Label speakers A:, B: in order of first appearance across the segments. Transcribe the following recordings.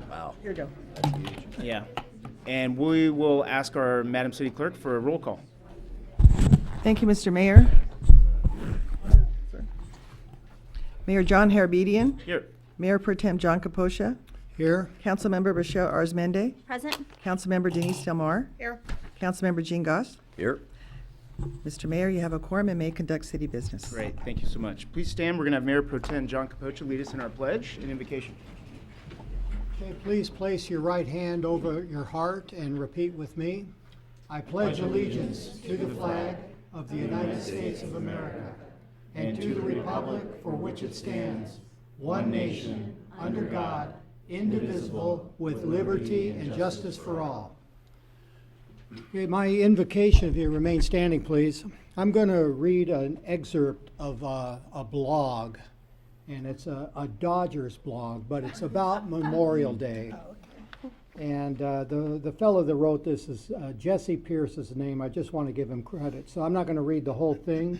A: Wow.
B: Here you go.
C: Yeah. And we will ask our Madam City Clerk for a roll call.
B: Thank you, Mr. Mayor. Mayor John Harabedian,
C: Here.
B: Mayor Pro Tem John Kaposha,
D: Here.
B: Councilmember Rochelle Arzmende,
E: Present.
B: Councilmember Denise Delmar,
E: Here.
B: Councilmember Jean Goss.
A: Here.
B: Mr. Mayor, you have a quorum and may conduct city business.
C: Great. Thank you so much. Please stand. We're going to have Mayor Pro Tem John Capocha lead us in our pledge and invocation.
D: Okay, please place your right hand over your heart and repeat with me. I pledge allegiance to the flag of the United States of America and to the republic for which it stands, one nation, under God, indivisible, with liberty and justice for all. Okay, my invocation, if you remain standing, please. I'm going to read an excerpt of a blog, and it's a Dodgers blog, but it's about Memorial Day. And the fellow that wrote this is Jesse Pierce is his name. I just want to give him credit. So I'm not going to read the whole thing,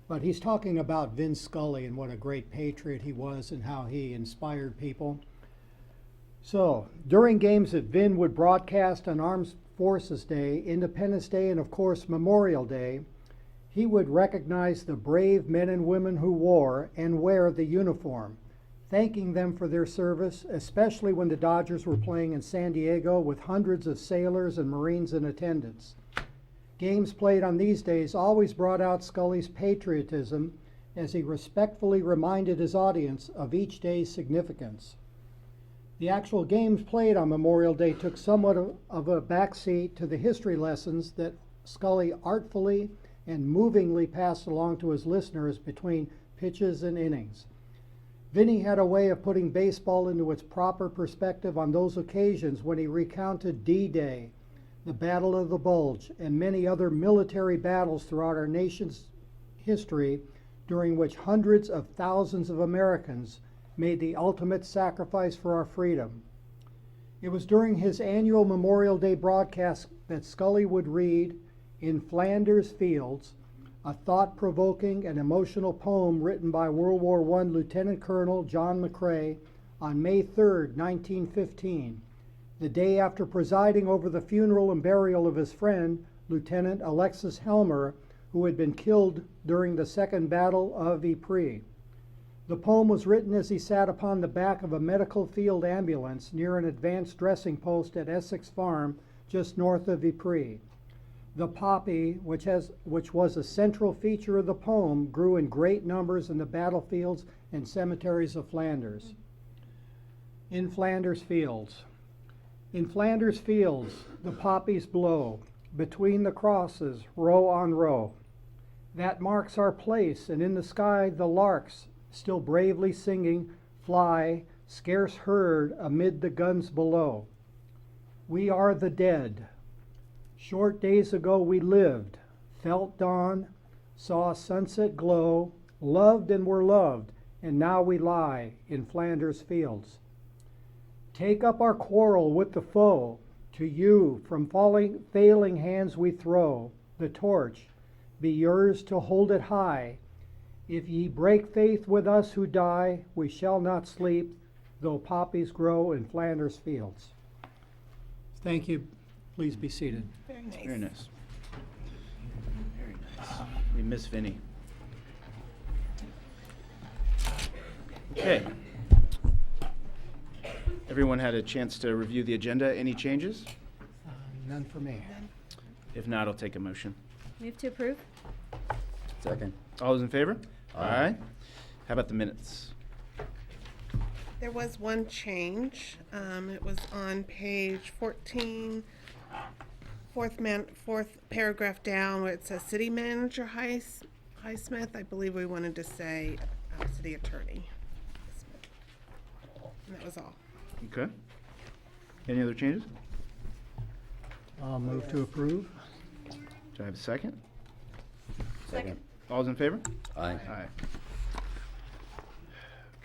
D: but he's talking about Vin Scully and what a great patriot he was and how he inspired people. So during games that Vin would broadcast on Armed Forces Day, Independence Day, and of course Memorial Day, he would recognize the brave men and women who wore and wear the uniform, thanking them for their service, especially when the Dodgers were playing in San Diego with hundreds of sailors and Marines in attendance. Games played on these days always brought out Scully's patriotism as he respectfully reminded his audience of each day's significance. The actual games played on Memorial Day took somewhat of a backseat to the history lessons that Scully artfully and movingly passed along to his listeners between pitches and innings. Vinny had a way of putting baseball into its proper perspective on those occasions when he recounted D-Day, the Battle of the Bulge, and many other military battles throughout our nation's history during which hundreds of thousands of Americans made the ultimate sacrifice for our freedom. It was during his annual Memorial Day broadcast that Scully would read In Flanders Fields, a thought-provoking and emotional poem written by World War I Lieutenant Colonel John McCrae on May 3, 1915, the day after presiding over the funeral and burial of his friend, Lieutenant Alexis Helmer, who had been killed during the Second Battle of Ypres. The poem was written as he sat upon the back of a medical field ambulance near an advanced dressing post at Essex Farm, just north of Ypres. The poppy, which was a central feature of the poem, grew in great numbers in the battlefields and cemeteries of Flanders. In Flanders Fields. In Flanders Fields, the poppies blow, between the crosses, row on row. That marks our place, and in the sky the larks, still bravely singing, fly, scarce heard amid the guns below. We are the dead. Short days ago we lived, felt dawn, saw sunset glow, loved and were loved, and now we lie in Flanders Fields. Take up our quarrel with the foe, to you from failing hands we throw the torch, be yours to hold it high. If ye break faith with us who die, we shall not sleep, though poppies grow in Flanders Fields. Thank you. Please be seated.
B: Very nice.
C: Very nice. Very nice. We miss Vinny. Okay. Everyone had a chance to review the agenda. Any changes?
D: None for me.
C: If not, I'll take a motion.
E: Move to approve.
A: Second.
C: All those in favor?
A: Aye.
C: How about the minutes?
F: There was one change. It was on page 14, fourth paragraph down, where it says City Manager Highsmith. I believe we wanted to say City Attorney Highsmith. And that was all.
C: Okay. Any other changes?
D: I'll move to approve.
C: Do I have a second?
A: Second.
C: All those in favor?
A: Aye.
C: Aye.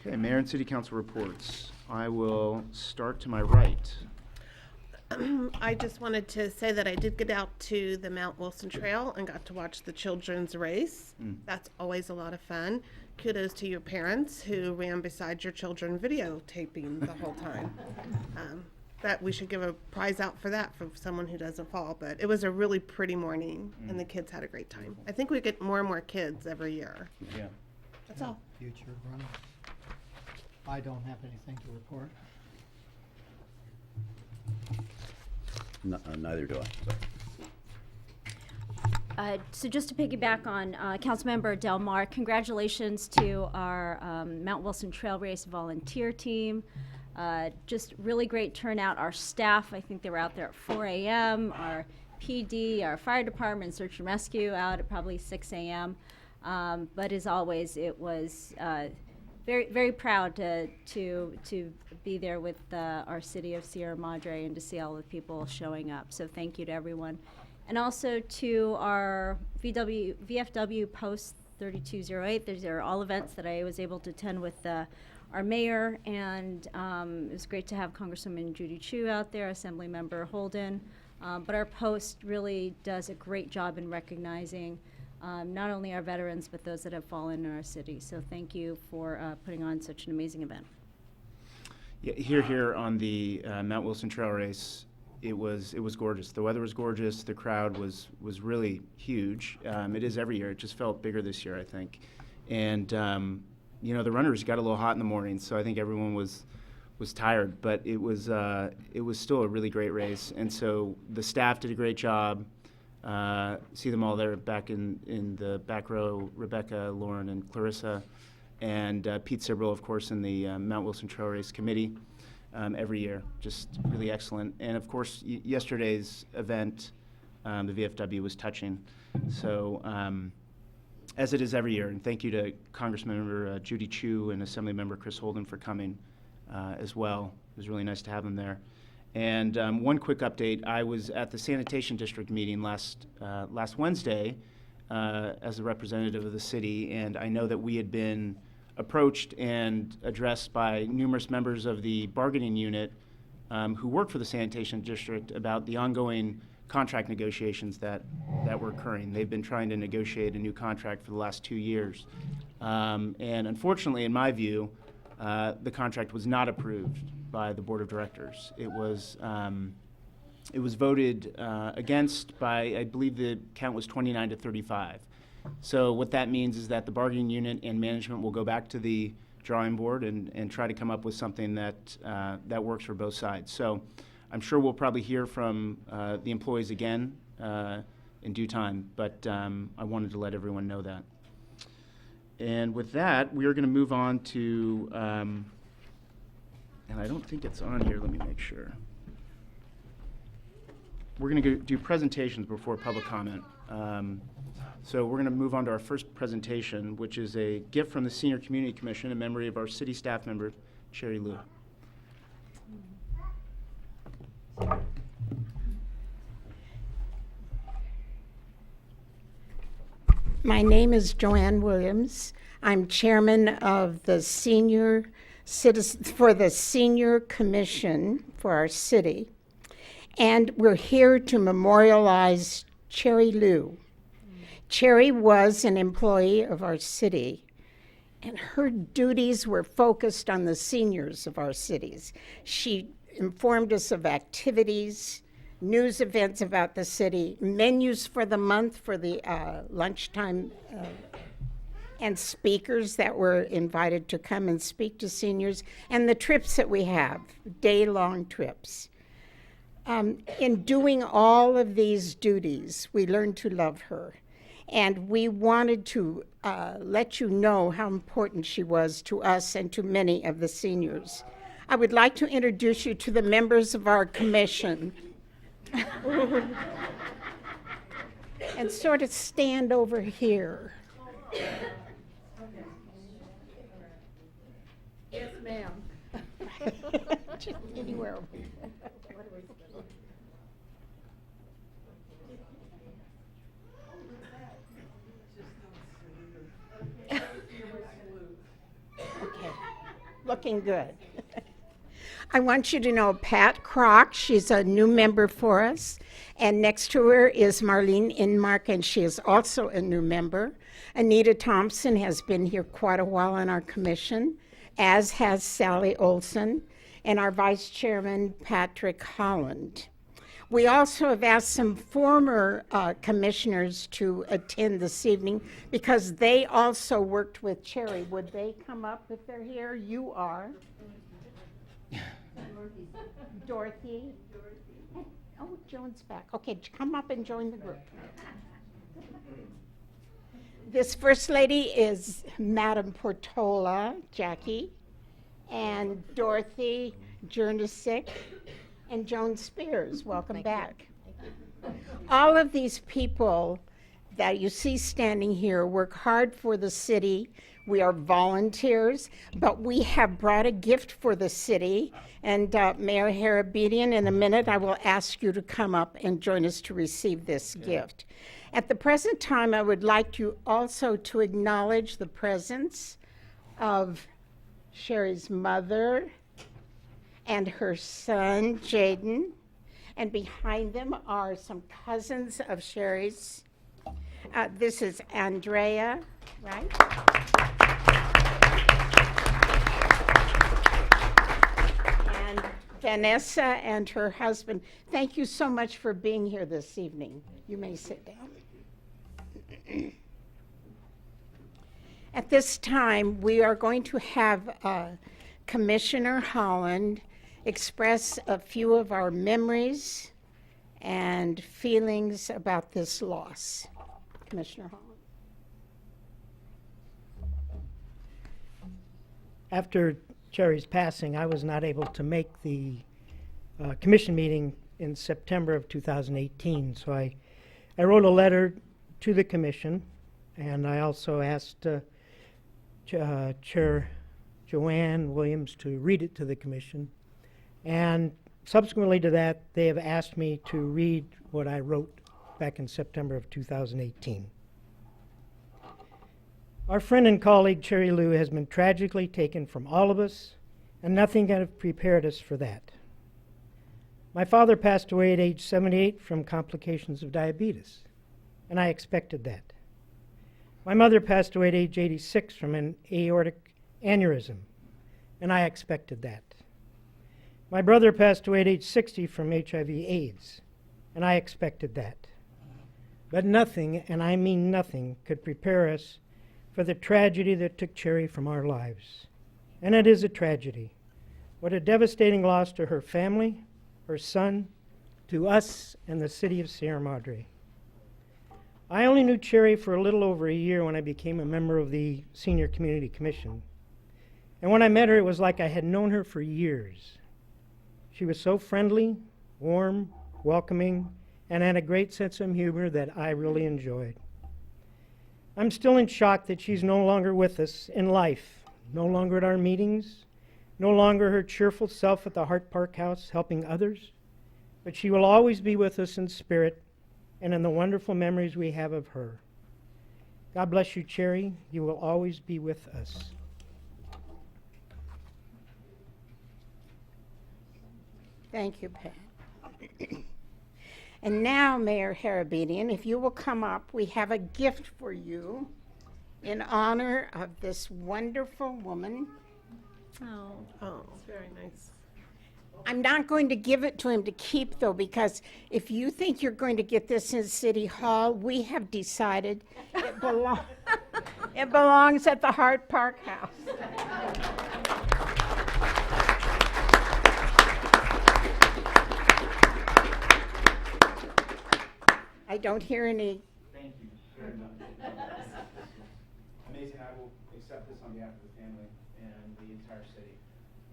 C: Okay, Mayor and City Council reports. I will start to my right.
F: I just wanted to say that I did get out to the Mount Wilson Trail and got to watch the children's race. That's always a lot of fun. kudos to your parents who ran beside your children videotaping the whole time. That we should give a prize out for that for someone who doesn't fall. But it was a really pretty morning, and the kids had a great time. I think we get more and more kids every year.
C: Yeah.
F: That's all.
D: Future runners. I don't have anything to report.
A: Neither do I. Sorry.
E: So just to piggyback on Councilmember Del Mar, congratulations to our Mount Wilson Trail Race volunteer team. Just really great turnout. Our staff, I think they were out there at 4 a.m. Our PD, our fire department, search and rescue out at probably 6 a.m. But as always, it was very, very proud to be there with our city of Sierra Madre and to see all the people showing up. So thank you to everyone. And also to our VFW Post 3208. These are all events that I was able to attend with our mayor, and it was great to have Congresswoman Judy Chu out there, Assemblymember Holden. But our post really does a great job in recognizing not only our veterans, but those that have fallen in our city. So thank you for putting on such an amazing event.
C: Yeah, here on the Mount Wilson Trail Race, it was gorgeous. The weather was gorgeous. The crowd was really huge. It is every year. It just felt bigger this year, I think. And you know, the runners got a little hot in the morning, so I think everyone was tired. But it was still a really great race. And so the staff did a great job. See them all there back in the back row: Rebecca, Lauren, and Clarissa, and Pete Sibrel, of course, in the Mount Wilson Trail Race Committee. Every year, just really excellent. And of course, yesterday's event, the VFW, was touching. So, as it is every year, and thank you to Congressmember Judy Chu and Assemblymember Chris Holden for coming as well. It was really nice to have them there. And one quick update: I was at the Sanitation District meeting last Wednesday as a representative of the city, and I know that we had been approached and addressed by numerous members of the bargaining unit who work for the Sanitation District about the ongoing contract negotiations that were occurring. They've been trying to negotiate a new contract for the last 2 years. And unfortunately, in my view, the contract was not approved by the Board of Directors. It was voted against by, I believe the count was 29 to 35. So what that means is that the bargaining unit and management will go back to the drawing board and try to come up with something that works for both sides. So I'm sure we'll probably hear from the employees again in due time, but I wanted to let everyone know that. And with that, we are going to move on to, and I don't think it's on here, let me make sure. We're going to do presentations before public comment. So we're going to move on to our first presentation, which is a gift from the Senior Community Commission in memory of our city staff member, Cherry Lou.
G: My name is Joanne Williams. I'm chairman of the Senior Commission for our city. And we're here to memorialize Cherry Lou. Cherry was an employee of our city, and her duties were focused on the seniors of our cities. She informed us of activities, news events about the city, menus for the month for the lunchtime, and speakers that were invited to come and speak to seniors, and the trips that we have, day-long trips. In doing all of these duties, we learned to love her. And we wanted to let you know how important she was to us and to many of the seniors. I would like to introduce you to the members of our commission. And sort of stand over here.
F: Yes, ma'am.
G: Just anywhere over here. Okay, looking good. I want you to know Pat Kroc. She's a new member for us. And next to her is Marlene Inmark, and she is also a new member. Anita Thompson has been here quite a while on our commission, as has Sally Olson, and our vice chairman, Patrick Holland. We also have asked some former commissioners to attend this evening because they also worked with Cherry. Would they come up if they're here? You are. Dorothy. Oh, Joan's back. Okay, come up and join the group. This first lady is Madam Portola, Jackie, and Dorothy Jernisic, and Joan Spears. Welcome back. All of these people that you see standing here work hard for the city. We are volunteers, but we have brought a gift for the city. And Mayor Harabedian, in a minute, I will ask you to come up and join us to receive this gift. At the present time, I would like you also to acknowledge the presence of Sherry's mother and her son, Jaden. And behind them are some cousins of Sherry's. This is Andrea, right? And Vanessa and her husband. Thank you so much for being here this evening. You may sit down. At this time, we are going to have Commissioner Holland express a few of our memories and feelings about this loss. Commissioner Holland.
H: After Cherry's passing, I was not able to make the commission meeting in September of 2018, so I wrote a letter to the commission, and I also asked Chair Joanne Williams to read it to the commission. And subsequently to that, they have asked me to read what I wrote back in September of 2018. Our friend and colleague Cherry Lou has been tragically taken from all of us, and nothing could have prepared us for that. My father passed away at age 78 from complications of diabetes, and I expected that. My mother passed away at age 86 from an aortic aneurysm, and I expected that. My brother passed away at age 60 from HIV/AIDS, and I expected that. But nothing, and I mean nothing, could prepare us for the tragedy that took Cherry from our lives. And it is a tragedy. What a devastating loss to her family, her son, to us, and the city of Sierra Madre. I only knew Cherry for a little over a year when I became a member of the Senior Community Commission. And when I met her, it was like I had known her for years. She was so friendly, warm, welcoming, and had a great sense of humor that I really enjoyed. I'm still in shock that she's no longer with us in life, no longer at our meetings, no longer her cheerful self at the Hart Park House helping others, but she will always be with us in spirit and in the wonderful memories we have of her. God bless you, Cherry. You will always be with us.
G: Thank you, Pat. And now, Mayor Harabedian, if you will come up, we have a gift for you in honor of this wonderful woman.
F: Oh, it's very nice.
G: I'm not going to give it to him to keep, though, because if you think you're going to get this in City Hall, we have decided it, it belongs at the Hart Park House. I don't hear any.
C: Thank you very much. Amazing. I will accept this on behalf of the family and the entire city.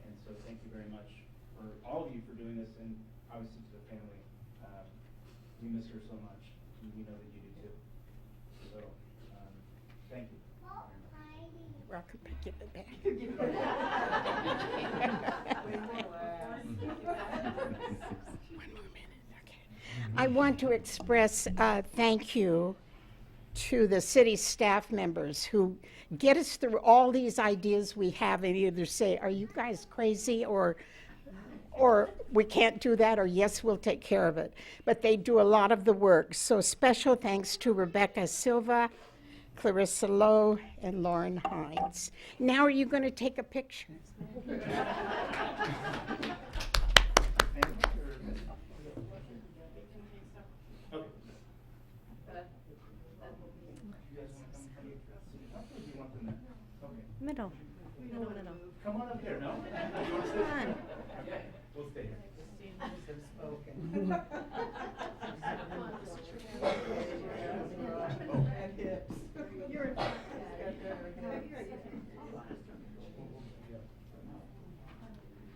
C: And so thank you very much for all of you for doing this, and obviously to the family. We miss her so much, and we know that you do too. So thank you.
G: Welcome, give it back. I want to express thank you to the city staff members who get us through all these ideas we have and either say, are you guys crazy, or or we can't do that, or yes, we'll take care of it. But they do a lot of the work. So special thanks to Rebecca Silva, Clarissa Lowe, and Lauren Hines. Now are you going to take a picture?
E: Middle. Middle.
C: Come on up here, no?
E: Come on.
C: Okay, we'll stay here.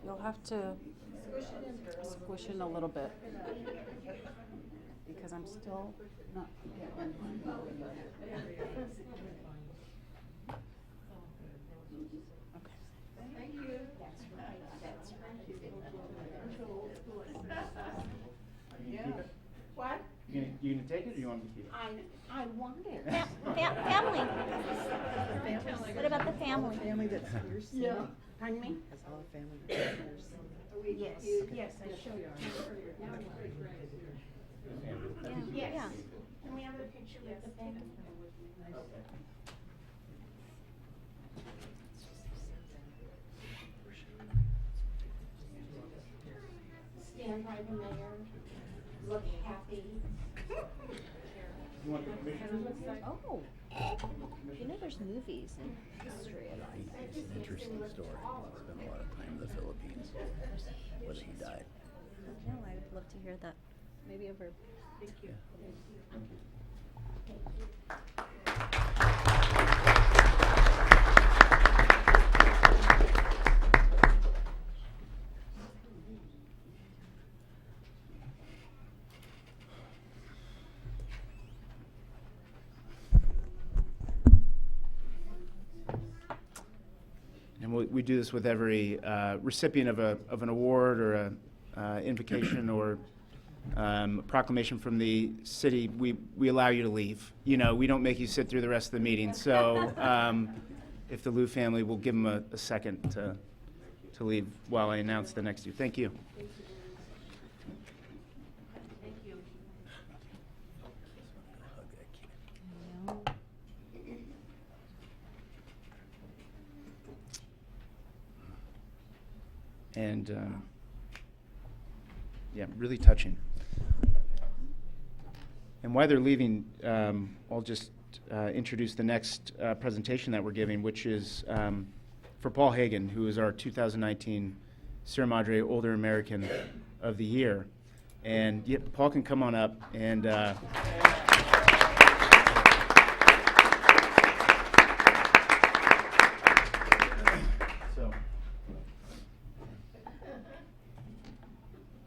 I: You'll have to squish in a little bit because I'm still not.
G: What?
C: You gonna take it, or you want me to keep it?
G: I want it.
E: Family. What about the family?
B: Family that's fierce.
G: Yeah. Pardon me?
B: That's all the family that's fierce.
G: Yes, yes, I showed you.
E: Yeah.
G: Yes. Can we have a picture with the family? Stand by the mayor. Look happy.
C: You want the commissioners?
E: Oh. You know there's movies and history about it.
A: It's an interesting story. He spent a lot of time in the Philippines when he died.
E: No, I would love to hear that. Maybe over. Thank you.
C: And we do this with every recipient of an award or a invocation or proclamation from the city. We allow you to leave. You know, we don't make you sit through the rest of the meeting. So if the Liu family will give them a second to leave while I announce the next two. Thank you. And yeah, really touching. And while they're leaving, I'll just introduce the next presentation that we're giving, which is for Paul Hagen, who is our 2019 Sierra Madre Older American of the Year. And yeah, Paul can come on up and. So.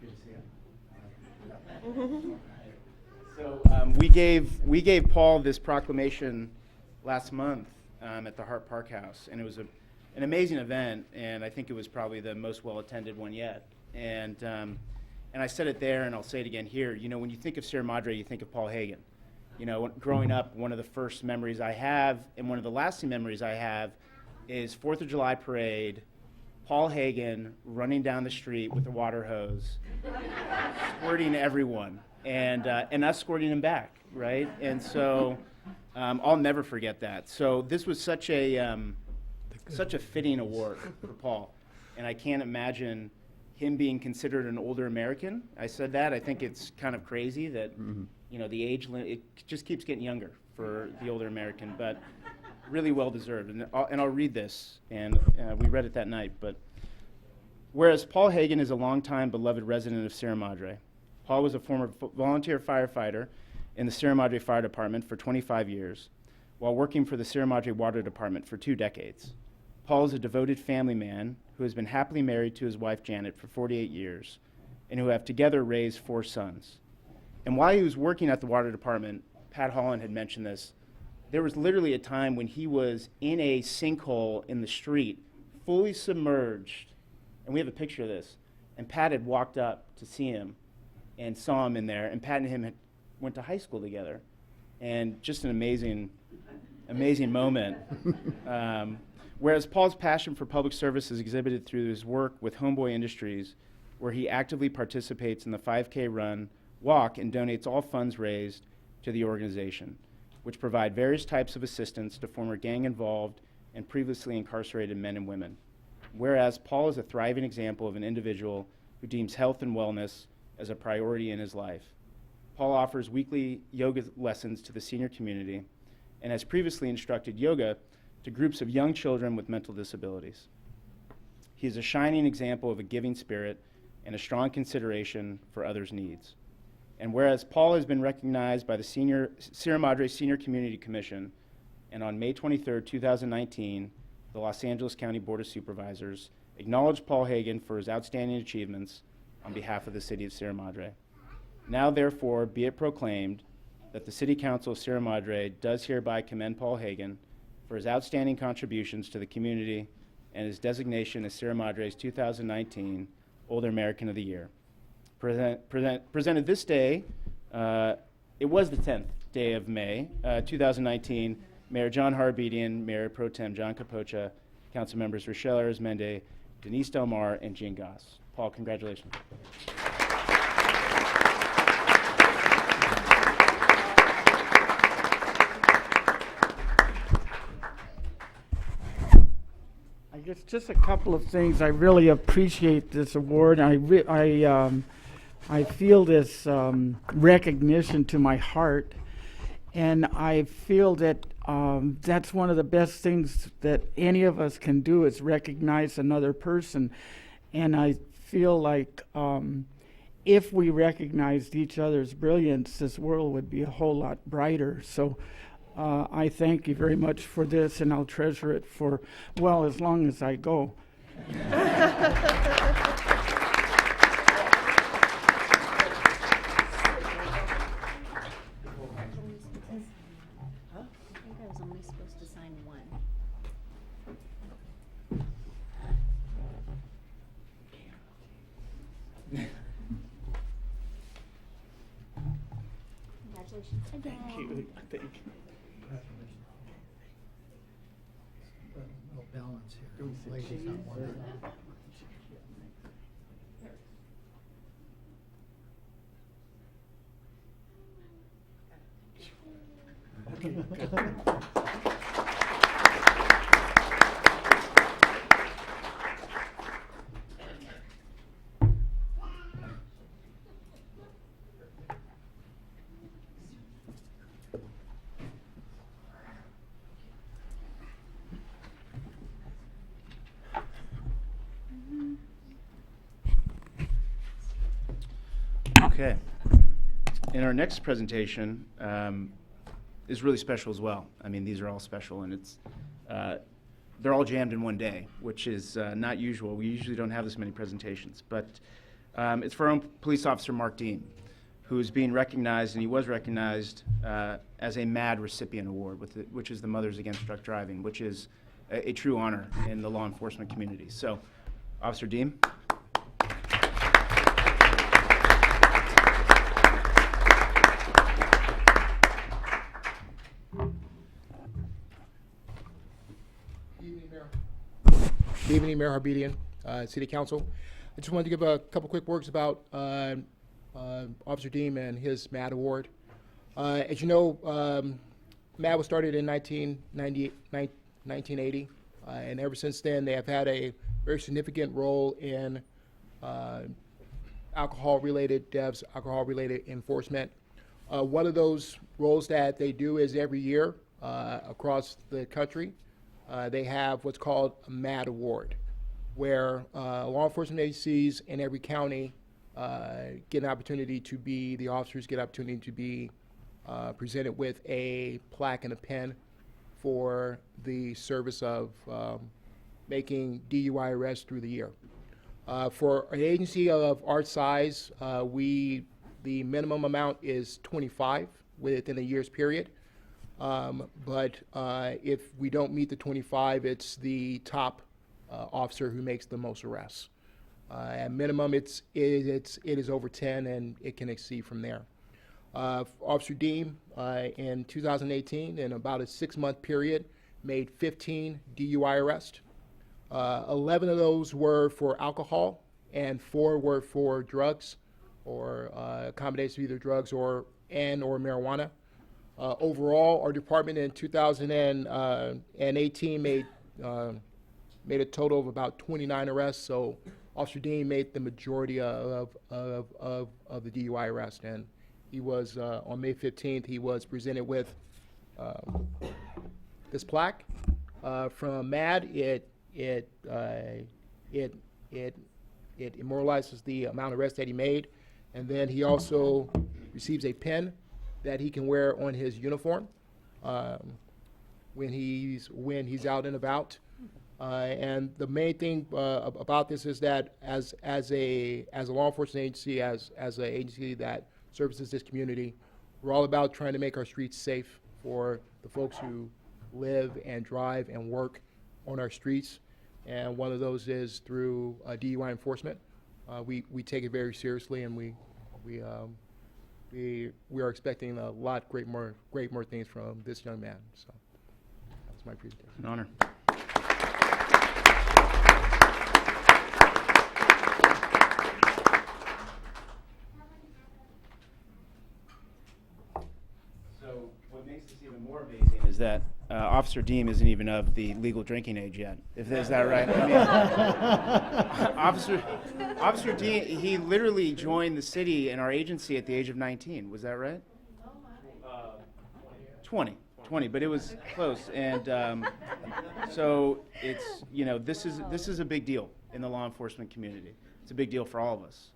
C: Good to see you. So we gave Paul this proclamation last month at the Hart Park House, and it was an amazing event, and I think it was probably the most well-attended one yet. And I said it there, and I'll say it again here. You know, when you think of Sierra Madre, you think of Paul Hagen. You know, growing up, one of the first memories I have, and one of the lasting memories I have, is 4th of July parade, Paul Hagen running down the street with a water hose, squirting everyone, and us squirting him back, right? And so I'll never forget that. So this was such a fitting award for Paul, and I can't imagine him being considered an older American. I said that. I think it's kind of crazy that you know, the age limit, it just keeps getting younger for the older American, but really well deserved. And I'll read this, and we read it that night. But whereas Paul Hagen is a longtime beloved resident of Sierra Madre, Paul was a former volunteer firefighter in the Sierra Madre Fire Department for 25 years, while working for the Sierra Madre Water Department for 2 decades. Paul is a devoted family man who has been happily married to his wife Janet for 48 years, and who have together raised 4 sons. And while he was working at the Water Department, Pat Holland had mentioned this, there was literally a time when he was in a sinkhole in the street, fully submerged, and we have a picture of this, and Pat had walked up to see him and saw him in there, and Pat and him went to high school together, and just an amazing moment. Whereas Paul's passion for public service is exhibited through his work with Homeboy Industries, where he actively participates in the 5K run, walk, and donates all funds raised to the organization, which provide various types of assistance to former gang-involved and previously incarcerated men and women. Whereas Paul is a thriving example of an individual who deems health and wellness as a priority in his life. Paul offers weekly yoga lessons to the senior community and has previously instructed yoga to groups of young children with mental disabilities. He is a shining example of a giving spirit and a strong consideration for others' needs. And whereas Paul has been recognized by the Sierra Madre Senior Community Commission, and on May 23, 2019, the Los Angeles County Board of Supervisors acknowledged Paul Hagen for his outstanding achievements on behalf of the City of Sierra Madre. Now, therefore, be it proclaimed that the City Council of Sierra Madre does hereby commend Paul Hagen for his outstanding contributions to the community and his designation as Sierra Madre's 2019 Older American of the Year. Presented this day, it was the 10th day of May, 2019, Mayor John Harbedian, Mayor Pro Tem John Capocha, Council Members Rochelle Arizmendi, Denise Del Mar, and Jean Goss. Paul, congratulations.
J: I guess just a couple of things. I really appreciate this award. I feel this recognition to my heart, and I feel that that's one of the best things that any of us can do is recognize another person. And I feel like if we recognized each other's brilliance, this world would be a whole lot brighter. So I thank you very much for this, and I'll treasure it for, well, as long as I go.
E: Congratulations again.
J: Thank you. Thank you.
D: No balance here. Ladies on one end.
C: Okay. And our next presentation is really special as well. I mean, these are all special, and it's they're all jammed in one day, which is not usual. We usually don't have this many presentations, but it's for our own police officer, Mark Deem, who is being recognized, and he was recognized as a MAD recipient award, which is the Mothers Against Drunk Driving, which is a true honor in the law enforcement community. So, Officer Deem.
K: Good evening, Mayor Harbedian, City Council. I just wanted to give a couple quick words about Officer Deem and his MAD award. As you know, MAD was started in 1980, and ever since then they have had a very significant role in alcohol-related deaths, alcohol-related enforcement. One of those roles that they do is every year across the country, they have what's called a MAD award, where law enforcement agencies in every county get an opportunity to be, the officers get an opportunity to be presented with a plaque and a pen for the service of making DUI arrests through the year. For an agency of our size, the minimum amount is 25 within a year's period. But if we don't meet the 25, it's the top officer who makes the most arrests. At minimum, it is over 10, and it can exceed from there. Officer Deem, in 2018, in about a 6-month period, made 15 DUI arrests. 11 of those were for alcohol, and 4 were for drugs or combination of either drugs or marijuana. Overall, our department in 2018 made a total of about 29 arrests. So Officer Deem made the majority of the DUI arrest, and he was on May 15th. He was presented with this plaque from MAD. It immortalizes the amount of arrests that he made, and then he also receives a pin that he can wear on his uniform when he's out and about. And the main thing about this is that as a law enforcement agency, as an agency that services this community, we're all about trying to make our streets safe for the folks who live and drive and work on our streets. And one of those is through DUI enforcement. We take it very seriously, and we are expecting a lot great more things from this young man. So that's my presentation.
C: An honor. So what makes this even more amazing is that Officer Deem isn't even of the legal drinking age yet. Is that right? I mean, Officer Deem, he literally joined the city and our agency at the age of 19. Was that right? 20, but it was close. And so it's, this is a big deal in the law enforcement community. It's a big deal for all of us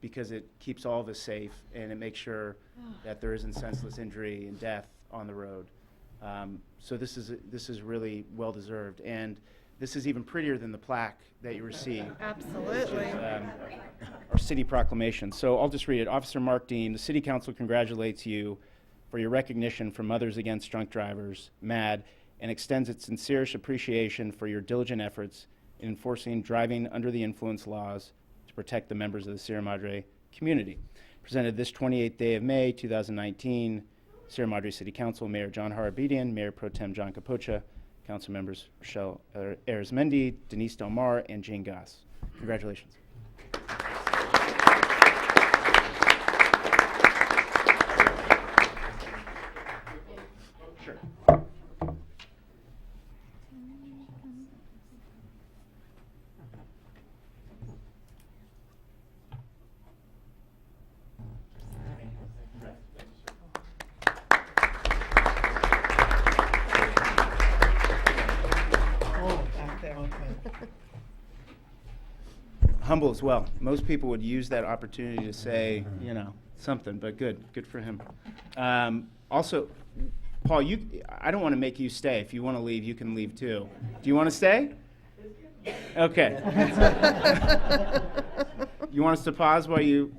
C: because it keeps all of us safe, and it makes sure that there isn't senseless injury and death on the road. So this is really well deserved, and this is even prettier than the plaque that you receive.
F: Absolutely.
C: Which is, our city proclamation. So I'll just read it. Officer Mark Deem, the City Council congratulates you for your recognition for Mothers Against Drunk Drivers, MAD, and extends its sincerest appreciation for your diligent efforts in enforcing driving under the influence laws to protect the members of the Sierra Madre community. Presented this 28th day of May, 2019, Sierra Madre City Council, Mayor John Harabedian, Mayor Pro Tem John Capocha, Council members Rochelle Arizmendi, Denise Del Mar, and Jane Goss. Congratulations. Sure. Humble as well. Most people would use that opportunity to say, something, but good for him. Also, Paul, I don't want to make you stay. If you want to leave, you can leave too. Do you want to stay? Okay. You want us to pause while you?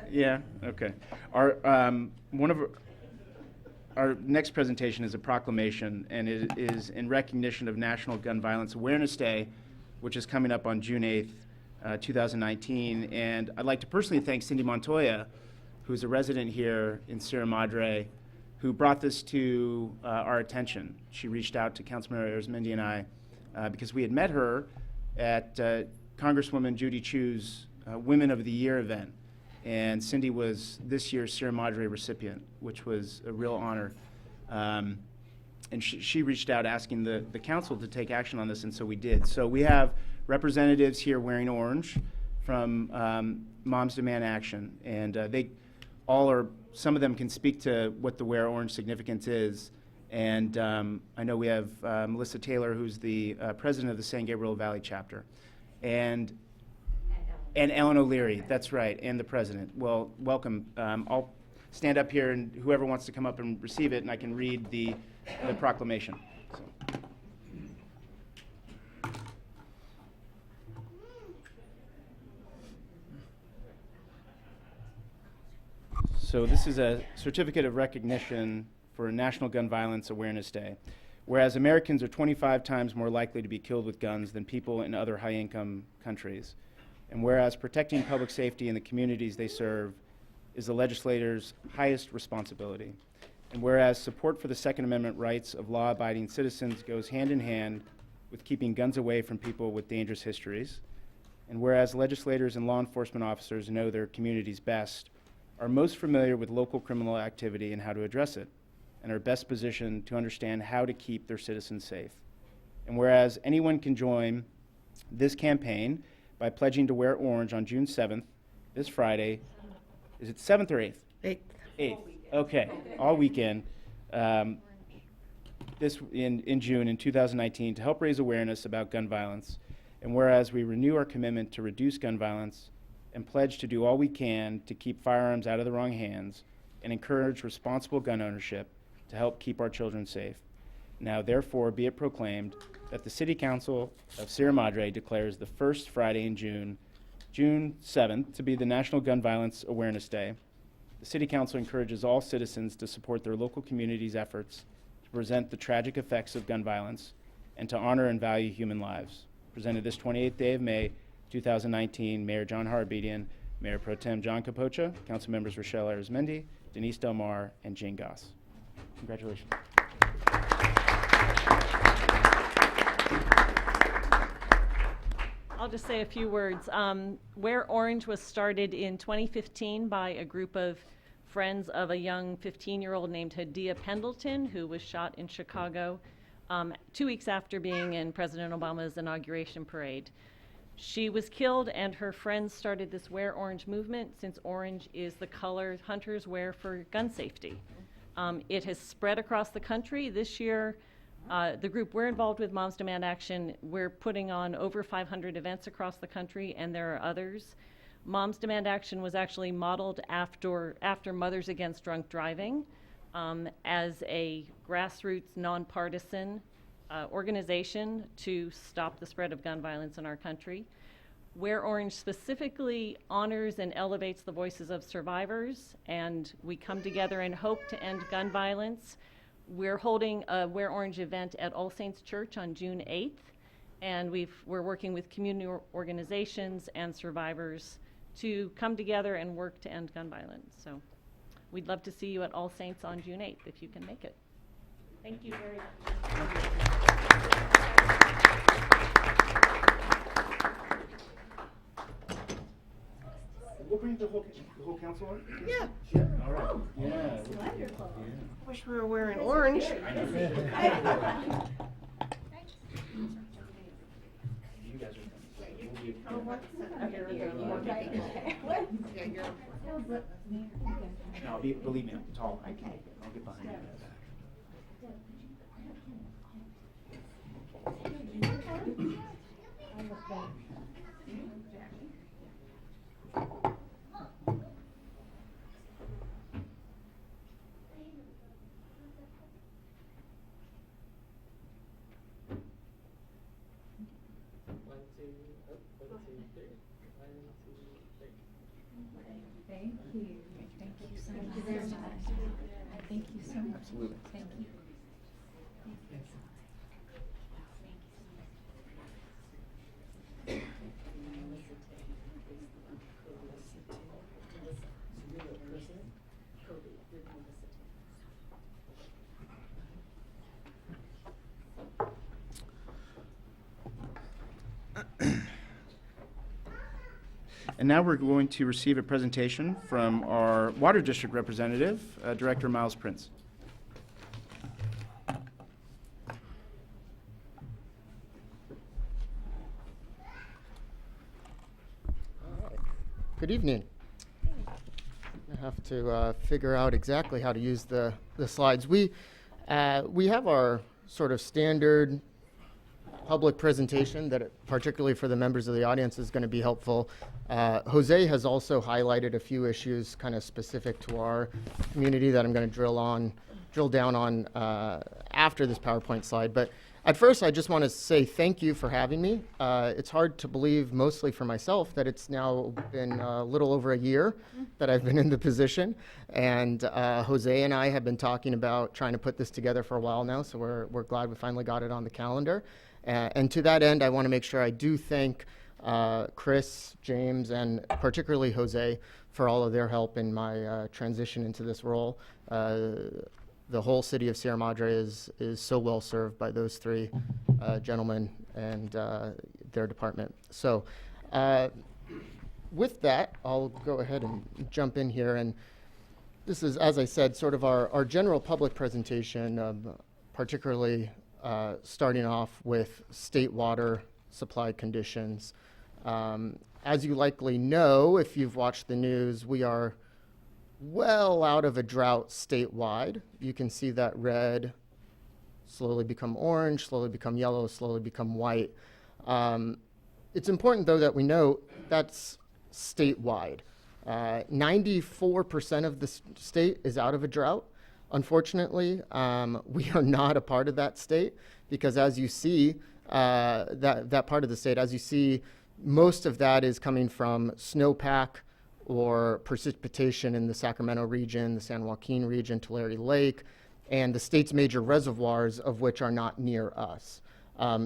C: Yeah. Okay. Our next presentation is a proclamation, and it is in recognition of National Gun Violence Awareness Day, which is coming up on June 8th, 2019. And I'd like to personally thank Cindy Montoya, who's a resident here in Sierra Madre, who brought this to our attention. She reached out to Councilmember Arizmendi and I because we had met her at Congresswoman Judy Chu's Women of the Year event. And Cindy was this year's Sierra Madre recipient, which was a real honor. And she reached out asking the council to take action on this, and so we did. So we have representatives here wearing orange from Moms Demand Action, and they all are, some of them can speak to what the Wear Orange significance is. And I know we have Melissa Taylor, who's the president of the San Gabriel Valley chapter. And Ellen O'Leary, that's right, and the president. Well, welcome. I'll stand up here, and whoever wants to come up and receive it, and I can read the proclamation. So this is a certificate of recognition for National Gun Violence Awareness Day. Whereas Americans are 25 times more likely to be killed with guns than people in other high-income countries. And whereas protecting public safety in the communities they serve is the legislators' highest responsibility. And whereas support for the Second Amendment rights of law-abiding citizens goes hand in hand with keeping guns away from people with dangerous histories. And whereas legislators and law enforcement officers know their communities best, are most familiar with local criminal activity and how to address it, and are best positioned to understand how to keep their citizens safe. And whereas anyone can join this campaign by pledging to wear orange on June 7th, this Friday, is it 7th or 8th?
F: 8th.
C: 8th, okay, all weekend, in June in 2019 to help raise awareness about gun violence. And whereas we renew our commitment to reduce gun violence and pledge to do all we can to keep firearms out of the wrong hands and encourage responsible gun ownership to help keep our children safe. Now, therefore, be it proclaimed that the City Council of Sierra Madre declares the first Friday in June, June 7th, to be the National Gun Violence Awareness Day. The City Council encourages all citizens to support their local community's efforts to present the tragic effects of gun violence and to honor and value human lives. Presented this 28th day of May, 2019, Mayor John Harbedian, Mayor Pro Tem John Capocha, Council Members Rochelle Arizmendi, Denise Del Mar, and Jane Goss. Congratulations.
L: I'll just say a few words. Wear Orange was started in 2015 by a group of friends of a young 15-year-old named Hadia Pendleton, who was shot in Chicago 2 weeks after being in President Obama's inauguration parade. She was killed, and her friends started this Wear Orange movement, since orange is the color hunters wear for gun safety. It has spread across the country. This year, the group we're involved with, Moms Demand Action, we're putting on over 500 events across the country, and there are others. Moms Demand Action was actually modeled after Mothers Against Drunk Driving as a grassroots, nonpartisan organization to stop the spread of gun violence in our country. Wear Orange specifically honors and elevates the voices of survivors, and we come together and hope to end gun violence. We're holding a Wear Orange event at All Saints Church on June 8th, and we're working with community organizations and survivors to come together and work to end gun violence. So we'd love to see you at All Saints on June 8th if you can make it. Thank you very much.
C: We'll bring the whole council on?
F: Yeah.
C: Yeah, all right. Yeah.
E: Wonderful.
F: Wish we were wearing orange.
C: You guys are No, believe me, I'm tall. I'll get behind you.
M: Thank you. Thank you so much. Thank you so much.
C: Absolutely.
M: Thank you.
C: And now we're going to receive a presentation from our Water District representative, Director Miles Prince.
N: Good evening. I have to figure out exactly how to use the slides. We have our sort of standard public presentation that, particularly for the members of the audience, is going to be helpful. Jose has also highlighted a few issues kind of specific to our community that I'm going to drill down on after this PowerPoint slide. But at first, I just want to say thank you for having me. It's hard to believe, mostly for myself, that it's now been a little over a year that I've been in the position. And Jose and I have been talking about trying to put this together for a while now, so we're glad we finally got it on the calendar. And to that end, I want to make sure I do thank Chris, James, and particularly Jose for all of their help in my transition into this role. The whole city of Sierra Madre is so well served by those three gentlemen and their department. So With that, I'll go ahead and jump in here. And this is, as I said, sort of our general public presentation, particularly starting off with state water supply conditions. As you likely know, if you've watched the news, we are well out of a drought statewide. You can see that red slowly become orange, slowly become yellow, slowly become white. It's important, though, that we note that's statewide. 94% of the state is out of a drought. Unfortunately, we are not a part of that state because, as you see, that part of the state, as you see, most of that is coming from snowpack or precipitation in the Sacramento region, the San Joaquin region, Tulare Lake, and the state's major reservoirs, of which are not near us.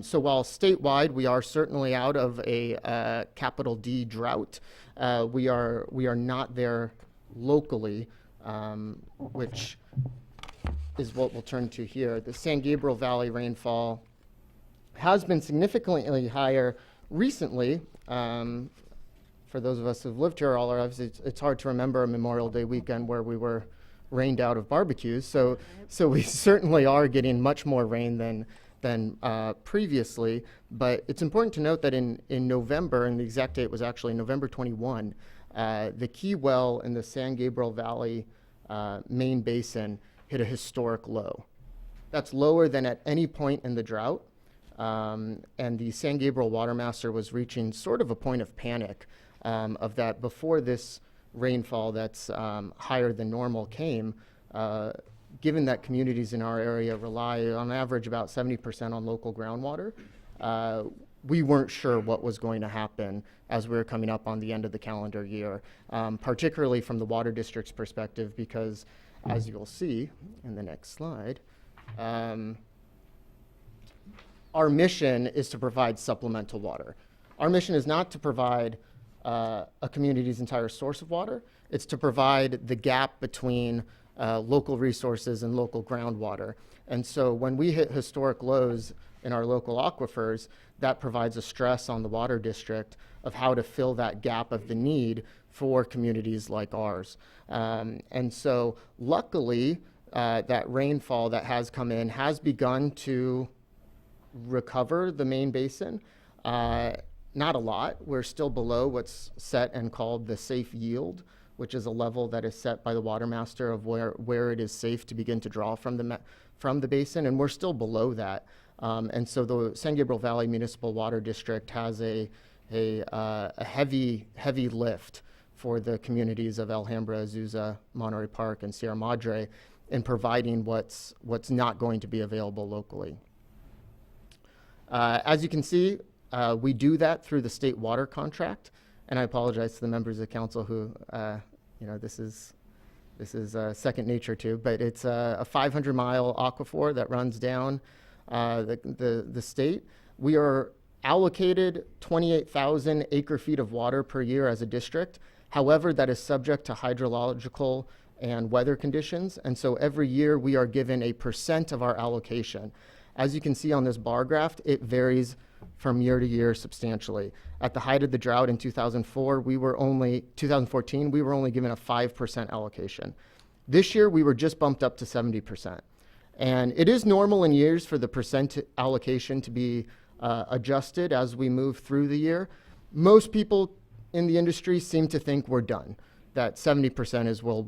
N: So while statewide we are certainly out of a capital D drought, we are not there locally, which is what we'll turn to here. The San Gabriel Valley rainfall has been significantly higher recently. For those of us who've lived here all our lives, it's hard to remember a Memorial Day weekend where we were rained out of barbecues. So we certainly are getting much more rain than previously. But it's important to note that in November, and the exact date was actually November 21, the key well in the San Gabriel Valley main basin hit a historic low. That's lower than at any point in the drought. And the San Gabriel Watermaster was reaching sort of a point of panic of that before this rainfall that's higher than normal came. Given that communities in our area rely on average about 70% on local groundwater, we weren't sure what was going to happen as we were coming up on the end of the calendar year, particularly from the water district's perspective, because as you'll see in the next slide, our mission is to provide supplemental water. Our mission is not to provide a community's entire source of water. It's to provide the gap between local resources and local groundwater. And so when we hit historic lows in our local aquifers, that provides a stress on the water district of how to fill that gap of the need for communities like ours. And so luckily, that rainfall that has come in has begun to recover the main basin. Not a lot. We're still below what's set and called the safe yield, which is a level that is set by the watermaster of where it is safe to begin to draw from the basin, and we're still below that. And so the San Gabriel Valley Municipal Water District has a heavy lift for the communities of Alhambra, Azusa, Monterey Park, and Sierra Madre in providing what's not going to be available locally. As you can see, we do that through the state water contract, and I apologize to the members of the council who, this is second nature to, but it's a 500-mile aquifer that runs down the state. We are allocated 28,000 acre-feet of water per year as a district. However, that is subject to hydrological and weather conditions, and so every year we are given a percent of our allocation. As you can see on this bar graph, it varies from year to year substantially. At the height of the drought in 2014, we were only given a 5% allocation. This year, we were just bumped up to 70%. And it is normal in years for the percent allocation to be adjusted as we move through the year. Most people in the industry seem to think we're done, that 70% is where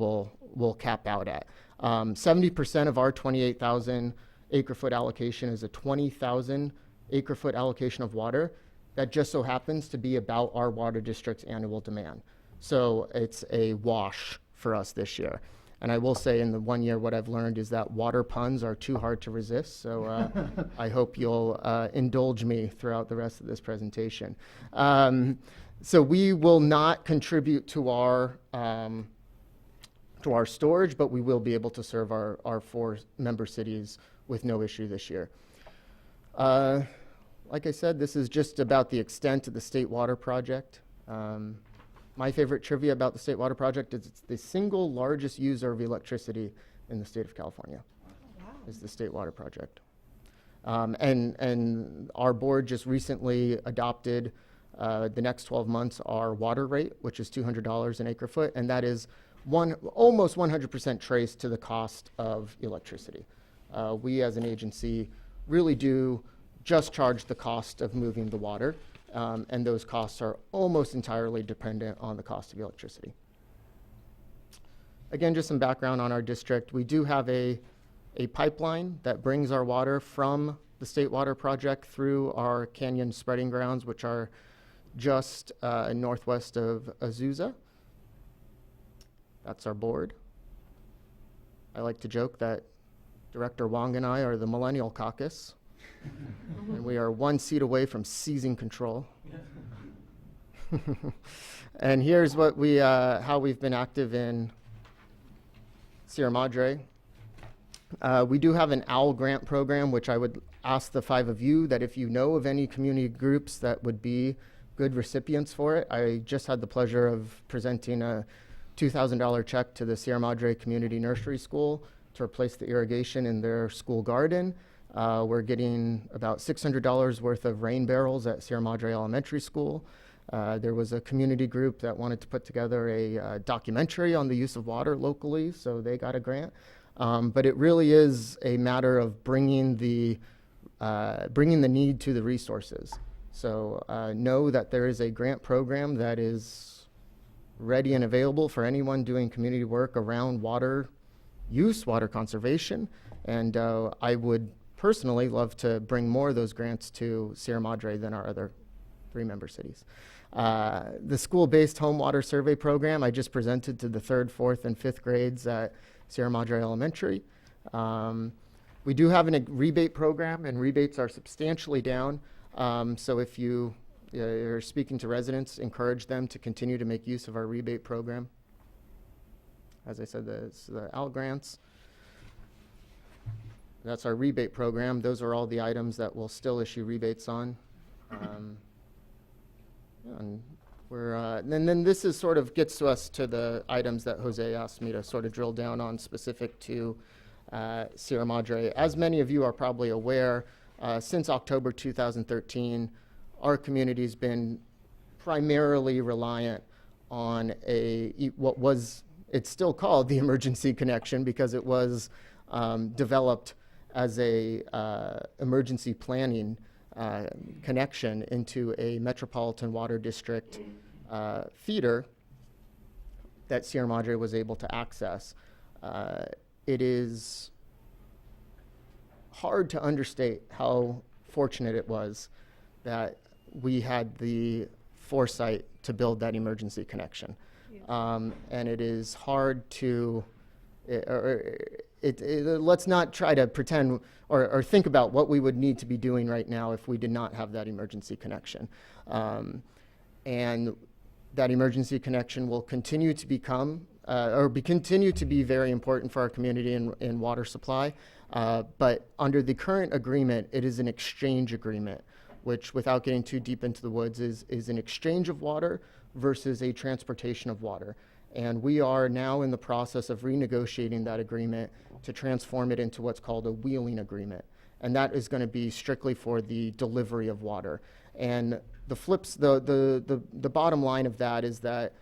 N: we'll cap out at. 70% of our 28,000 acre-foot allocation is a 20,000 acre-foot allocation of water that just so happens to be about our water district's annual demand. So it's a wash for us this year. And I will say in the 1 year, what I've learned is that water puns are too hard to resist. So I hope you'll indulge me throughout the rest of this presentation. So we will not contribute to our storage, but we will be able to serve our 4 member cities with no issue this year. Like I said, this is just about the extent of the State Water Project. My favorite trivia about the State Water Project is it's the single largest user of electricity in the state of California. Wow. Is the State Water Project. And our board just recently adopted The next 12 months are water rate, which is $200 an acre foot, and that is almost 100% traced to the cost of electricity. We as an agency really do just charge the cost of moving the water, and those costs are almost entirely dependent on the cost of electricity. Again, just some background on our district. We do have a pipeline that brings our water from the State Water Project through our canyon spreading grounds, which are just northwest of Azusa. That's our board. I like to joke that Director Wong and I are the Millennial Caucus, and we are one seat away from seizing control. And here's what how we've been active in Sierra Madre. We do have an OWL grant program, which I would ask the 5 of you that if you know of any community groups that would be good recipients for it. I just had the pleasure of presenting a $2,000 check to the Sierra Madre Community Nursery School to replace the irrigation in their school garden. We're getting about $600 worth of rain barrels at Sierra Madre Elementary School. There was a community group that wanted to put together a documentary on the use of water locally, so they got a grant. But it really is a matter of bringing the need to the resources. So know that there is a grant program that is ready and available for anyone doing community work around water use, water conservation, and I would personally love to bring more of those grants to Sierra Madre than our other 3 member cities. The school-based home water survey program I just presented to the 3rd, 4th, and 5th grades at Sierra Madre Elementary. We do have a rebate program, and rebates are substantially down. So if you're speaking to residents, encourage them to continue to make use of our rebate program. As I said, the OWL grants. That's our rebate program. Those are all the items that we'll still issue rebates on. And then this is sort of gets to us to the items that Jose asked me to sort of drill down on specific to Sierra Madre. As many of you are probably aware, since October 2013, our community's been primarily reliant on it's still called the emergency connection because it was developed as a emergency planning connection into a Metropolitan Water District feeder that Sierra Madre was able to access. It is hard to understate how fortunate it was that we had the foresight to build that emergency connection. And it is hard to, let's not try to pretend or think about what we would need to be doing right now if we did not have that emergency connection. And that emergency connection will continue to become, continue to be very important for our community in water supply. But under the current agreement, it is an exchange agreement, which, without getting too deep into the woods, is an exchange of water versus a transportation of water. And we are now in the process of renegotiating that agreement to transform it into what's called a wheeling agreement. And that is going to be strictly for the delivery of water. And the bottom line of that is that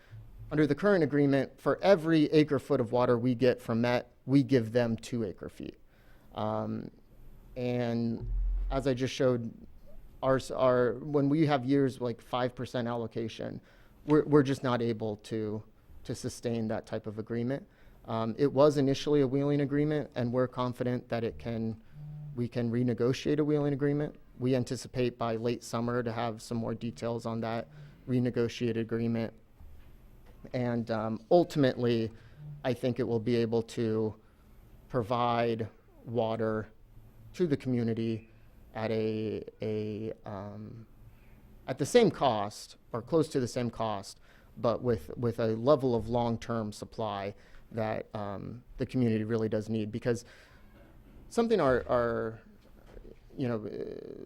N: under the current agreement, for every acre foot of water we get from Met, we give them 2 acre feet. And as I just showed, when we have years like 5% allocation, we're just not able to sustain that type of agreement. It was initially a wheeling agreement, and we're confident that we can renegotiate a wheeling agreement. We anticipate by late summer to have some more details on that renegotiated agreement. And ultimately, I think it will be able to provide water to the community at at the same cost or close to the same cost, but with a level of long-term supply that the community really does need. Because something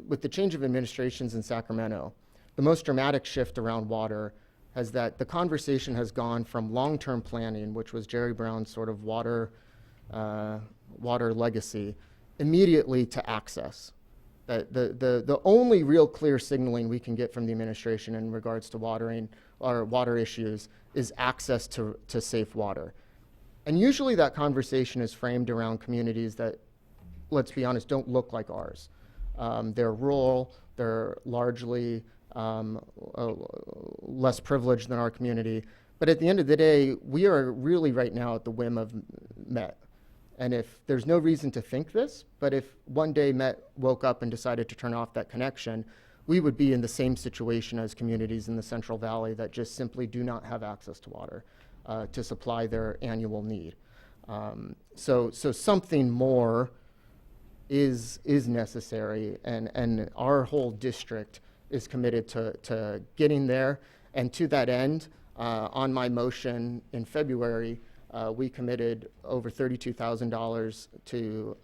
N: with the change of administrations in Sacramento, the most dramatic shift around water has that the conversation has gone from long-term planning, which was Jerry Brown's sort of water legacy, immediately to access. That the only real clear signaling we can get from the administration in regards to watering or water issues is access to safe water. And usually that conversation is framed around communities that, let's be honest, don't look like ours. They're rural, they're largely less privileged than our community. But at the end of the day, we are really right now at the whim of Met. And if there's no reason to think this, but if one day Met woke up and decided to turn off that connection, we would be in the same situation as communities in the Central Valley that just simply do not have access to water to supply their annual need. So something more is necessary, and our whole district is committed to getting there. And to that end, on my motion in February, we committed over $32,000 to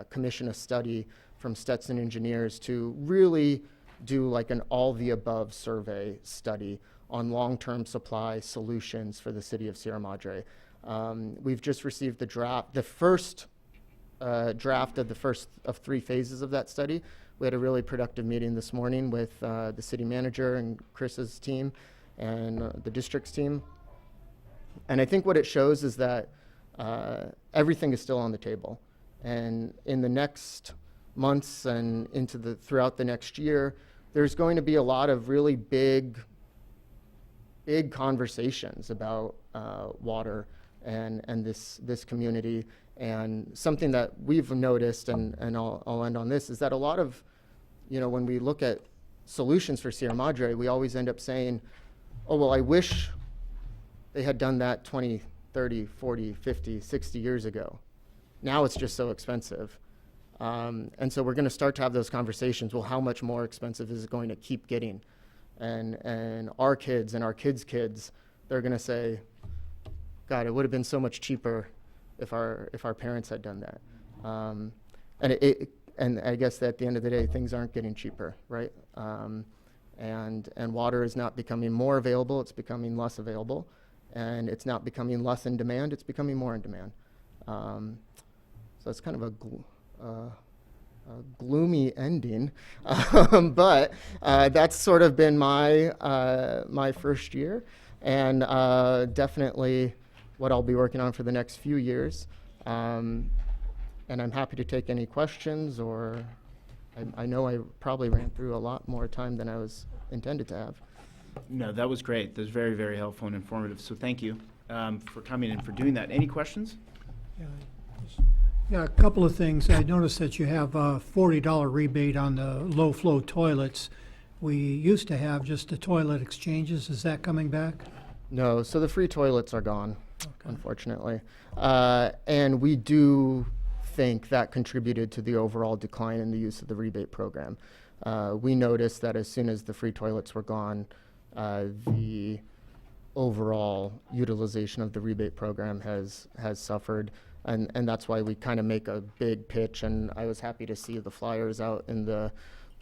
N: commission a study from Stetson Engineers to really do like an all-the-above survey study on long-term supply solutions for the city of Sierra Madre. We've just received the first draft of the first of 3 phases of that study. We had a really productive meeting this morning with the city manager and Chris's team and the district's team. And I think what it shows is that everything is still on the table. And in the next months and throughout the next year, there's going to be a lot of really big conversations about water and this community. And something that we've noticed, and I'll end on this, is that a lot of, when we look at solutions for Sierra Madre, we always end up saying, oh, well, I wish they had done that 20, 30, 40, 50, 60 years ago. Now it's just so expensive. And so we're going to start to have those conversations. Well, how much more expensive is it going to keep getting? And our kids and our kids' kids, they're going to say, God, it would have been so much cheaper if our parents had done that. And I guess that at the end of the day, things aren't getting cheaper, right? And water is not becoming more available, it's becoming less available. And it's not becoming less in demand, it's becoming more in demand. So it's kind of a gloomy ending, but that's sort of been my first year, and definitely what I'll be working on for the next few years. And I'm happy to take any questions, or I know I probably ran through a lot more time than I was intended to have.
C: No, that was great. That was very, very helpful and informative. So thank you for coming and for doing that. Any questions?
D: Yeah, a couple of things. I noticed that you have a $40 rebate on the low-flow toilets. We used to have just the toilet exchanges. Is that coming back?
N: No, so the free toilets are gone, unfortunately. And we do think that contributed to the overall decline in the use of the rebate program. We noticed that as soon as the free toilets were gone, the overall utilization of the rebate program has suffered, and that's why we kind of make a big pitch. And I was happy to see the flyers out in the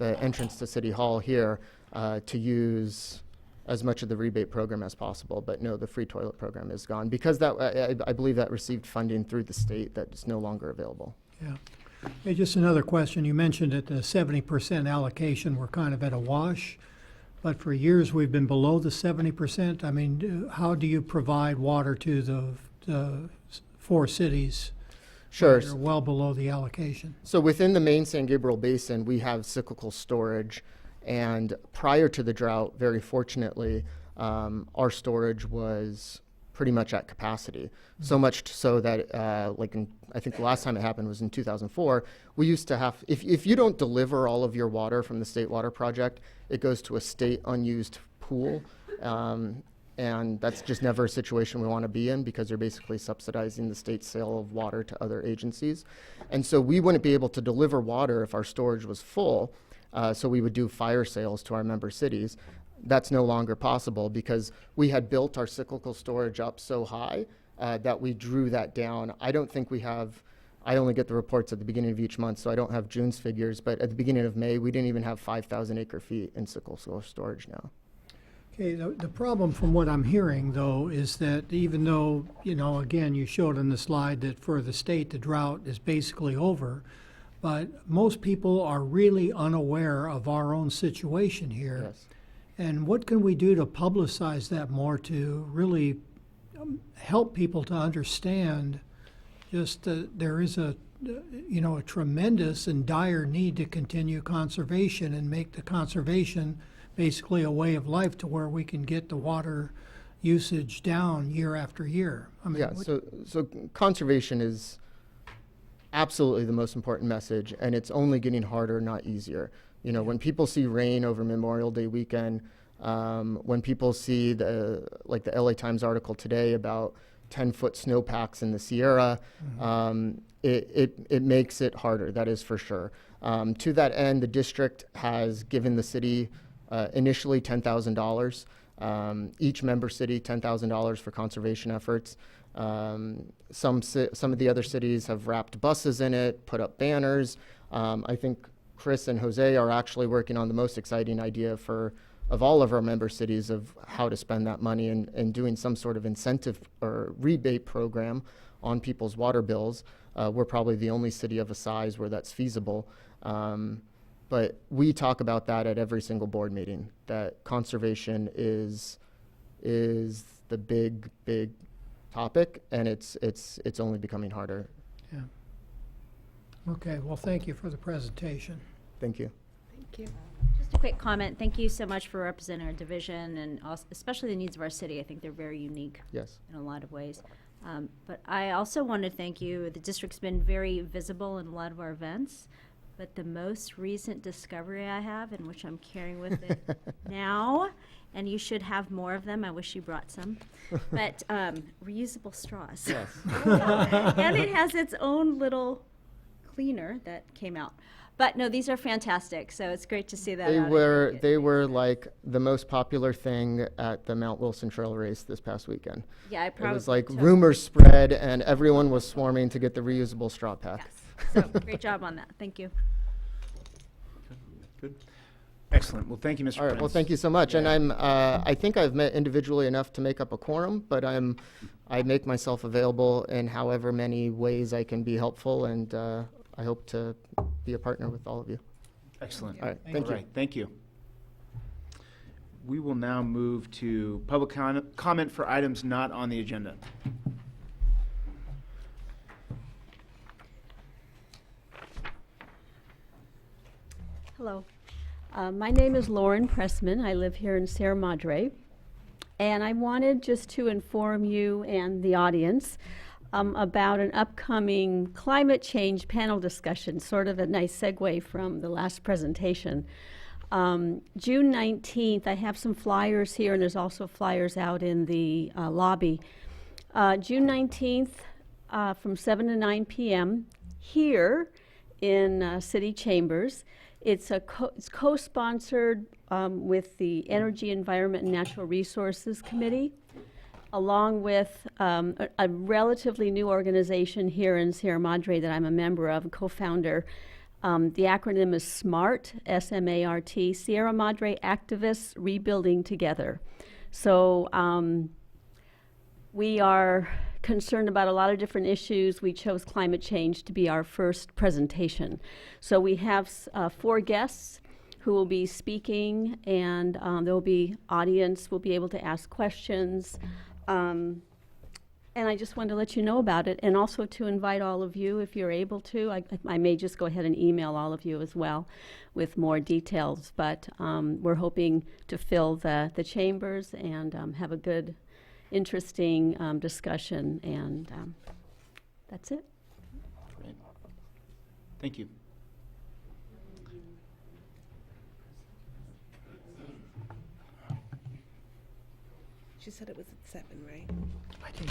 N: entrance to City Hall here to use as much of the rebate program as possible. But no, the free toilet program is gone because that I believe that received funding through the state that is no longer available.
D: Yeah. Hey, just another question. You mentioned that the 70% allocation were kind of at a wash, but for years we've been below the 70%. I mean, how do you provide water to the 4 cities?
N: Sure.
D: You're well below the allocation.
N: So within the main San Gabriel Basin, we have cyclical storage. And prior to the drought, very fortunately, our storage was pretty much at capacity. So much so that, I think the last time it happened was in 2004, we used to have, if you don't deliver all of your water from the State Water Project, it goes to a state unused pool. And that's just never a situation we want to be in because they're basically subsidizing the state's sale of water to other agencies. And so we wouldn't be able to deliver water if our storage was full. So we would do fire sales to our member cities. That's no longer possible because we had built our cyclical storage up so high that we drew that down. I don't think we have, I only get the reports at the beginning of each month, so I don't have June's figures, but at the beginning of May, we didn't even have 5,000 acre feet in cyclical storage now.
D: Okay, the problem from what I'm hearing, though, is that even though, again, you showed on the slide that for the state, the drought is basically over, but most people are really unaware of our own situation here.
N: Yes.
D: And what can we do to publicize that more to really help people to understand just there is a tremendous and dire need to continue conservation and make the conservation basically a way of life to where we can get the water usage down year after year. I mean,
N: Yeah, so conservation is absolutely the most important message, and it's only getting harder, not easier. You know, when people see rain over Memorial Day weekend, when people see the LA Times article today about 10-foot snowpacks in the Sierra, it makes it harder, that is for sure. To that end, the district has given the city initially $10,000. Each member city $10,000 for conservation efforts. Some of the other cities have wrapped buses in it, put up banners. I think Chris and Jose are actually working on the most exciting idea of all of our member cities of how to spend that money and doing some sort of incentive or rebate program on people's water bills. We're probably the only city of a size where that's feasible. But we talk about that at every single board meeting, that conservation is the big topic, and it's only becoming harder.
D: Yeah. Okay, well, thank you for the presentation.
N: Thank you.
F: Thank you.
E: Just a quick comment. Thank you so much for representing our division and also, especially the needs of our city. I think they're very unique
N: Yes.
E: in a lot of ways. But I also want to thank you. The district's been very visible in a lot of our events. But the most recent discovery I have, and which I'm carrying with it now, and you should have more of them. I wish you brought some. But reusable straws.
N: Yes.
E: And it has its own little cleaner that came out. But no, these are fantastic. So it's great to see that.
N: They were like the most popular thing at the Mount Wilson Trail Race this past weekend.
E: Yeah, I probably
N: It was like
E: took-
N: rumors spread, and everyone was swarming to get the reusable straw pack.
E: Yes. So great job on that. Thank you.
C: Good. Excellent. Well, thank you, Mr.
N: All right. Well,
C: Prince.
N: thank you so much. And I think I've met individually enough to make up a quorum, but I make myself available in however many ways I can be helpful, and I hope to be a partner with all of you.
C: Excellent.
N: All right. Thank you.
C: All right, thank you. We will now move to public comment for items not on the agenda.
O: Hello. My name is Lauren Pressman. I live here in Sierra Madre. And I wanted just to inform you and the audience about an upcoming climate change panel discussion, sort of a nice segue from the last presentation. June 19th, I have some flyers here, and there's also flyers out in the lobby. June 19th from 7 to 9 p.m. here in City Chambers. It's co-sponsored with the Energy, Environment, and Natural Resources Committee, along with a relatively new organization here in Sierra Madre that I'm a member of, co-founder. The acronym is SMART, S-M-A-R-T, Sierra Madre Activists Rebuilding Together. So we are concerned about a lot of different issues. We chose climate change to be our first presentation. So we have 4 guests who will be speaking, and there will be audience, will be able to ask questions. And I just wanted to let you know about it, and also to invite all of you, if you're able to. I may just go ahead and email all of you as well with more details, but we're hoping to fill the chambers and have a good, interesting discussion, and that's it.
C: Great. Thank you.
F: She said it was at 7, right?
C: I did.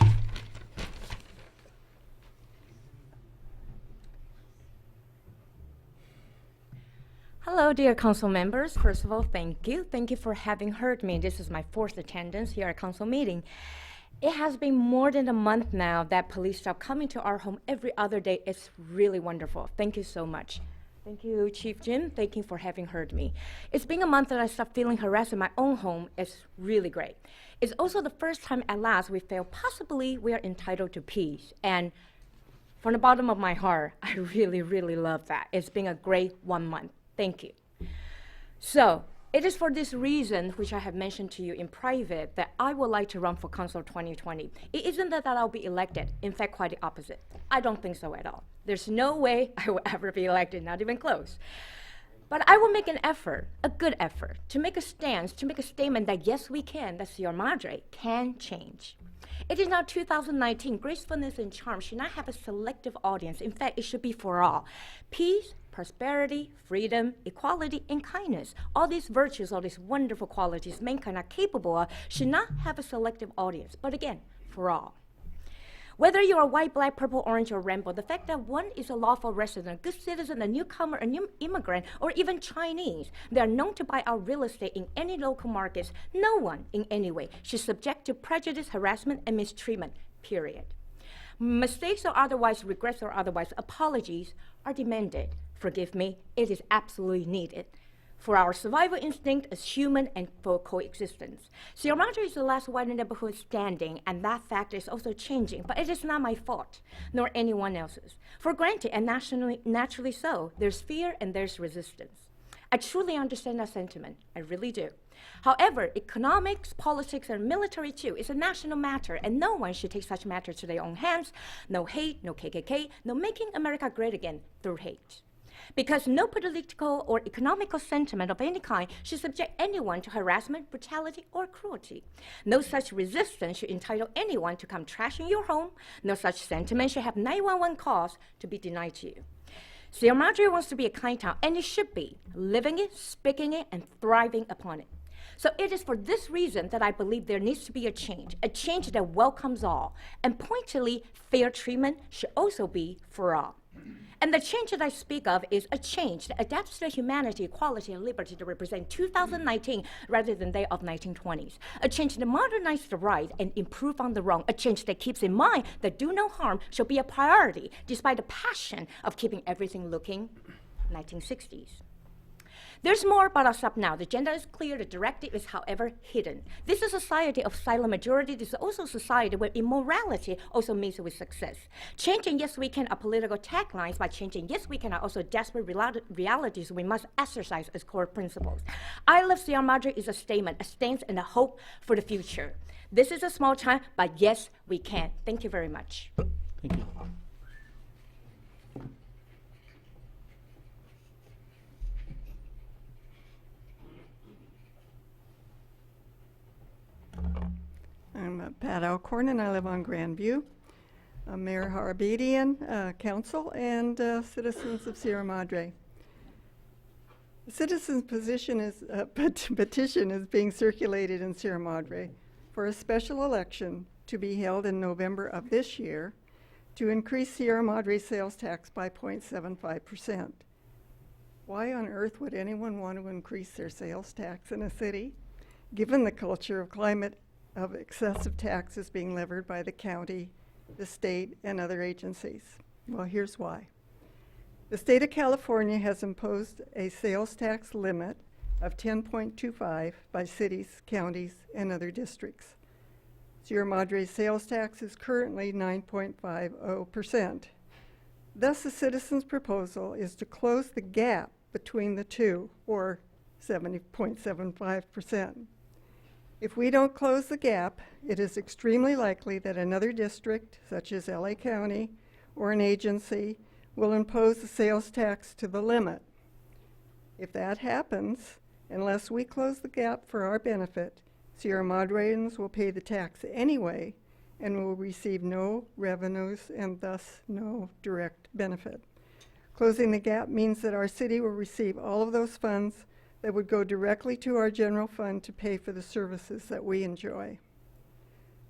P: Hello, dear council members. First of all, thank you. Thank you for having heard me. This is my 4th attendance here at council meeting. It has been more than a month now that police stop coming to our home every other day. It's really wonderful. Thank you so much. Thank you, Chief Jim. Thank you for having heard me. It's been a month that I stopped feeling harassed in my own home. It's really great. It's also the first time at last we feel possibly we are entitled to peace. And From the bottom of my heart, I really, really love that. It's been a great 1 month. Thank you. So, it is for this reason, which I have mentioned to you in private, that I would like to run for council 2020. It isn't that I'll be elected. In fact, quite the opposite. I don't think so at all. There's no way I will ever be elected, not even close. But I will make an effort, a good effort, to make a stance, to make a statement that yes, we can, that Sierra Madre can change. It is now 2019. Gracefulness and charm should not have a selective audience. In fact, it should be for all. Peace, prosperity, freedom, equality, and kindness. All these virtues, all these wonderful qualities mankind are capable of should not have a selective audience, but again, for all. Whether you are white, black, purple, orange, or rainbow, the fact that one is a lawful resident, a good citizen, a newcomer, a new immigrant, or even Chinese, they are known to buy our real estate in any local markets. No one, in any way, should subject to prejudice, harassment, and mistreatment, period. Mistakes or otherwise, regrets or otherwise, apologies are demanded. Forgive me, it is absolutely needed for our survival instinct as human and for coexistence. Sierra Madre is the last white neighborhood standing, and that fact is also changing, but it is not my fault, nor anyone else's. For granted, and naturally so, there's fear and there's resistance. I truly understand that sentiment, I really do. However, economics, politics, and military too is a national matter, and no one should take such matters to their own hands. No hate, no KKK, no making America great again through hate. Because no political or economical sentiment of any kind should subject anyone to harassment, brutality, or cruelty. No such resistance should entitle anyone to come trashing your home. No such sentiment should have 911 calls to be denied to you. Sierra Madre wants to be a kind town, and it should be, living it, speaking it, and thriving upon it. So it is for this reason that I believe there needs to be a change that welcomes all. And pointedly, fair treatment should also be for all. And the change that I speak of is a change that adapts to humanity, equality, and liberty to represent 2019 rather than they of 1920s. A change that modernizes the right and improve on the wrong. A change that keeps in mind that do no harm shall be a priority, despite the passion of keeping everything looking 1960s. There's more, but I'll stop now. The agenda is clear. The directive is, however, hidden. This is a society of silent majority. This is also a society where immorality also meets with success. Changing yes we can are political taglines. By changing yes we can are also desperate realities we must exercise as core principles. I Love Sierra Madre is a statement, a stance, and a hope for the future. This is a small time, but yes, we can. Thank you very much.
A: Thank you.
Q: I'm Pat Alcorn, and I live on Grandview. I'm Mayor Harabedian, Council, and citizens of Sierra Madre. The citizens' petition is being circulated in Sierra Madre for a special election to be held in November of this year to increase Sierra Madre sales tax by 0.75%. Why on earth would anyone want to increase their sales tax in a city, given the culture of climate of excessive taxes being levied by the county, the state, and other agencies? Well, here's why. The state of California has imposed a sales tax limit of 10.25 by cities, counties, and other districts. Sierra Madre's sales tax is currently 9.50%. Thus, the citizens' proposal is to close the gap between the two, or 70.75%. If we don't close the gap, it is extremely likely that another district, such as LA County or an agency, will impose the sales tax to the limit. If that happens, unless we close the gap for our benefit, Sierra Madreans will pay the tax anyway and will receive no revenues and thus no direct benefit. Closing the gap means that our city will receive all of those funds that would go directly to our general fund to pay for the services that we enjoy.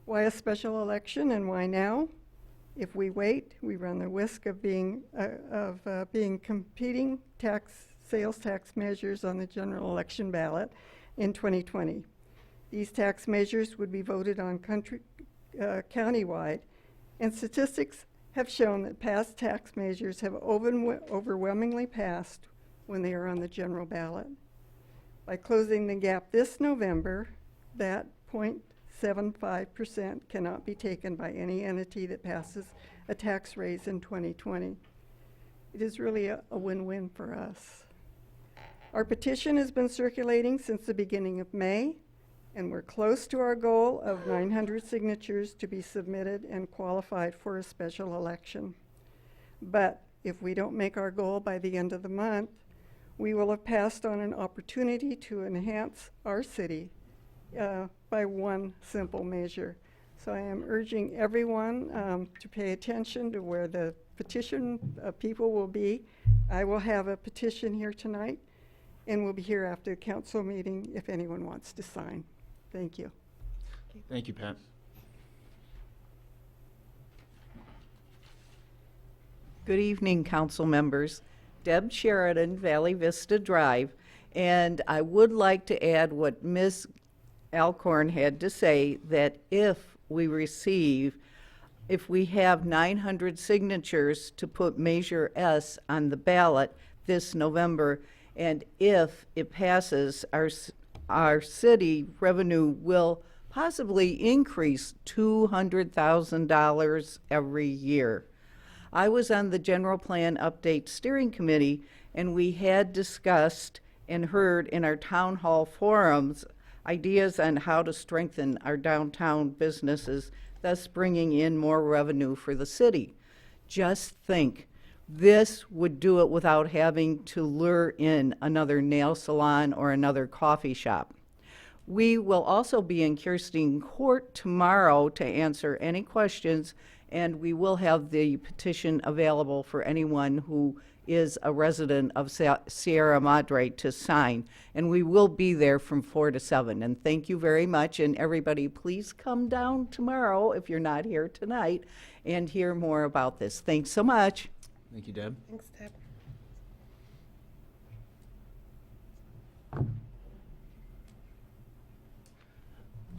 Q: Why a special election and why now? If we wait, we run the risk of being competing sales tax measures on the general election ballot in 2020. These tax measures would be voted on countywide, and statistics have shown that past tax measures have overwhelmingly passed when they are on the general ballot. By closing the gap this November, that 0.75% cannot be taken by any entity that passes a tax raise in 2020. It is really a win-win for us. Our petition has been circulating since the beginning of May, and we're close to our goal of 900 signatures to be submitted and qualified for a special election. But if we don't make our goal by the end of the month, we will have passed on an opportunity to enhance our city by one simple measure. So I am urging everyone to pay attention to where the petition people will be. I will have a petition here tonight, and we'll be here after the council meeting if anyone wants to sign. Thank you.
C: Thank you, Pat.
R: Good evening, council members. Deb Sheridan, Valley Vista Drive, and I would like to add what Ms. Alcorn had to say, that if we have 900 signatures to put Measure S on the ballot this November, and if it passes, our city revenue will possibly increase $200,000 every year. I was on the General Plan Update Steering Committee, and we had discussed and heard in our town hall forums ideas on how to strengthen our downtown businesses, thus bringing in more revenue for the city. Just think, this would do it without having to lure in another nail salon or another coffee shop. We will also be in Kirsten Court tomorrow to answer any questions, and we will have the petition available for anyone who is a resident of Sierra Madre to sign. And we will be there from 4 to 7. And thank you very much. And everybody, please come down tomorrow if you're not here tonight and hear more about this. Thanks so much.
C: Thank you, Deb.
F: Thanks, Deb.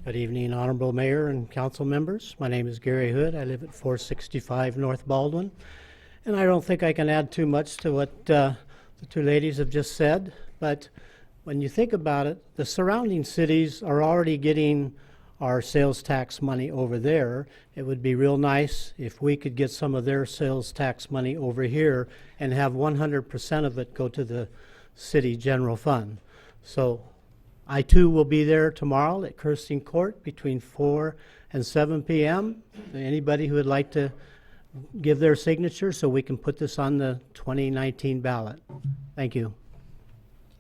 H: Good evening, Honorable Mayor and council members. My name is Gary Hood. I live at 465 North Baldwin. And I don't think I can add too much to what the two ladies have just said. But when you think about it, the surrounding cities are already getting our sales tax money over there. It would be real nice if we could get some of their sales tax money over here and have 100% of it go to the city general fund. So I too will be there tomorrow at Kirsten Court between 4 and 7 p.m. Anybody who would like to give their signature so we can put this on the 2019 ballot. Thank you.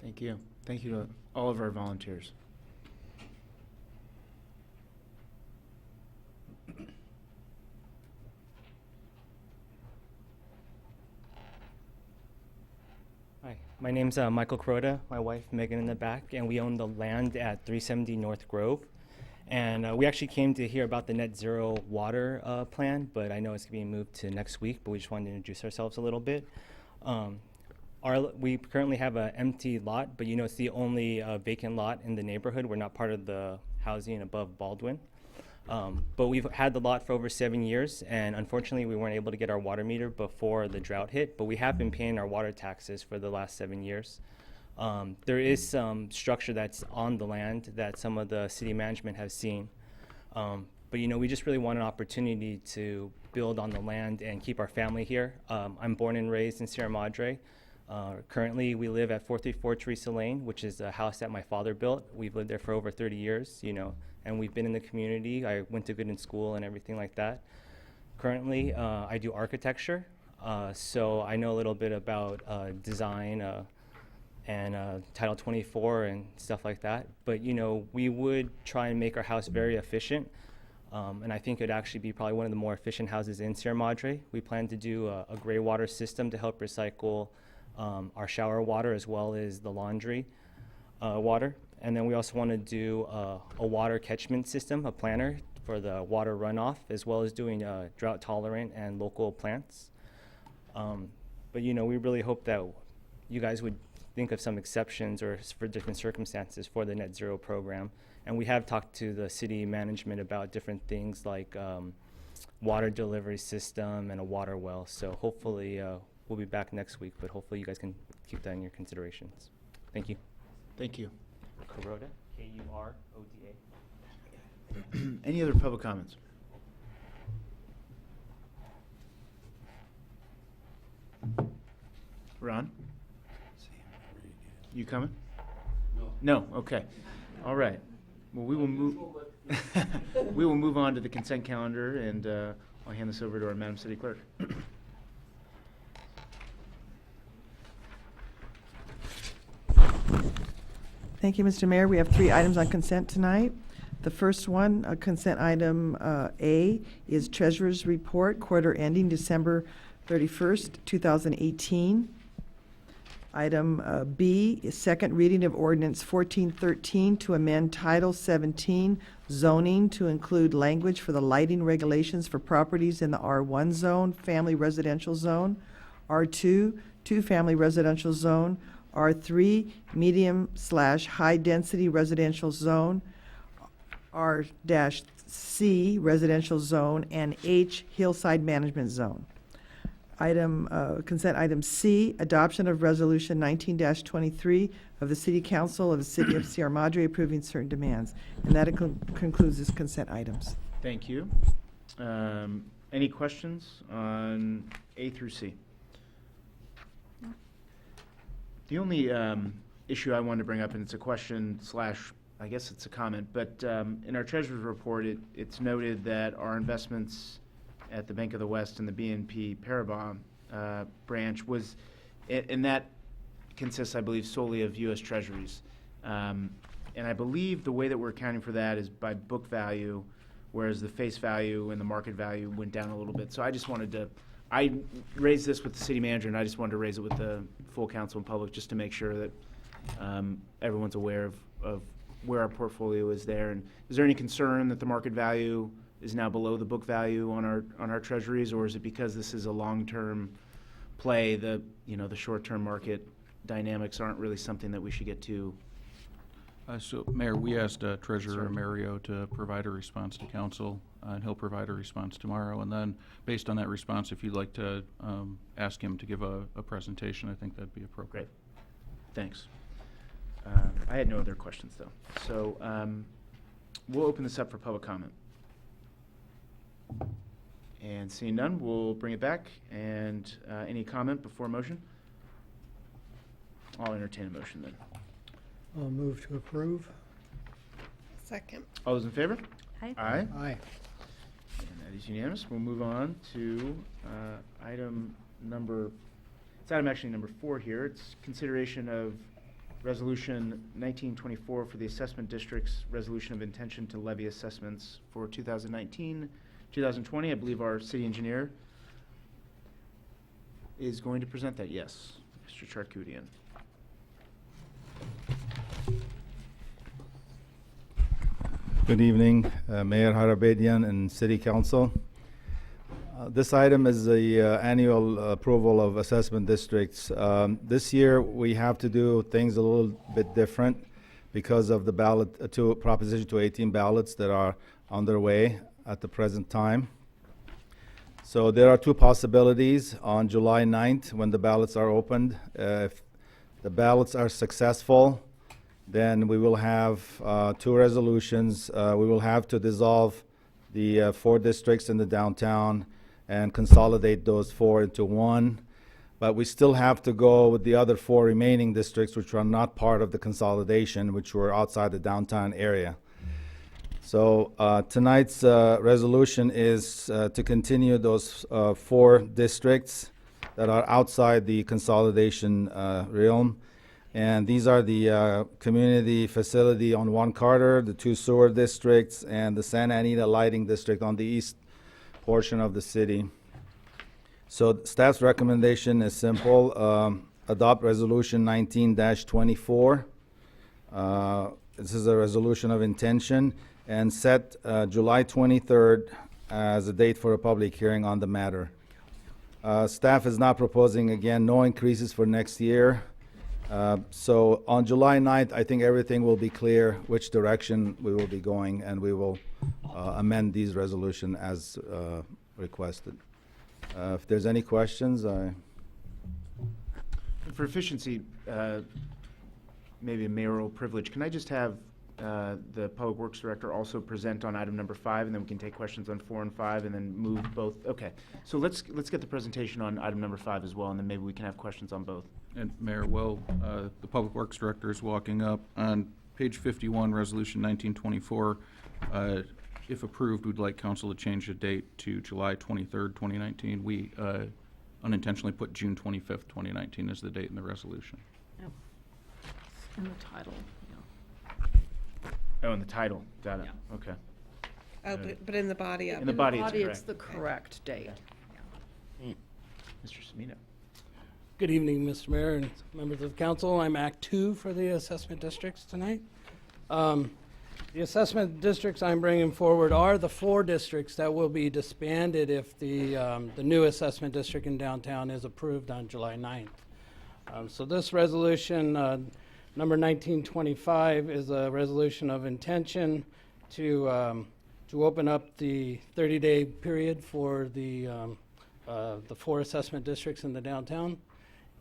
C: Thank you. Thank you to all of our volunteers.
S: Hi, my name's Michael Crota, my wife Megan in the back, and we own the land at 370 North Grove. And we actually came to hear about the net zero water plan, but I know it's being moved to next week, but we just wanted to introduce ourselves a little bit. We currently have an empty lot, but it's the only vacant lot in the neighborhood. We're not part of the housing above Baldwin. But we've had the lot for over 7 years, and unfortunately we weren't able to get our water meter before the drought hit, but we have been paying our water taxes for the last 7 years. There is some structure that's on the land that some of the city management has seen. But we just really want an opportunity to build on the land and keep our family here. I'm born and raised in Sierra Madre. Currently we live at 434 Teresa Lane, which is a house that my father built. We've lived there for over 30 years, and we've been in the community. I went to Goodin School and everything like that. Currently, I do architecture, so I know a little bit about design and Title 24 and stuff like that. But we would try and make our house very efficient, and I think it'd actually be probably one of the more efficient houses in Sierra Madre. We plan to do a gray water system to help recycle our shower water as well as the laundry water. And then we also want to do a water catchment system, a planner for the water runoff, as well as doing drought tolerant and local plants. But we really hope that you guys would think of some exceptions or for different circumstances for the net zero program. And we have talked to the city management about different things like water delivery system and a water well. So hopefully we'll be back next week, but hopefully you guys can keep that in your considerations. Thank you.
C: Thank you.
S: Kuroda, K-U-R-O-D-A.
C: Any other public comments? Ron? You coming? No. No, okay. All right. Well, we will move, we will move on to the consent calendar, and I'll hand this over to our Madam City Clerk.
B: Thank you, Mr. Mayor. We have 3 items on consent tonight. The first one, consent item A, is Treasurer's Report, quarter ending December 31st, 2018. Item B is second reading of ordinance 1413 to amend Title 17 zoning to include language for the lighting regulations for properties in the R1 zone, family residential zone, R2, two-family residential zone, R3, medium/high density residential zone, R-C, residential zone, and H, hillside management zone. Consent item C, adoption of resolution 19-23 of the City Council of the City of Sierra Madre approving certain demands. And that concludes this consent items.
C: Thank you. Any questions on A through C? The only issue I wanted to bring up, and it's a question slash, I guess it's a comment, but in our Treasurer's report, it's noted that our investments at the Bank of the West and the BNP Paribas branch was, and that consists, I believe, solely of U.S. Treasuries. And I believe the way that we're accounting for that is by book value, whereas the face value and the market value went down a little bit. So I just wanted to, I raised this with the city manager, and I just wanted to raise it with the full council and public just to make sure that everyone's aware of where our portfolio is there. And is there any concern that the market value is now below the book value on our treasuries, or is it because this is a long-term play, the short-term market dynamics aren't really something that we should get to?
T: So, Mayor, we asked Treasurer Mario to provide a response to council, and he'll provide a response tomorrow. And then, based on that response, if you'd like to ask him to give a presentation, I think that'd be appropriate.
C: Great. Thanks. I had no other questions, though. So we'll open this up for public comment. And seeing none, we'll bring it back. And any comment before motion? I'll entertain a motion then.
D: I'll move to approve.
F: Second.
C: All those in favor?
E: Aye.
C: Aye.
D: Aye.
C: And that is unanimous. We'll move on to item number, it's item actually number 4 here. It's consideration of Resolution 1924 for the Assessment District's Resolution of Intention to Levy Assessments for 2019, 2020. I believe our city engineer is going to present that. Yes, Mr. Charkoudian.
U: Good evening, Mayor Harabedian and City Council. This item is the annual approval of assessment districts. This year we have to do things a little bit different because of the Proposition 218 ballots that are underway at the present time. So there are 2 possibilities on July 9th when the ballots are opened. If the ballots are successful, then we will have 2 resolutions. We will have to dissolve the 4 districts in the downtown and consolidate those 4 into 1. But we still have to go with the other 4 remaining districts which are not part of the consolidation, which were outside the downtown area. So tonight's resolution is to continue those 4 districts that are outside the consolidation realm. And these are the community facility on 1 Carter, the 2 sewer districts, and the Santa Anita Lighting District on the east portion of the city. So staff's recommendation is simple. Adopt Resolution 19-24. This is a resolution of intention, and set July 23rd as a date for a public hearing on the matter. Staff is not proposing, again, no increases for next year. So on July 9th, I think everything will be clear which direction we will be going, and we will amend these resolutions as requested. If there's any questions,
C: For efficiency, maybe a mayoral privilege, can I just have the Public Works Director also present on item number 5, and then we can take questions on 4 and 5, and then move both. Okay, so let's get the presentation on item number 5 as well, and then maybe we can have questions on both.
T: And Mayor, the Public Works Director is walking up. On page 51, Resolution 1924, if approved, we'd like council to change the date to July 23rd, 2019. We unintentionally put June 25th, 2019 as the date in the resolution.
M: In the title,
C: Oh, in the title, got it, okay.
F: Oh, but in the body of it.
C: In the body,
M: it's
C: correct.
M: the correct date.
C: Mr. Semino.
I: Good evening, Mr. Mayor and members of the council. I'm Act 2 for the assessment districts tonight. The assessment districts I'm bringing forward are the 4 districts that will be disbanded if the new assessment district in downtown is approved on July 9th. So this resolution, number 1925, is a resolution of intention to open up the 30-day period for the 4 assessment districts in the downtown.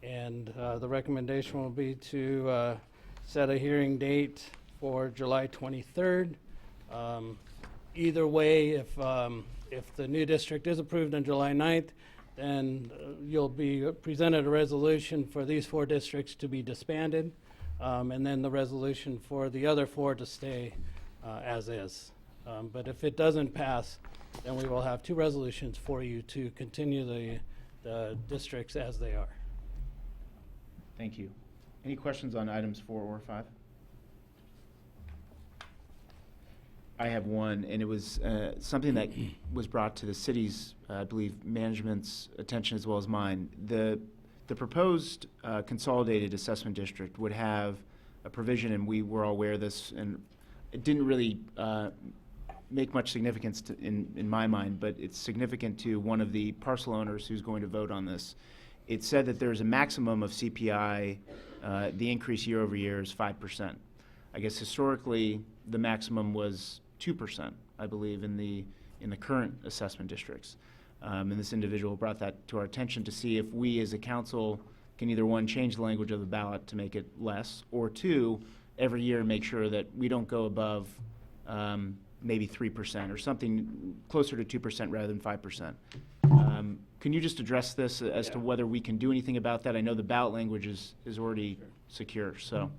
I: And the recommendation will be to set a hearing date for July 23rd. Either way, if the new district is approved on July 9th, then you'll be presented a resolution for these 4 districts to be disbanded, and then the resolution for the other 4 to stay as is. But if it doesn't pass, then we will have 2 resolutions for you to continue the districts as they are.
C: Thank you. Any questions on items 4 or 5? I have one, and it was something that was brought to the city's, I believe, management's attention as well as mine. The proposed consolidated assessment district would have a provision, and we were all aware of this, and it didn't really make much significance in my mind, but it's significant to one of the parcel owners who's going to vote on this. It said that there's a maximum of CPI, the increase year over year is 5%. I guess historically, the maximum was 2%, I believe, in the current assessment districts. And this individual brought that to our attention to see if we as a council can either, 1, change the language of the ballot to make it less, or 2, every year make sure that we don't go above maybe 3% or something closer to 2% rather than 5%. Can you just address this as to whether we can do anything about that? I know the ballot language is already secure, so.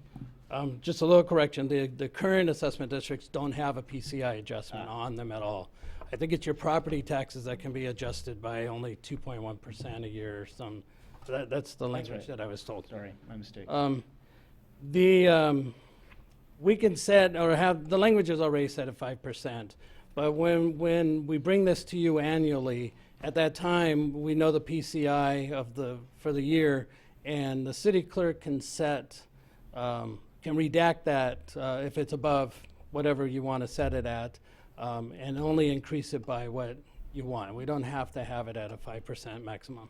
I: Just a little correction, the current assessment districts don't have a PCI adjustment on them at all. I think it's your property taxes that can be adjusted by only 2.1% a year or some. So that's the language that I was told.
C: Sorry, my mistake.
I: We can set, or have, the language is already set at 5%, but when we bring this to you annually, at that time, we know the PCI for the year, and the city clerk can set, can redact that if it's above whatever you want to set it at, and only increase it by what you want. We don't have to have it at a 5% maximum.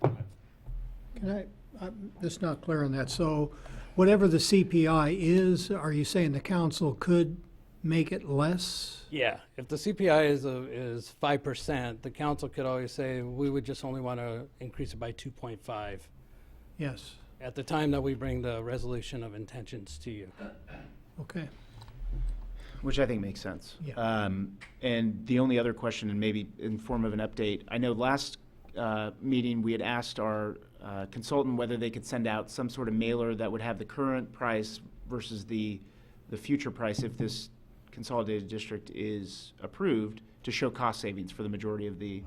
D: Can I'm just not clear on that. So whatever the CPI is, are you saying the council could make it less?
I: Yeah, if the CPI is 5%, the council could always say, we would just only want to increase it by 2.5.
D: Yes.
I: At the time that we bring the resolution of intentions to you.
D: Okay.
C: Which I think makes sense.
D: Yeah.
C: And the only other question, and maybe in form of an update, I know last meeting we had asked our consultant whether they could send out some sort of mailer that would have the current price versus the future price if this consolidated district is approved to show cost savings for the majority of the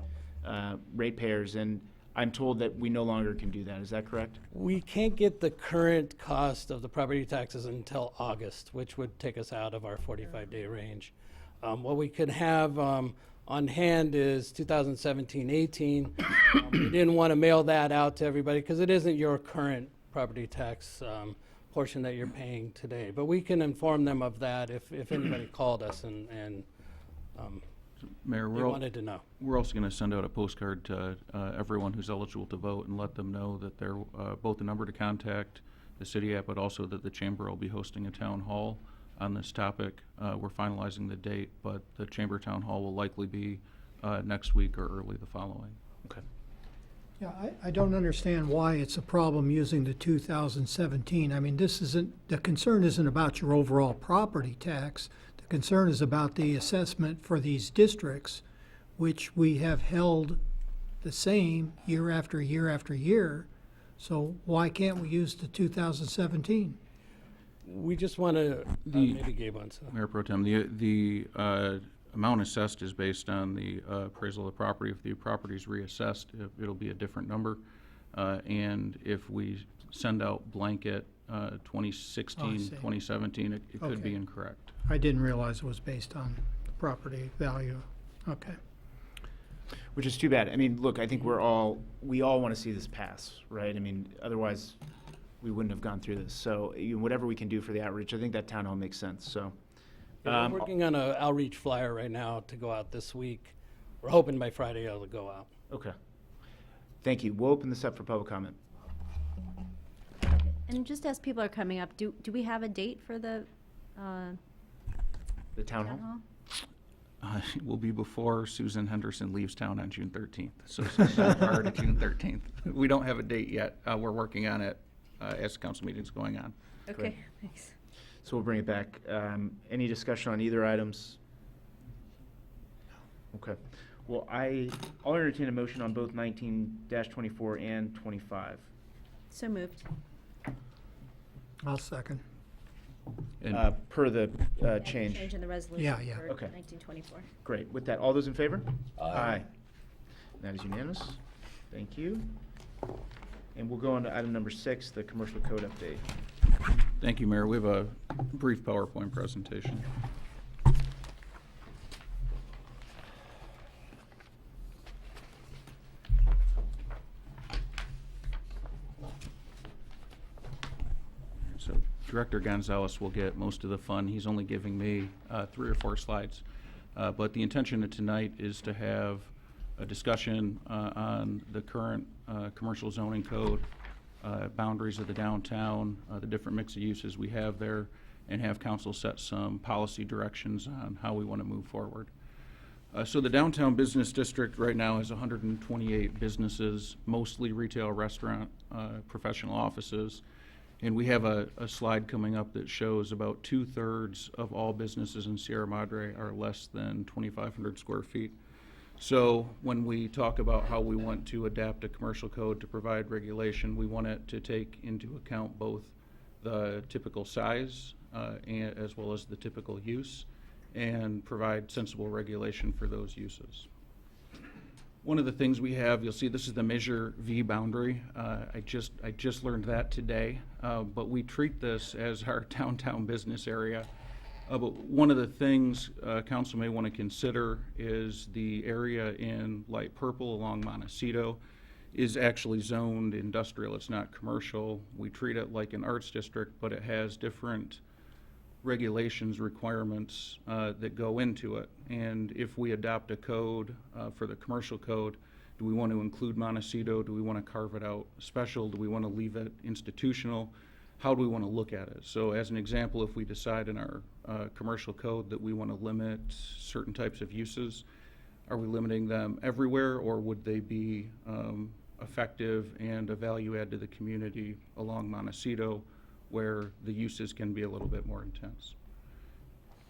C: ratepayers. And I'm told that we no longer can do that. Is that correct?
I: We can't get the current cost of the property taxes until August, which would take us out of our 45-day range. What we could have on hand is 2017-18. We didn't want to mail that out to everybody because it isn't your current property tax portion that you're paying today. But we can inform them of that if anybody called us and
T: Mayor,
I: they wanted to know.
T: We're also going to send out a postcard to everyone who's eligible to vote and let them know that they're both the number to contact the city at, but also that the chamber will be hosting a town hall on this topic. We're finalizing the date, but the chamber town hall will likely be next week or early the following.
C: Okay.
D: Yeah, I don't understand why it's a problem using the 2017. I mean, the concern isn't about your overall property tax. The concern is about the assessment for these districts, which we have held the same year after year after year. So why can't we use the 2017?
I: We just want to, maybe Gabe wants to.
T: Mayor Pro Tem, the amount assessed is based on the appraisal of the property. If the property is reassessed, it'll be a different number. And if we send out blanket 2016, 2017, it could be incorrect.
D: I didn't realize it was based on the property value. Okay.
C: Which is too bad. I mean, look, I think we all want to see this pass, right? I mean, otherwise we wouldn't have gone through this. So whatever we can do for the outreach, I think that town hall makes sense. So.
I: Yeah, we're working on an outreach flyer right now to go out this week. We're hoping by Friday it'll go out.
C: Okay. Thank you. We'll open this up for public comment.
E: And just as people are coming up, do we have a date for the
C: town hall?
T: It will be before Susan Henderson leaves town on June 13th. So prior to June 13th. We don't have a date yet. We're working on it as the council meeting's going on.
E: Okay,
C: Great.
E: thanks.
C: So we'll bring it back. Any discussion on either items? Okay. Well, I'll entertain a motion on both 19-24 and 25.
E: So moved.
D: I'll second.
C: Per the change.
E: Change in the resolution
D: Yeah, yeah.
E: for
C: Okay.
E: 1924.
C: Great. With that, all those in favor? Aye. That is unanimous. Thank you. And we'll go on to item number 6, the commercial code update.
T: Thank you, Mayor. We have a brief PowerPoint presentation. So Director Gonzalez will get most of the fun. He's only giving me 3 or 4 slides. But the intention of tonight is to have a discussion on the current commercial zoning code, boundaries of the downtown, the different mix of uses we have there, and have council set some policy directions on how we want to move forward. So the downtown business district right now has 128 businesses, mostly retail, restaurant, professional offices. And we have a slide coming up that shows about 2/3 of all businesses in Sierra Madre are less than 2,500 square feet. So when we talk about how we want to adapt a commercial code to provide regulation, we want it to take into account both the typical size and as well as the typical use, and provide sensible regulation for those uses. One of the things we have, you'll see this is the Measure V boundary. I just learned that today, but we treat this as our downtown business area. But one of the things council may want to consider is the area in light purple along Montecito is actually zoned industrial. It's not commercial. We treat it like an arts district, but it has different regulations, requirements that go into it. And if we adopt a code for the commercial code, do we want to include Montecito? Do we want to carve it out special? Do we want to leave it institutional? How do we want to look at it? So as an example, if we decide in our commercial code that we want to limit certain types of uses, are we limiting them everywhere, or would they be effective and a value add to the community along Montecito, where the uses can be a little bit more intense?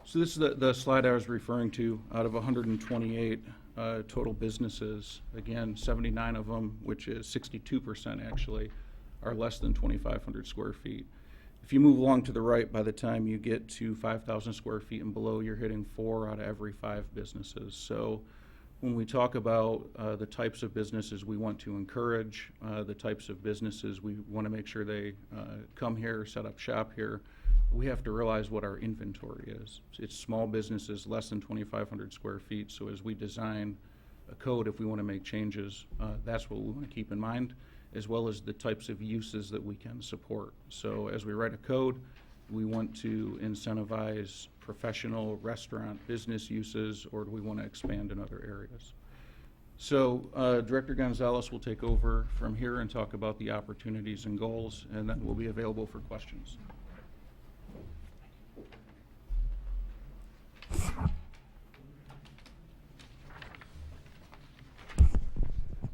T: So this is the slide I was referring to. Out of 128 total businesses, again, 79 of them, which is 62% actually, are less than 2,500 square feet. If you move along to the right, by the time you get to 5,000 square feet and below, you're hitting 4 out of every 5 businesses. So when we talk about the types of businesses we want to encourage, the types of businesses we want to make sure they come here, set up shop here, we have to realize what our inventory is. It's small businesses, less than 2,500 square feet. So as we design a code, if we want to make changes, that's what we want to keep in mind, as well as the types of uses that we can support. So as we write a code, we want to incentivize professional restaurant business uses, or do we want to expand in other areas? So Director Gonzalez will take over from here and talk about the opportunities and goals, and then we'll be available for questions.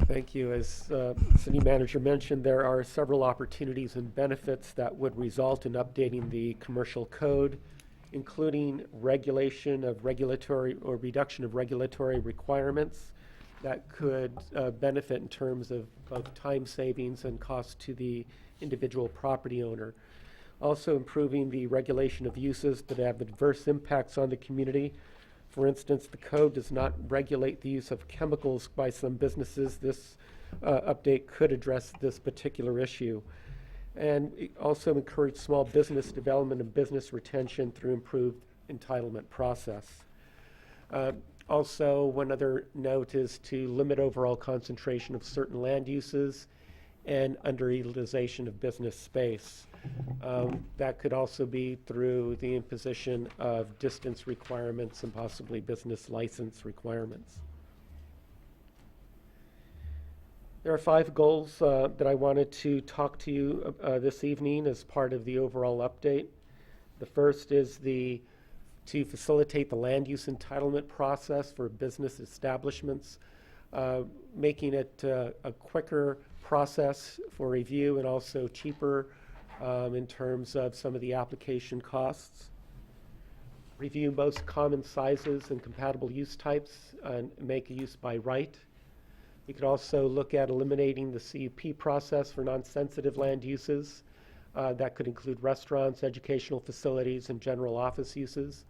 G: Thank you. As City Manager mentioned, there are several opportunities and benefits that would result in updating the commercial code, including regulation of regulatory or reduction of regulatory requirements that could benefit in terms of both time savings and cost to the individual property owner. Also improving the regulation of uses that have adverse impacts on the community. For instance, the code does not regulate the use of chemicals by some businesses. This update could address this particular issue. And it also encourage small business development and business retention through improved entitlement process. Also, one other note is to limit overall concentration of certain land uses and underutilization of business space. That could also be through the imposition of distance requirements and possibly business license requirements. There are 5 goals that I wanted to talk to you this evening as part of the overall update. The first is to facilitate the land use entitlement process for business establishments, making it a quicker process for review and also cheaper in terms of some of the application costs. Review most common sizes and compatible use types and make a use by right. We could also look at eliminating the CUP process for non-sensitive land uses. That could include restaurants, educational facilities, and general office uses.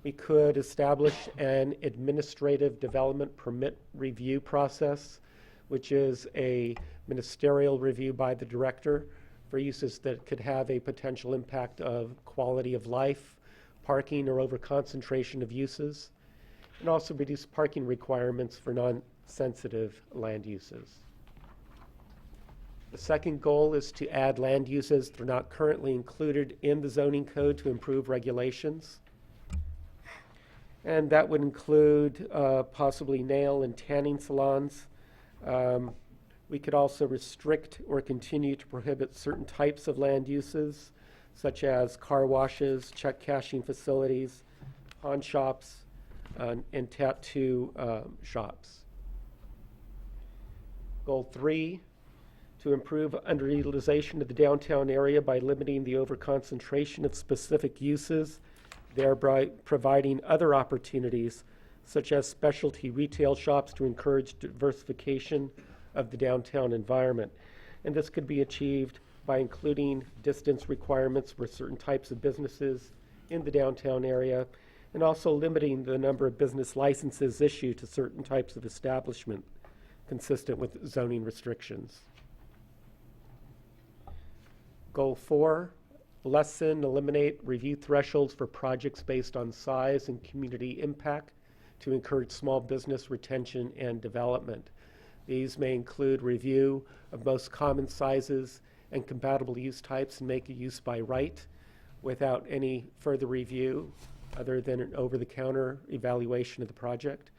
G: We could establish an administrative development permit review process, which is a ministerial review by the director for uses that could have a potential impact of quality of life, parking, or over-concentration of uses, and also reduce parking requirements for non-sensitive land uses. The second goal is to add land uses that are not currently included in the zoning code to improve regulations. And that would include possibly nail and tanning salons. We could also restrict or continue to prohibit certain types of land uses, such as car washes, check cashing facilities, pawn shops, and tattoo shops. Goal 3, to improve underutilization of the downtown area by limiting the overconcentration of specific uses, thereby providing other opportunities, such as specialty retail shops, to encourage diversification of the downtown environment. And this could be achieved by including distance requirements for certain types of businesses in the downtown area, and also limiting the number of business licenses issued to certain types of establishment consistent with zoning restrictions. Goal 4, lessen, eliminate review thresholds for projects based on size and community impact to encourage small business retention and development. These may include review of most common sizes and compatible use types and make a use by right without any further review other than an over-the-counter evaluation of the project.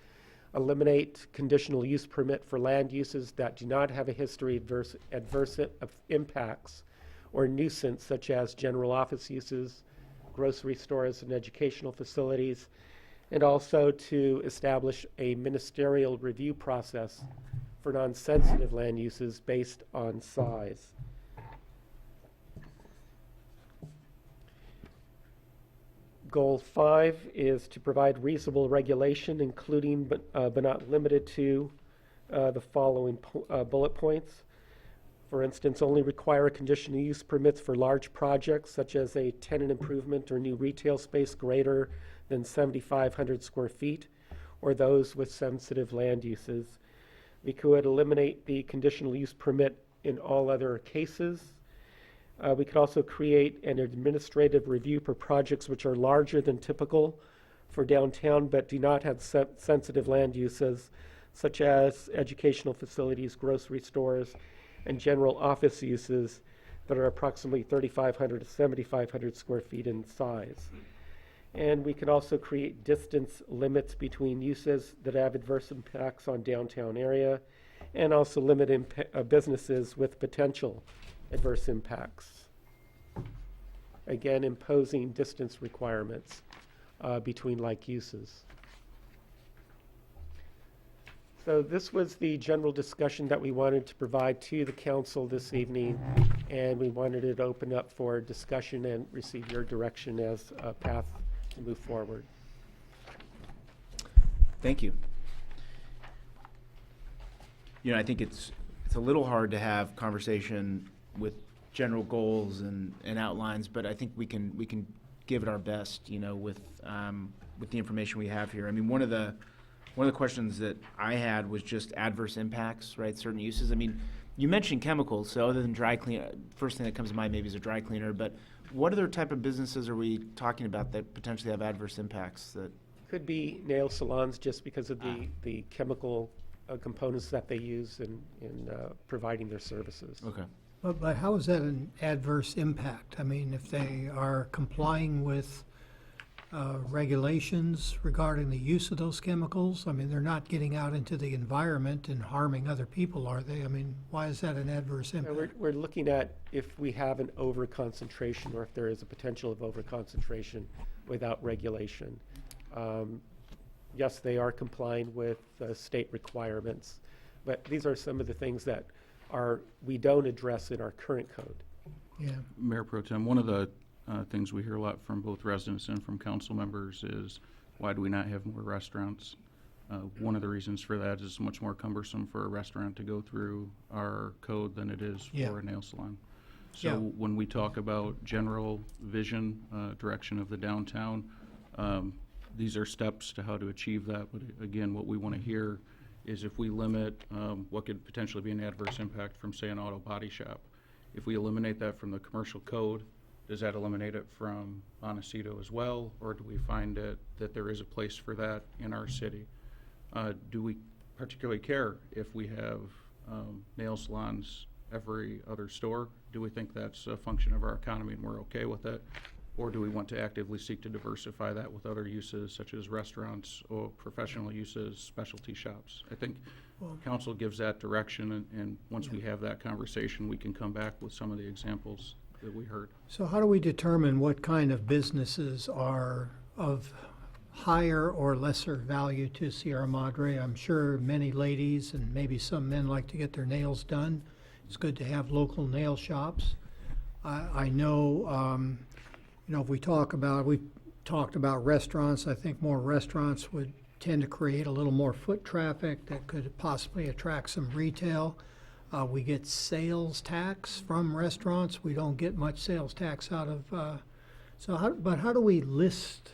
G: Eliminate conditional use permit for land uses that do not have a history of adverse impacts or nuisance, such as general office uses, grocery stores, and educational facilities, and also to establish a ministerial review process for non-sensitive land uses based on size. Goal 5 is to provide reasonable regulation, including but not limited to the following bullet points. For instance, only require conditional use permits for large projects such as a tenant improvement or new retail space greater than 7,500 square feet, or those with sensitive land uses. We could eliminate the conditional use permit in all other cases. We could also create an administrative review for projects which are larger than typical for downtown but do not have sensitive land uses, such as educational facilities, grocery stores, and general office uses that are approximately 3,500 to 7,500 square feet in size. And we can also create distance limits between uses that have adverse impacts on downtown area, and also limit businesses with potential adverse impacts. Again, imposing distance requirements between like uses. So this was the general discussion that we wanted to provide to the council this evening, and we wanted it to open up for discussion and receive your direction as a path to move forward.
C: Thank you. You know, I think it's a little hard to have conversation with general goals and outlines, but I think we can give it our best, you know, with the information we have here. I mean, one of the questions that I had was just adverse impacts, right? Certain uses. I mean, you mentioned chemicals, so other than dry clean, first thing that comes to mind maybe is a dry cleaner, but what other type of businesses are we talking about that potentially have adverse impacts that?
G: Could be nail salons just because of the chemical components that they use in providing their services.
C: Okay.
D: But how is that an adverse impact? I mean, if they are complying with regulations regarding the use of those chemicals, I mean, they're not getting out into the environment and harming other people, are they? I mean, why is that an adverse impact?
G: We're looking at if we have an overconcentration or if there is a potential of overconcentration without regulation. Yes, they are complying with state requirements, but these are some of the things that we don't address in our current code.
D: Yeah.
T: Mayor Pro Tem, one of the things we hear a lot from both residents and from council members is, why do we not have more restaurants? One of the reasons for that is it's much more cumbersome for a restaurant to go through our code than it is for a nail salon. So when we talk about general vision, direction of the downtown, these are steps to how to achieve that. But again, what we want to hear is if we limit what could potentially be an adverse impact from, say, an auto body shop, if we eliminate that from the commercial code, does that eliminate it from Montecito as well? Or do we find that there is a place for that in our city? Do we particularly care if we have nail salons every other store? Do we think that's a function of our economy and we're okay with it? Or do we want to actively seek to diversify that with other uses such as restaurants or professional uses, specialty shops? I think council gives that direction, and once we have that conversation, we can come back with some of the examples that we heard.
D: So how do we determine what kind of businesses are of higher or lesser value to Sierra Madre? I'm sure many ladies and maybe some men like to get their nails done. It's good to have local nail shops. I know, you know, if we talked about restaurants, I think more restaurants would tend to create a little more foot traffic that could possibly attract some retail. We get sales tax from restaurants. We don't get much sales tax out of, but how do we list,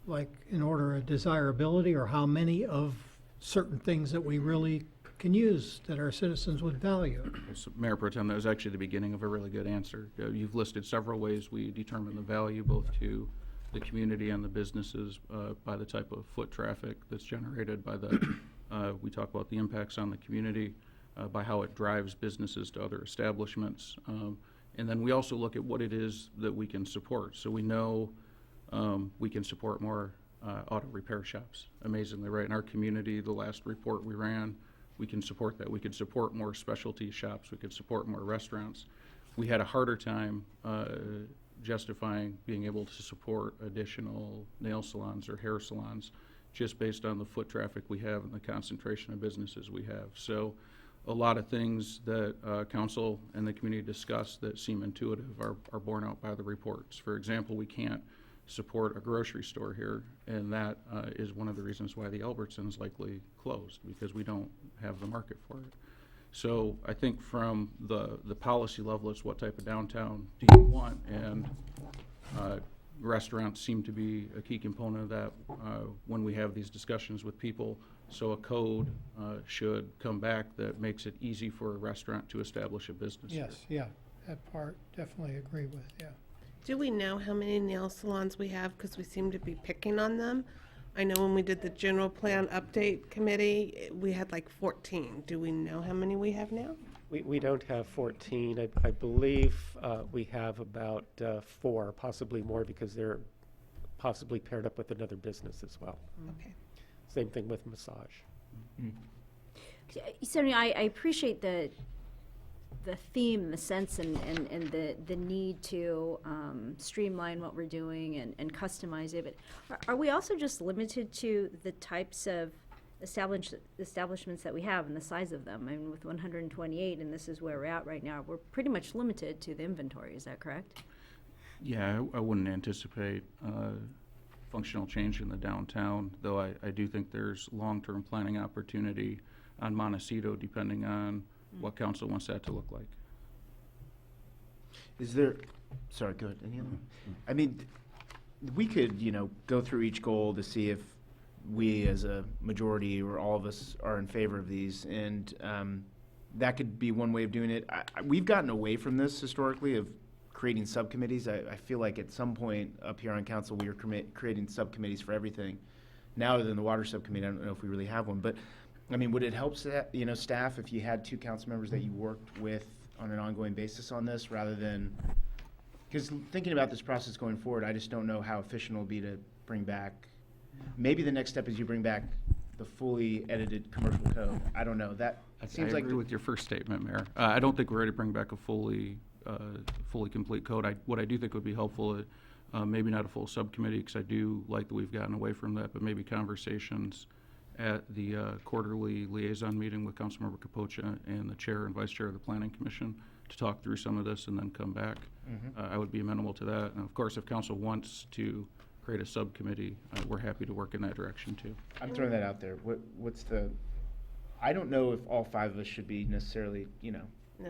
D: like, in order of desirability, or how many of certain things that we really can use that our citizens would value?
T: So, Mayor Pro Tem, that was actually the beginning of a really good answer. You've listed several ways we determine the value both to the community and the businesses by the type of foot traffic that's generated by the, we talk about the impacts on the community, by how it drives businesses to other establishments. And then we also look at what it is that we can support. So we know we can support more auto repair shops. Amazingly, right? In our community, the last report we ran, we can support that. We could support more specialty shops. We could support more restaurants. We had a harder time justifying being able to support additional nail salons or hair salons just based on the foot traffic we have and the concentration of businesses we have. So a lot of things that council and the community discuss that seem intuitive are borne out by the reports. For example, we can't support a grocery store here, and that is one of the reasons why the Albertsons likely closed, because we don't have the market for it. So I think from the policy level, it's what type of downtown do you want, and restaurants seem to be a key component of that when we have these discussions with people. So a code should come back that makes it easy for a restaurant to establish a business
D: Yes, yeah, that part definitely agree with, yeah.
F: Do we know how many nail salons we have? Because we seem to be picking on them. I know when we did the general plan update committee, we had like 14. Do we know how many we have now?
G: We don't have 14. I believe we have about 4, possibly more, because they're possibly paired up with another business as well.
F: Okay.
G: Same thing with massage.
E: Sonia, I appreciate the theme, the sense, and the need to streamline what we're doing and customize it. But are we also just limited to the types of establishments that we have and the size of them. I mean, with 128, and this is where we're at right now, we're pretty much limited to the inventory. Is that correct?
T: Yeah, I wouldn't anticipate functional change in the downtown, though I do think there's long-term planning opportunity on Montecito, depending on what council wants that to look like.
C: Is there, sorry, go ahead. Any other? I mean, we could, go through each goal to see if we as a majority or all of us are in favor of these, and that could be one way of doing it. We've gotten away from this historically of creating subcommittees. I feel like at some point up here on council we were creating subcommittees for everything. Now, other than the water subcommittee, I don't know if we really have one, but I mean, would it help staff if you had 2 council members that you worked with on an ongoing basis on this, rather than, because thinking about this process going forward, I just don't know how efficient it'll be to bring back. Maybe the next step is you bring back the fully edited commercial code. I don't know. That seems
T: I
C: like
T: agree with your first statement, Mayor. I don't think we're ready to bring back a fully complete code. What I do think would be helpful, maybe not a full subcommittee, because I do like that we've gotten away from that, but maybe conversations at the quarterly liaison meeting with Councilmember Capocha and the chair and vice chair of the Planning Commission to talk through some of this and then come back. I would be amenable to that. And of course, if council wants to create a subcommittee, we're happy to work in that direction too.
C: I'm throwing that out there. What's the? I don't know if all 5 of us should be necessarily,
F: No,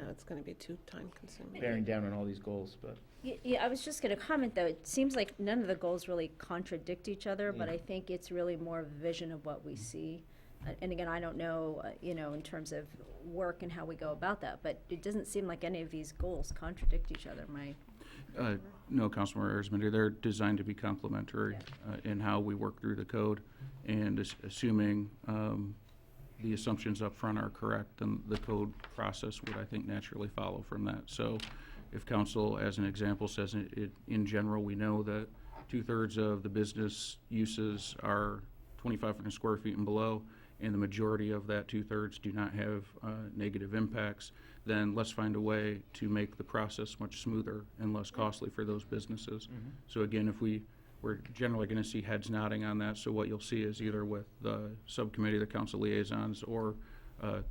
F: it's going to be too time consuming.
C: bearing down on all these goals, but.
E: Yeah, I was just going to comment, though. It seems like none of the goals really contradict each other, but I think it's really more of a vision of what we see. And again, I don't know, in terms of work and how we go about that, but it doesn't seem like any of these goals contradict each other.
T: No, Councilmember Arizmendi, they're designed to be complementary in how we work through the code, and assuming the assumptions up front are correct, then the code process would, I think, naturally follow from that. So if council, as an example, says in general, we know that 2/3 of the business uses are 2,500 square feet and below, and the majority of that 2/3 do not have negative impacts, then let's find a way to make the process much smoother and less costly for those businesses. So again, if we're generally going to see heads nodding on that, so what you'll see is either with the subcommittee, the council liaisons, or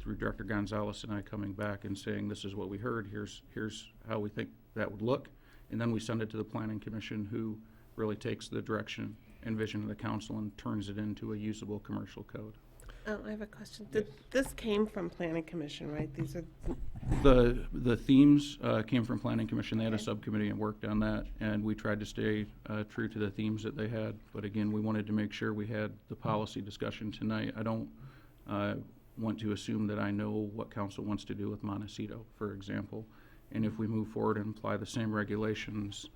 T: through Director Gonzalez and I coming back and saying, this is what we heard, here's how we think that would look, and then we send it to the Planning Commission, who really takes the direction and vision of the council and turns it into a usable commercial code.
F: I have a question. This came from Planning Commission, right? These are
T: the themes came from Planning Commission. They had a subcommittee and worked on that, and we tried to stay true to the themes that they had. But again, we wanted to make sure we had the policy discussion tonight. I don't want to assume that I know what council wants to do with Montecito, for example. And if we move forward and apply the same regulations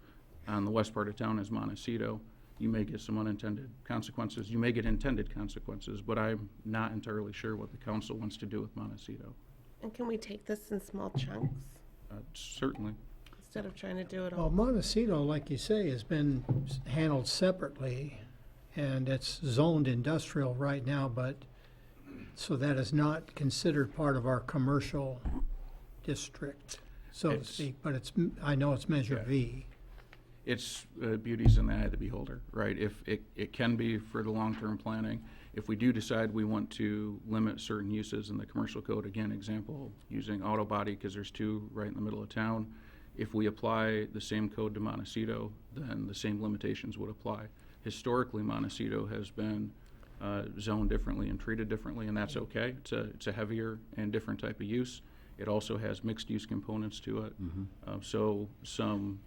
T: on the west part of town as Montecito, you may get some unintended consequences. You may get intended consequences, but I'm not entirely sure what the council wants to do with Montecito.
F: And can we take this in small chunks
T: Certainly.
F: instead of trying to do it
D: Well,
F: all?
D: Montecito, like you say, has been handled separately, and it's zoned industrial right now, but, so that is not considered part of our commercial district, so to speak, but I know it's Measure V.
T: It's beauty's in the eye of the beholder, right? If it can be for the long-term planning. If we do decide we want to limit certain uses in the commercial code, again, example, using auto body, because there's 2 right in the middle of town. If we apply the same code to Montecito, then the same limitations would apply. Historically, Montecito has been zoned differently and treated differently, and that's okay. It's a heavier and different type of use. It also has mixed-use components to it. So some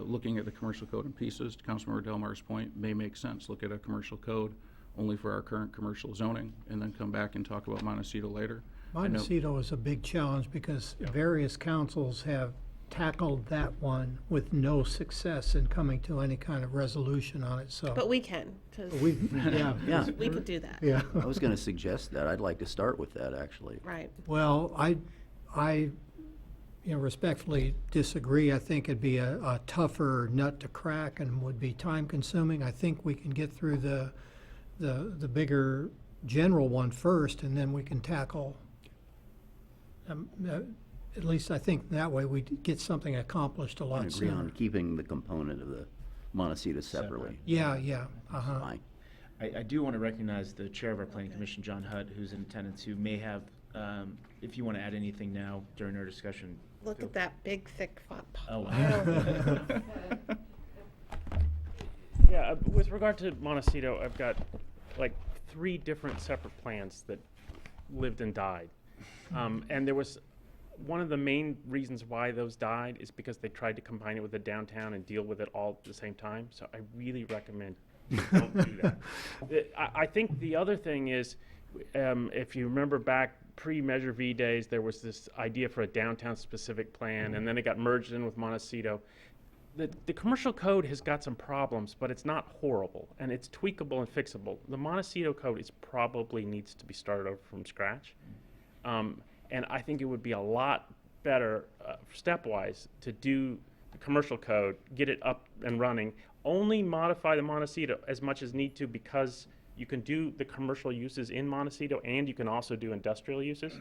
T: looking at the commercial code in pieces, to Councilmember Delmar's point, may make sense. Look at a commercial code only for our current commercial zoning, and then come back and talk about Montecito later.
D: Montecito is a big challenge because various councils have tackled that one with no success in coming to any kind of resolution on it, so.
F: But we can, because
D: We
F: could do that.
D: Yeah.
A: I was going to suggest that. I'd like to start with that, actually.
F: Right.
D: Well, I respectfully disagree. I think it'd be a tougher nut to crack and would be time consuming. I think we can get through the bigger general one first, and then we can tackle, at least I think that way we get something accomplished a lot
A: I agree
D: sooner.
A: on keeping the component of the Montecito separately.
D: Yeah.
A: Fine.
C: I do want to recognize the chair of our planning commission, John Hudd, who's in attendance, who may have, if you want to add anything now during our discussion.
F: Look at that big, thick font.
C: Oh, wow.
J: Yeah, with regard to Montecito, I've got like 3 different separate plans that lived and died. And there was one of the main reasons why those died is because they tried to combine it with the downtown and deal with it all at the same time. So I really recommend don't do that. I think the other thing is, if you remember back pre-Measure V days, there was this idea for a downtown specific plan, and then it got merged in with Montecito. The commercial code has got some problems, but it's not horrible, and it's tweakable and fixable. The Montecito code probably needs to be started over from scratch. And I think it would be a lot better, stepwise, to do the commercial code, get it up and running, only modify the Montecito as much as need to, because you can do the commercial uses in Montecito and you can also do industrial uses.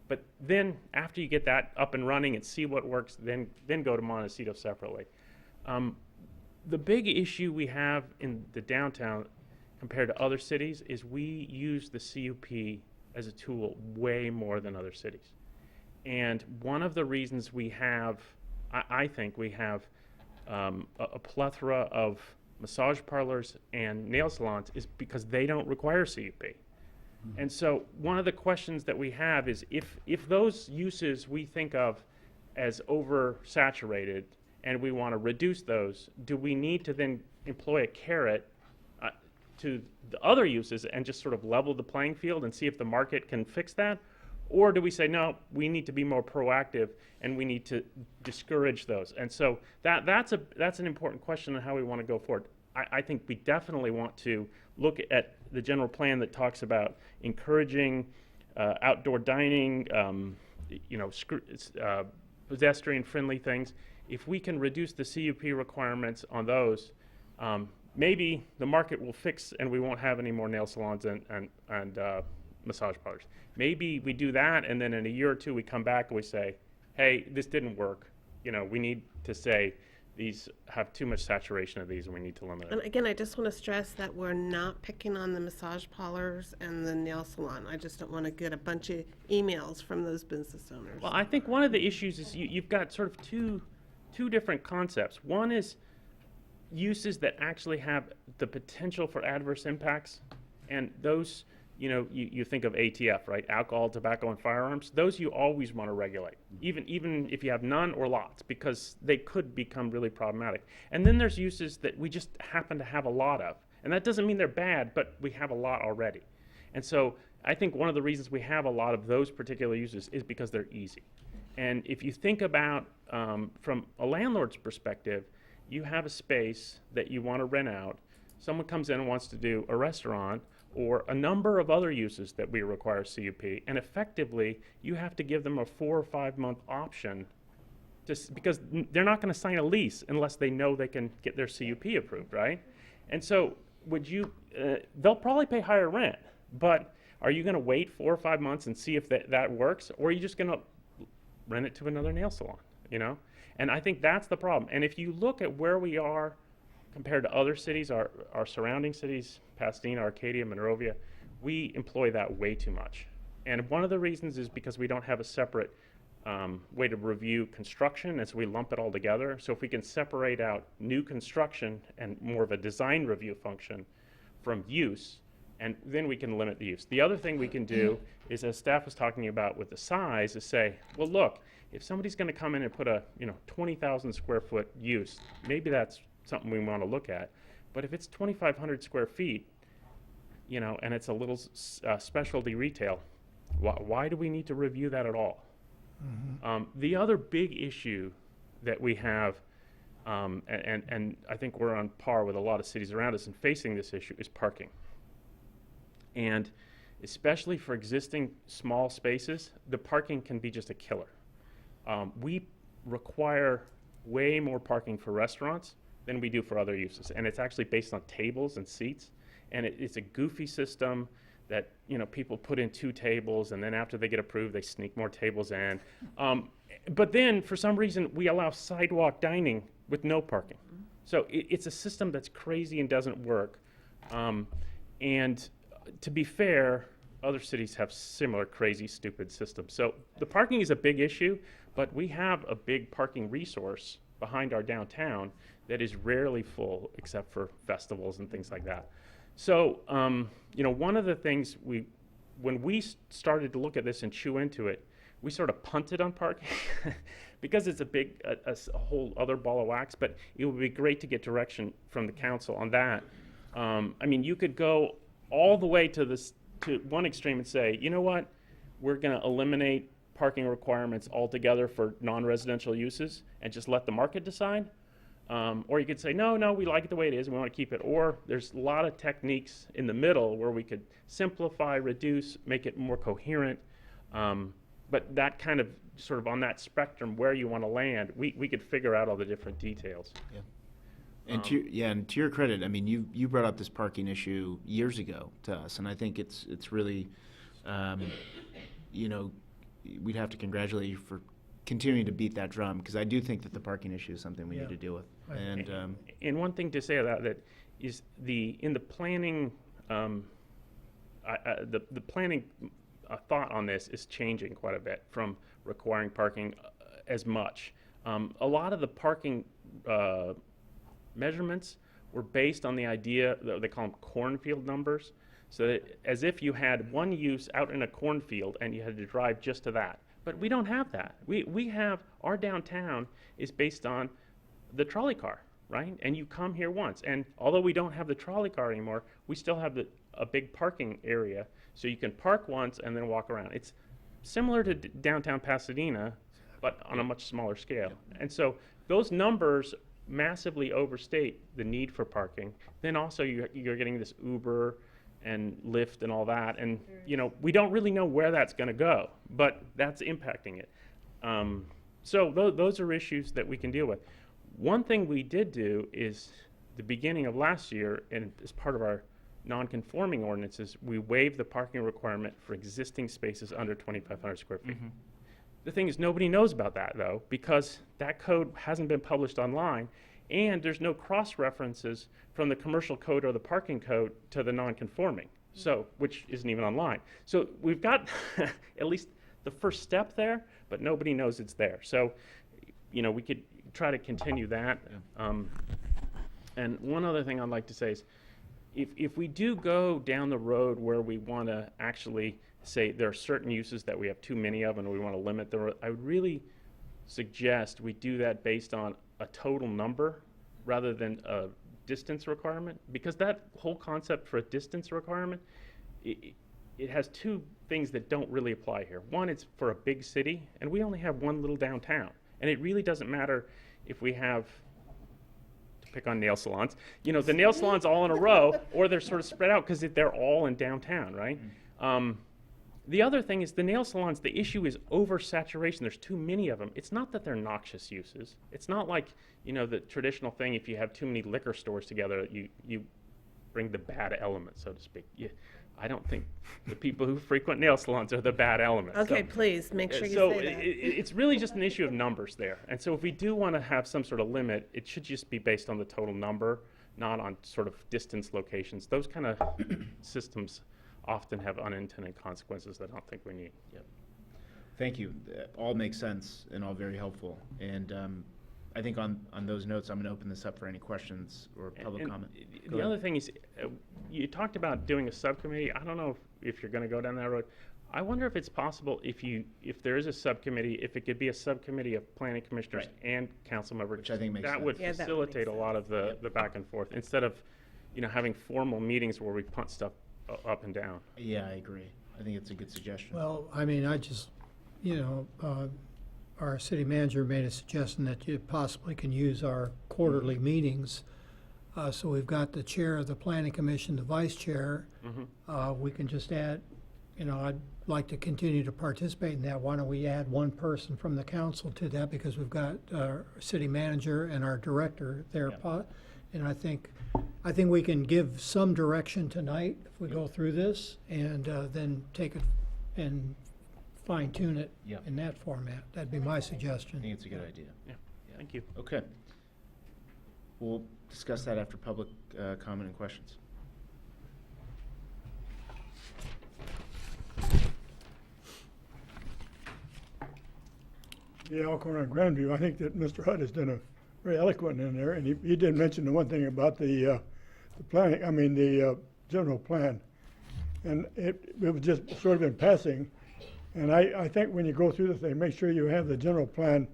J: But then after you get that up and running and see what works, then go to Montecito separately. The big issue we have in the downtown compared to other cities is we use the CUP as a tool way more than other cities. And one of the reasons we have, I think we have a plethora of massage parlors and nail salons is because they don't require CUP. And so one of the questions that we have is if those uses we think of as oversaturated and we want to reduce those, do we need to then employ a carrot to the other uses and just sort of level the playing field and see if the market can fix that? Or do we say, no, we need to be more proactive and we need to discourage those? And so that's an important question on how we want to go forward. I think we definitely want to look at the general plan that talks about encouraging outdoor dining, pedestrian-friendly things. If we can reduce the CUP requirements on those, maybe the market will fix and we won't have any more nail salons and massage parlors. Maybe we do that, and then in a year or two we come back and we say, hey, this didn't work. We need to say these have too much saturation of these and we need to limit it.
F: And again, I just want to stress that we're not picking on the massage parlors and the nail salon. I just don't want to get a bunch of emails from those business owners.
J: Well, I think one of the issues is you've got sort of two different concepts. One is uses that actually have the potential for adverse impacts, and those, you think of ATF, right? Alcohol, tobacco, and firearms. Those you always want to regulate, even if you have none or lots, because they could become really problematic. And then there's uses that we just happen to have a lot of, and that doesn't mean they're bad, but we have a lot already. And so I think one of the reasons we have a lot of those particular uses is because they're easy. And if you think about from a landlord's perspective, you have a space that you want to rent out. Someone comes in and wants to do a restaurant or a number of other uses that we require CUP, and effectively you have to give them a 4 or 5 month option because they're not going to sign a lease unless they know they can get their CUP approved, right? And so they'll probably pay higher rent, but are you going to wait 4 or 5 months and see if that works, or are you just going to rent it to another nail salon, And I think that's the problem. And if you look at where we are compared to other cities, our surrounding cities, Pasadena, Arcadia, Monrovia, we employ that way too much. And one of the reasons is because we don't have a separate way to review construction, and so we lump it all together. So if we can separate out new construction and more of a design review function from use, and then we can limit the use. The other thing we can do is, as staff was talking about with the size, is say, well, look, if somebody's going to come in and put a 20,000 square foot use, maybe that's something we want to look at. But if it's 2,500 square feet, and it's a little specialty retail, why do we need to review that at all? Mm-hmm. The other big issue that we have, and I think we're on par with a lot of cities around us in facing this issue, is parking. And especially for existing small spaces, the parking can be just a killer. We require way more parking for restaurants than we do for other uses, and it's actually based on tables and seats, and it's a goofy system that people put in 2 tables, and then after they get approved, they sneak more tables in. But then, for some reason, we allow sidewalk dining with no parking. So it's a system that's crazy and doesn't work. And to be fair, other cities have similar crazy, stupid systems. So the parking is a big issue, but we have a big parking resource behind our downtown that is rarely full except for festivals and things like that. So, one of the things when we started to look at this and chew into it, we sort of punted on parking because it's a whole other ball of wax, but it would be great to get direction from the council on that. You could go all the way to one extreme and say, you know what, we're going to eliminate parking requirements altogether for non-residential uses and just let the market decide. Or you could say, no, we like it the way it is, and we want to keep it. Or there's a lot of techniques in the middle where we could simplify, reduce, make it more coherent. But that kind of sort of on that spectrum where you want to land, we could figure out all the different details.
C: Yeah. And to your credit, you brought up this parking issue years ago to us, and I think it's really, we'd have to congratulate you for continuing to beat that drum, because I do think that the parking issue is something we need to deal with.
J: And one thing to say about that is in the planning, the planning thought on this is changing quite a bit from requiring parking as much. A lot of the parking measurements were based on the idea that they call them cornfield numbers. So that as if you had one use out in a cornfield and you had to drive just to that. But we don't have that. We have, our downtown is based on the trolley car, right? And you come here once. And although we don't have the trolley car anymore, we still have a big parking area. So you can park once and then walk around. It's similar to downtown Pasadena, but on a much smaller scale. And so those numbers massively overstate the need for parking. Then also you're getting this Uber and Lyft and all that, and we don't really know where that's going to go, but that's impacting it. So those are issues that we can deal with. One thing we did do is the beginning of last year, and as part of our non-conforming ordinances, we waived the parking requirement for existing spaces under 2,500 square feet. Mm-hmm. The thing is, nobody knows about that though, because that code hasn't been published online, and there's no cross-references from the commercial code or the parking code to the non-conforming, so which isn't even online. So we've got at least the first step there, but nobody knows it's there. So, we could try to continue that. And one other thing I'd like to say is, if we do go down the road where we want to actually say there are certain uses that we have too many of and we want to limit I would really suggest we do that based on a total number rather than a distance requirement, because that whole concept for a distance requirement, it has two things that don't really apply here. One, it's for a big city, and we only have one little downtown, and it really doesn't matter if we have, to pick on nail salons, the nail salons all in a row, or they're sort of spread out because they're all in downtown, right? The other thing is the nail salons, the issue is oversaturation. There's too many of them. It's not that they're noxious uses. It's not like, the traditional thing, if you have too many liquor stores together, you bring the bad element, so to speak. I don't think the people who frequent nail salons are the bad element.
F: Okay, please, make sure you say that.
J: It's really just an issue of numbers there. And so if we do want to have some sort of limit, it should just be based on the total number, not on sort of distance locations. Those kind of systems often have unintended consequences that I don't think we need.
C: Yep. Thank you. That all makes sense and all very helpful. And I think on those notes, I'm going to open this up for any questions or public comment.
J: The other thing is, you talked about doing a subcommittee. I don't know if you're going to go down that road. I wonder if it's possible if there is a subcommittee, if it could be a subcommittee of planning commissioners and council members.
C: Which I think makes
J: sense. That would facilitate a lot of the back and forth instead of, having formal meetings where we punt stuff up and down.
C: Yeah, I agree. I think it's a good suggestion.
D: Well, I just, our city manager made a suggestion that you possibly can use our quarterly meetings. So we've got the chair of the planning commission, the vice chair. Mm-hmm. We can just add, I'd like to continue to participate in that. Why don't we add one person from the council to that, because we've got our city manager and our director there. Yeah. And I think we can give some direction tonight if we go through this, and then take it and fine tune it in that format. That'd be my suggestion.
C: I think it's a good idea.
J: Yeah. Thank you.
C: Okay. We'll discuss that after public comment and questions.
K: the Alcorn on Grandview, I think that Mr. Hutt has done a very eloquent in there, and he did mention the one thing about the planning, I mean, the general plan. And it was just sort of in passing. And I think when you go through the thing, make sure you have the general plan,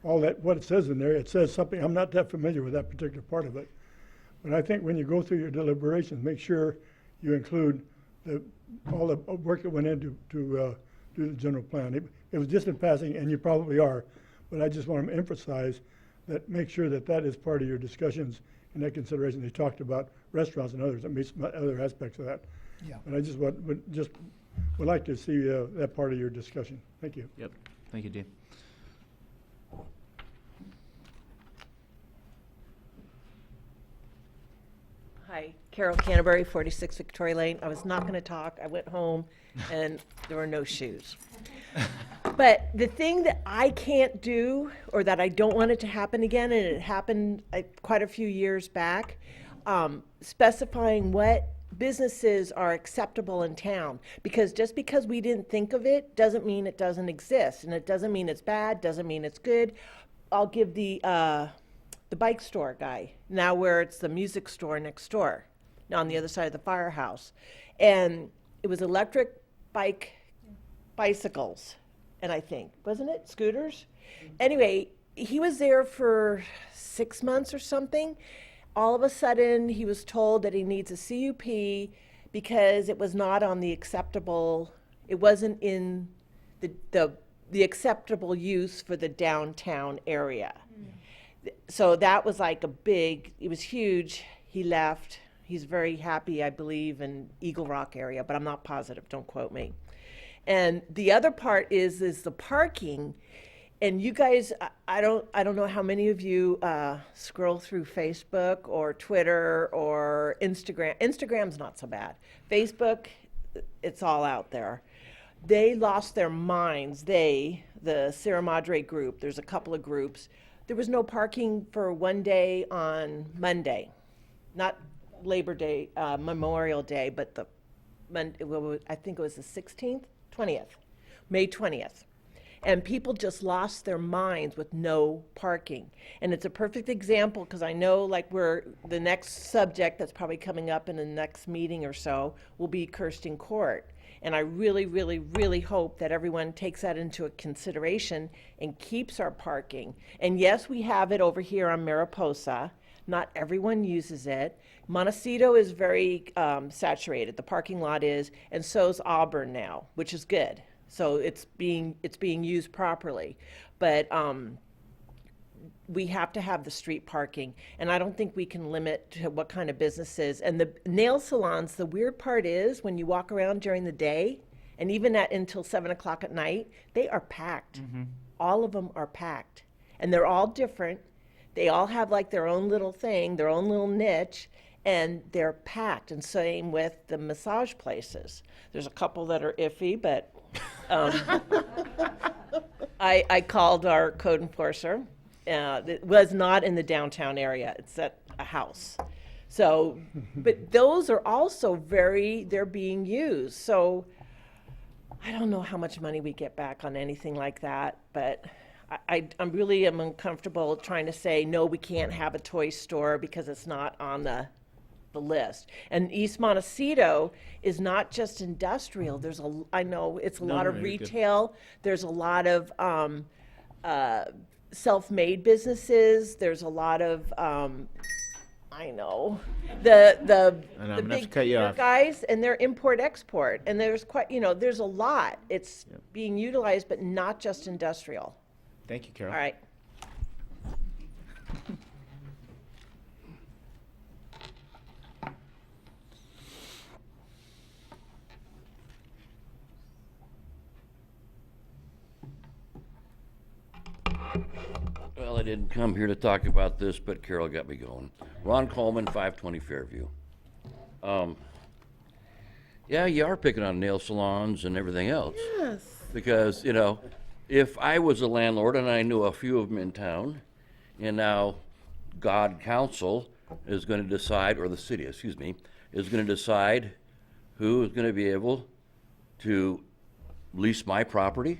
K: all that, what it says in there. It says something, I'm not that familiar with that particular part of it. But I think when you go through your deliberations, make sure you include all the work that went into do the general plan. It was just in passing, and you probably are, but I just want to emphasize that make sure that that is part of your discussions and that consideration. They talked about restaurants and others, that meets other aspects of that.
B: Yeah.
K: But I just would like to see that part of your discussion. Thank you.
C: Yep. Thank you, Dean.
V: Hi, Carol Canterbury, 46 Victoria Lane. I was not going to talk. I went home and there were no shoes. But the thing that I can't do, or that I don't want it to happen again, and it happened quite a few years back, specifying what businesses are acceptable in town. Because just because we didn't think of it doesn't mean it doesn't exist. And it doesn't mean it's bad, doesn't mean it's good. I'll give the bike store guy, now where it's the music store next door, on the other side of the firehouse. And it was electric bicycles, and I think, wasn't it? Scooters? Anyway, he was there for 6 months or something. All of a sudden, he was told that he needs a CUP because it was not on the acceptable, it wasn't in the acceptable use for the downtown area. So that was like it was huge. He left. He's very happy, I believe, in Eagle Rock area, but I'm not positive, don't quote me. And the other part is the parking. And you guys, I don't know how many of you scroll through Facebook or Twitter or Instagram. Instagram's not so bad. Facebook, it's all out there. They lost their minds. The Sierra Madre group, there's a couple of groups. There was no parking for one day on Monday, not Labor Day, Memorial Day, but I think it was the 16th, 20th, May 20th. And people just lost their minds with no parking. And it's a perfect example because I know the next subject that's probably coming up in the next meeting or so will be Kirsten Court. And I really, really, really hope that everyone takes that into consideration and keeps our parking. And yes, we have it over here on Mariposa. Not everyone uses it. Montecito is very saturated, the parking lot is, and so is Auburn now, which is good. So it's being used properly. But we have to have the street parking, and I don't think we can limit to what kind of businesses. And the nail salons, the weird part is when you walk around during the day, and even until 7 o'clock at night, they are packed. Mm-hmm. All of them are packed, and they're all different. They all have their own little thing, their own little niche, and they're packed. And same with the massage places. There's a couple that are iffy, but I called our code enforcer. It was not in the downtown area. It's at a house. So, but those are also they're being used. So I don't know how much money we get back on anything like that, but I'm really uncomfortable trying to say, no, we can't have a toy store because it's not on the list. And East Montecito is not just industrial. I know it's a lot of retail. Good. There's a lot of self-made businesses. There's a lot of I know the big guys, and they're import-export, and there's there's a lot. It's being utilized, but not just industrial.
C: Thank you, Carol.
V: All right.
W: Well, I didn't come here to talk about this, but Carol got me going. Ron Coleman, 520 Fairview. Yeah, you are picking on nail salons and everything else.
V: Yes.
W: Because, if I was a landlord and I knew a few of them in town, and now God Council is going to decide, or the city, excuse me, is going to decide who is going to be able to lease my property,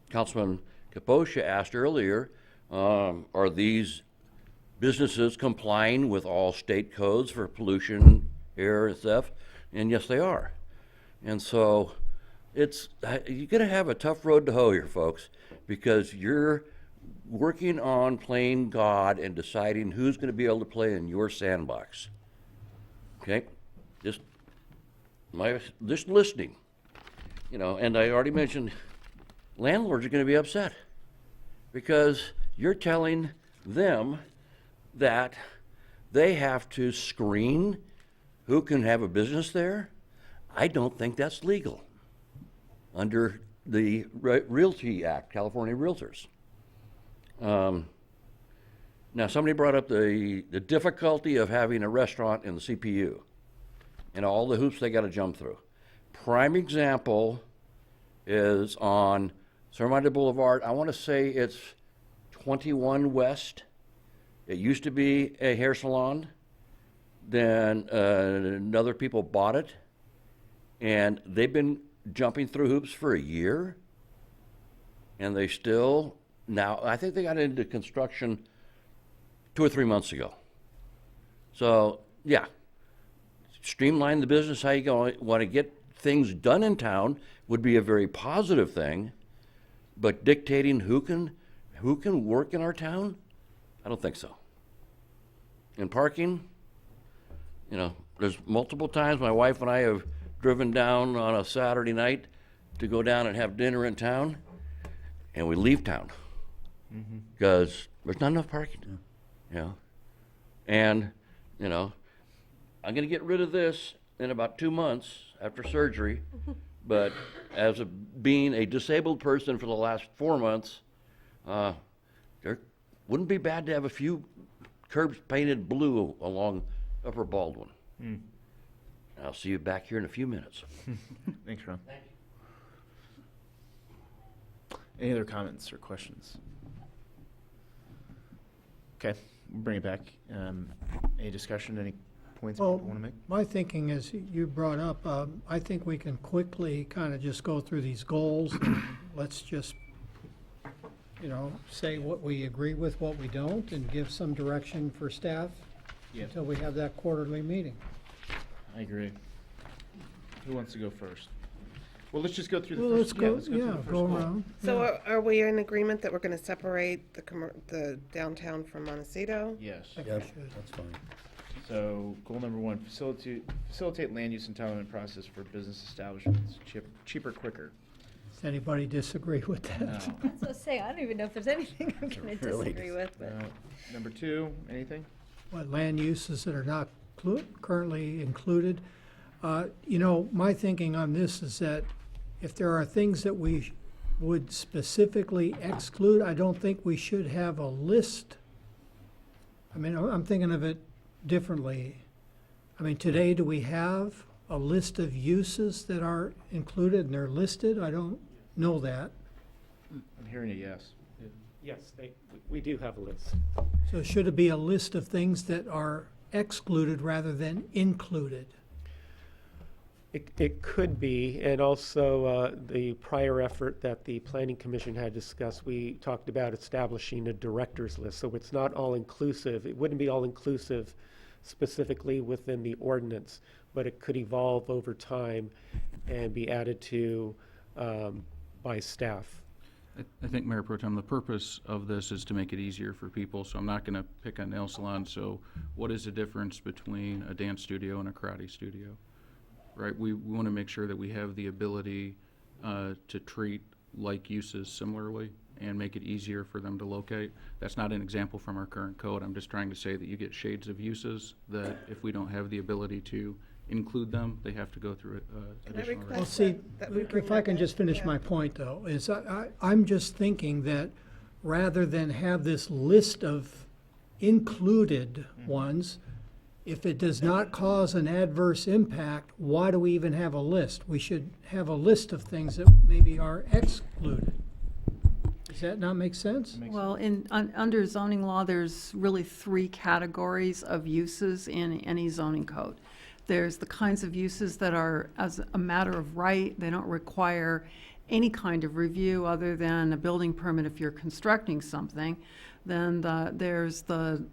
W: Councilman Kaposha asked earlier, are these businesses complying with all state codes for pollution, air, and stuff? And yes, they are. And so you're going to have a tough road to hoe here, folks, because you're working on playing God and deciding who's going to be able to play in your sandbox. Okay? Just listening. You know, and I already mentioned landlords are going to be upset because you're telling them that they have to screen who can have a business there. I don't think that's legal under the Realty Act, California Realtors. Now, somebody brought up the difficulty of having a restaurant in the CPU and all the hoops they got to jump through. Prime example is on Cervantes Boulevard. I want to say it's 21 West. It used to be a hair salon. Then other people bought it, and they've been jumping through hoops for a year, and they still, now, I think they got into construction 2 or 3 months ago. So, yeah, streamline the business how you want to get things done in town would be a very positive thing, but dictating who can work in our town, I don't think so. And parking, you know, there's multiple times my wife and I have driven down on a Saturday night to go down and have dinner in town, and we leave town because there's not enough parking. You know, and you know, I'm going to get rid of this in about 2 months after surgery, but as being a disabled person for the last 4 months, there wouldn't be bad to have a few curbs painted blue along Upper Baldwin. I'll see you back here in a few minutes.
C: Thanks, Ron. Any other comments or questions? Okay, we'll bring it back. Any discussion, any points people want to make?
D: My thinking is, you brought up, I think we can quickly kind of just go through these goals and let's just, you know, say what we agree with, what we don't, and give some direction for staff until we have that quarterly meeting.
C: I agree. Who wants to go first? Well, let's just go through the
D: Well,
C: first.
D: let's
C: through the
D: go
C: first goal.
D: around.
F: So are we in agreement that we're going to separate the downtown from Montecito?
C: Yes.
A: Yep, that's fine.
C: So, goal number 1, facilitate land use entitlement process for business establishments, cheaper, quicker.
D: Does anybody disagree with that?
C: No.
E: I was going to say, I don't even know if there's anything I'm going to
A: really
E: disagree with. But.
C: Number 2, anything?
D: What, land uses that are not currently included? You know, my thinking on this is that if there are things that we would specifically exclude, I don't think we should have a list. I mean, I'm thinking of it differently. I mean, today, do we have a list of uses that are included and they're listed? I don't know that.
C: I'm hearing a yes.
G: Yes, we do have a list.
D: So should it be a list of things that are excluded rather than included?
G: It could be, and also the prior effort that the Planning Commission had discussed, we talked about establishing a director's list, so it's not all-inclusive. It wouldn't be all-inclusive specifically within the ordinance, but it could evolve over time and be added to by staff.
T: I think, Mayor Pro Tem, the purpose of this is to make it easier for people, so I'm not going to pick on nail salons. So what is the difference between a dance studio and a karate studio? Right, we want to make sure that we have the ability to treat like uses similarly and make it easier for them to locate. That's not an example from our current code. I'm just trying to say that you get shades of uses that if we don't have the ability to include them, they have to go through additional.
D: Well, see, if I can just finish my point, though, is I'm just thinking that rather than have this list of included ones, if it does not cause an adverse impact, why do we even have a list? We should have a list of things that maybe are excluded. Does that not make sense?
L: Well, under zoning law, there's really 3 categories of uses in any zoning code. There's the kinds of uses that are as a matter of right, they don't require any kind of review other than a building permit if you're constructing something. Then there's the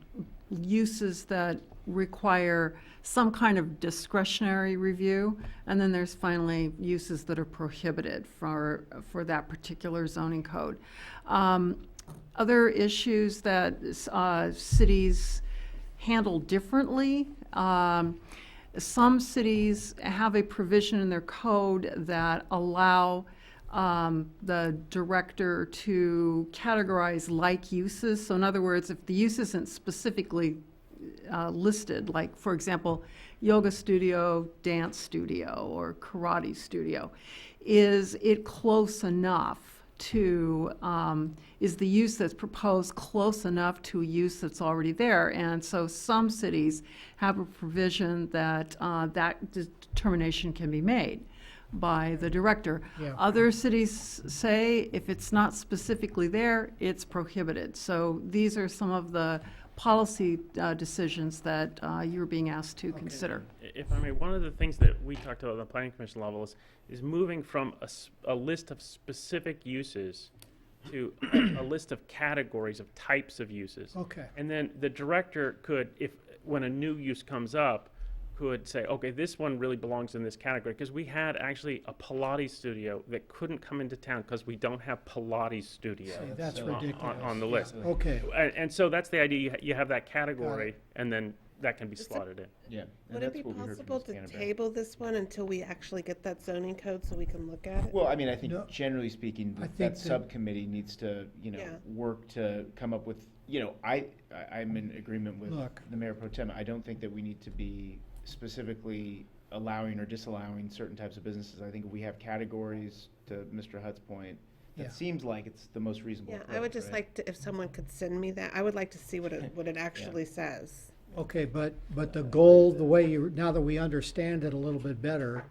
L: uses that require some kind of discretionary review, and then there's finally uses that are prohibited for that particular zoning code. Other issues that cities handle differently. Some cities have a provision in their code that allow the director to categorize like uses. So in other words, if the use isn't specifically listed, like for example, yoga studio, dance studio, or karate studio, is it close enough to, is the use that's proposed close enough to a use that's already there? And so some cities have a provision that that determination can be made by the director.
D: Yeah.
L: Other cities say if it's not specifically there, it's prohibited. So these are some of the policy decisions that you're being asked to consider.
J: If I may, one of the things that we talked about on the planning commission level is moving from a list of specific uses to a list of categories of types of uses.
D: Okay.
J: And then the director could, when a new use comes up, could say, okay, this one really belongs in this category, because we had actually a Pilates studio that couldn't come into town because we don't have Pilates studio
D: See, that's ridiculous.
J: on the list.
D: Okay.
J: And so that's the idea. You have that category, and then that can be slotted in.
C: Yeah.
F: Would it be possible to table this one until we actually get that zoning code so we can look at it?
C: Well, I mean, I think
D: No.
C: generally speaking,
D: I think
C: that
D: that-
C: subcommittee needs to,
F: Yeah.
C: work to come up with, I'm in agreement with
D: Look.
C: the Mayor Pro Tem. I don't think that we need to be specifically allowing or disallowing certain types of businesses. I think we have categories, to Mr. Hutt's point, that
D: Yeah.
C: seems like it's the most reasonable
F: Yeah,
C: approach,
F: I would just
C: right?
F: like to, if someone could send me that, I would like to see what it actually says.
D: Okay, but the goal, the way now that we understand it a little bit better,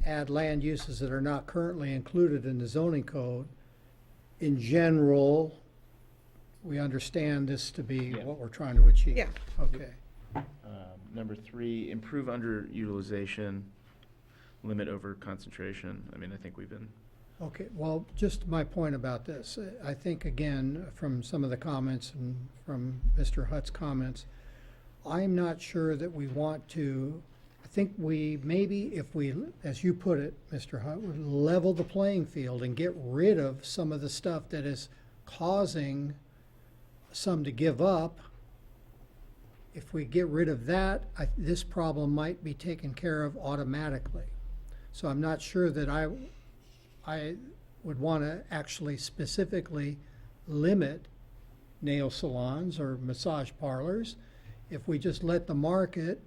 D: add land uses that are not currently included in the zoning code. In general, we understand this to be
C: Yeah.
D: what we're trying to achieve.
F: Yeah.
D: Okay.
C: Number 3, improve underutilization, limit over concentration. I mean, I think we've been.
D: Okay, well, just my point about this, I think, again, from some of the comments and from Mr. Hutt's comments, I'm not sure that we want to, I think we, maybe if we, as you put it, Mr. Hutt, would level the playing field and get rid of some of the stuff that is causing some to give up. If we get rid of that, this problem might be taken care of automatically. So I'm not sure that I would want to actually specifically limit nail salons or massage parlors. If we just let the market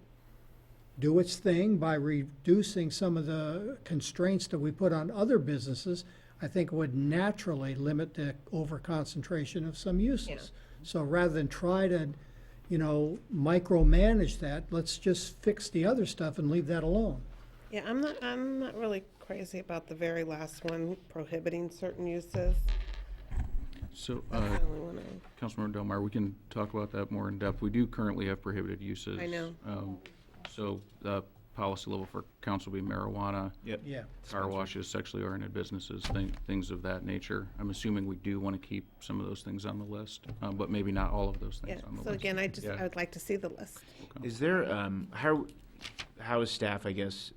D: do its thing by reducing some of the constraints that we put on other businesses, I think it would naturally limit the overconcentration of some uses.
F: Yeah.
D: So rather than try to, micromanage that, let's just fix the other stuff and leave that alone.
F: Yeah, I'm not really crazy about the very last one, prohibiting certain uses.
T: So,
F: That's the only one
T: Councilmember Delmar, we can talk about that more in depth. We do currently have prohibited uses.
F: I know.
T: So the policy level for council will be marijuana.
C: Yep.
D: Yeah.
T: Car washes, sexually oriented businesses, things of that nature. I'm assuming we do want to keep some of those things on the list, but maybe not all of those things
F: Yeah,
T: on the
F: so
T: list.
F: again, I
T: Yeah.
F: would like to see the list.
C: Is there, how is staff, I guess,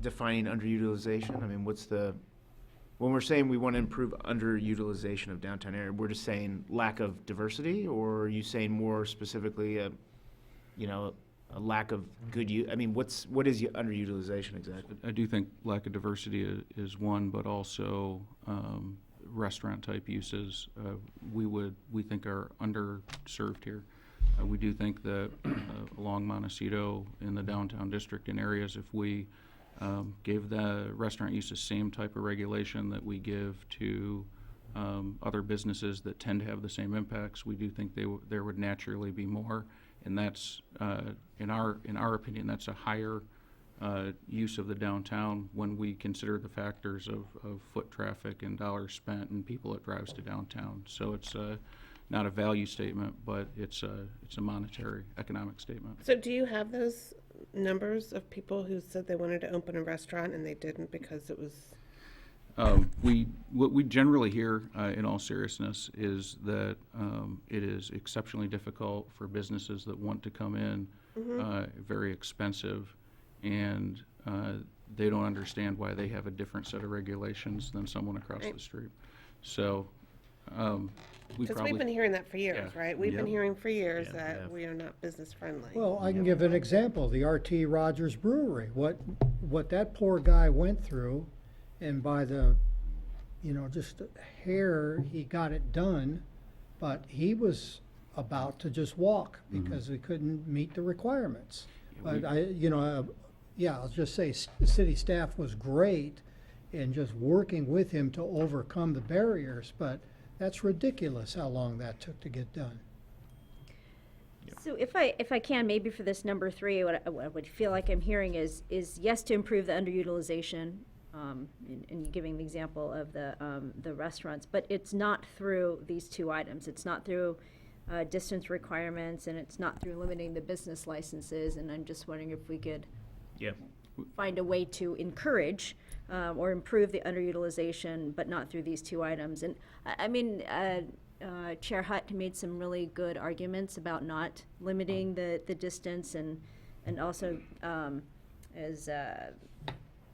C: defining underutilization? I mean, when we're saying we want to improve underutilization of downtown area, we're just saying lack of diversity, or are you saying more specifically, a lack of good use? I mean, what is underutilization exactly?
T: I do think lack of diversity is one, but also restaurant-type uses we think are underserved here. We do think that along Montecito in the downtown district and areas, if we gave the restaurant use the same type of regulation that we give to other businesses that tend to have the same impacts, we do think there would naturally be more. And that's, in our opinion, that's a higher use of the downtown when we consider the factors of foot traffic and dollars spent and people it drives to downtown. So it's not a value statement, but it's a monetary economic statement.
F: So do you have those numbers of people who said they wanted to open a restaurant and they didn't because it was
T: What we generally hear, in all seriousness, is that it is exceptionally difficult for businesses that want to come in, very expensive, and they don't understand why they have a different set of regulations than someone across the street. So,
F: Because we've been hearing that for years, right? We've been hearing for years that we are not business friendly.
D: Well, I can give an example, the R.T. Rogers Brewery, what that poor guy went through, and by the, just a hair, he got it done, but he was about to just walk because we couldn't meet the requirements. But I'll just say, the city staff was great in just working with him to overcome the barriers, but that's ridiculous how long that took to get done.
E: So if I can, maybe for this number 3, what I would feel like I'm hearing is yes to improve the underutilization, and giving the example of the restaurants, but it's not through these 2 items. It's not through distance requirements, and it's not through limiting the business licenses. And I'm just wondering if we could find a way to encourage or improve the underutilization, but not through these 2 items. And I mean, Chair Hutt made some really good arguments about not limiting the distance, and also as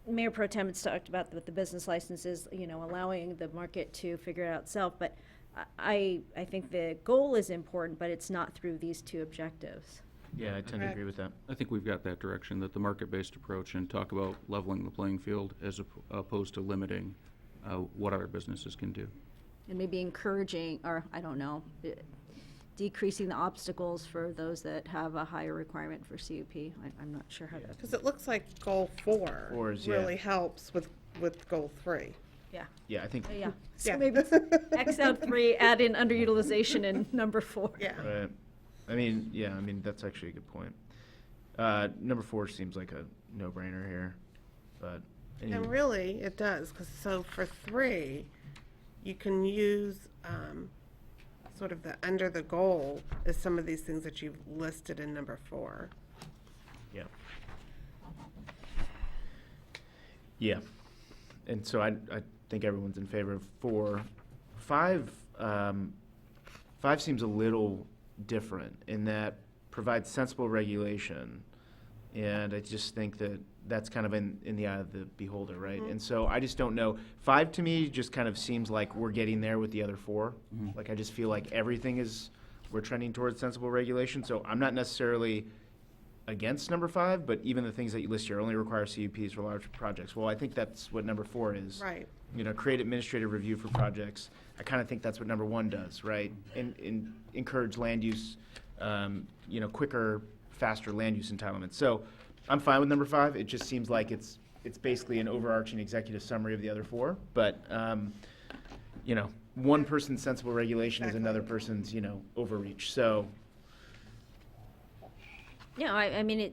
E: Mayor Pro Tem has talked about with the business licenses, allowing the market to figure it out itself. But I think the goal is important, but it's not through these 2 objectives.
C: Yeah, I tend to agree with that.
T: I think we've got that direction, that the market-based approach, and talk about leveling the playing field as opposed to limiting what other businesses can do.
E: And maybe encouraging, or I don't know, decreasing the obstacles for those that have a higher requirement for CUP. I'm not sure how to.
F: Because it looks like goal 4 really helps with goal 3.
E: Yeah.
C: Yeah, I think.
E: So maybe X out 3, add in underutilization in number 4.
F: Yeah.
C: Right. I mean, that's actually a good point. Number 4 seems like a no-brainer here, but.
F: And really, it does, because so for 3, you can use sort of the under the goal is some of these things that you've listed in number 4.
C: Yeah. Yeah. And so I think everyone's in favor of 4. 5 seems a little different in that provides sensible regulation, and I just think that that's kind of in the eye of the beholder, right? And so I just don't know. 5 to me just kind of seems like we're getting there with the other 4. Like I just feel like we're trending towards sensible regulation. So I'm not necessarily against number 5, but even the things that you list here only require CUPs for large projects. Well, I think that's what number 4 is.
F: Right.
C: Create administrative review for projects. I kind of think that's what number 1 does, right? And encourage land use, quicker, faster land use entitlements. So I'm fine with number 5. It just seems like it's basically an overarching executive summary of the other 4. But, one person's sensible regulation is another person's, overreach. So.
E: Yeah, I mean,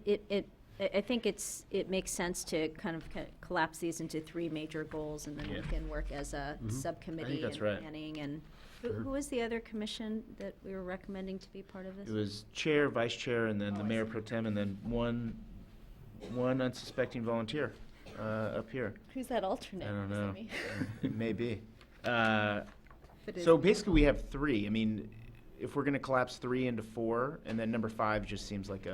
E: I think it makes sense to kind of collapse these into 3 major goals, and then we can work as a subcommittee and planning. And who was the other commission that we were recommending to be part of this?
C: It was chair, vice chair, and then the mayor pro tem, and then one unsuspecting volunteer up here.
E: Who's that alternate?
C: I don't
E: Is that
C: know.
E: me?
C: It may be. So basically, we have 3. I mean, if we're going to collapse 3 into 4, and then number 5 just seems like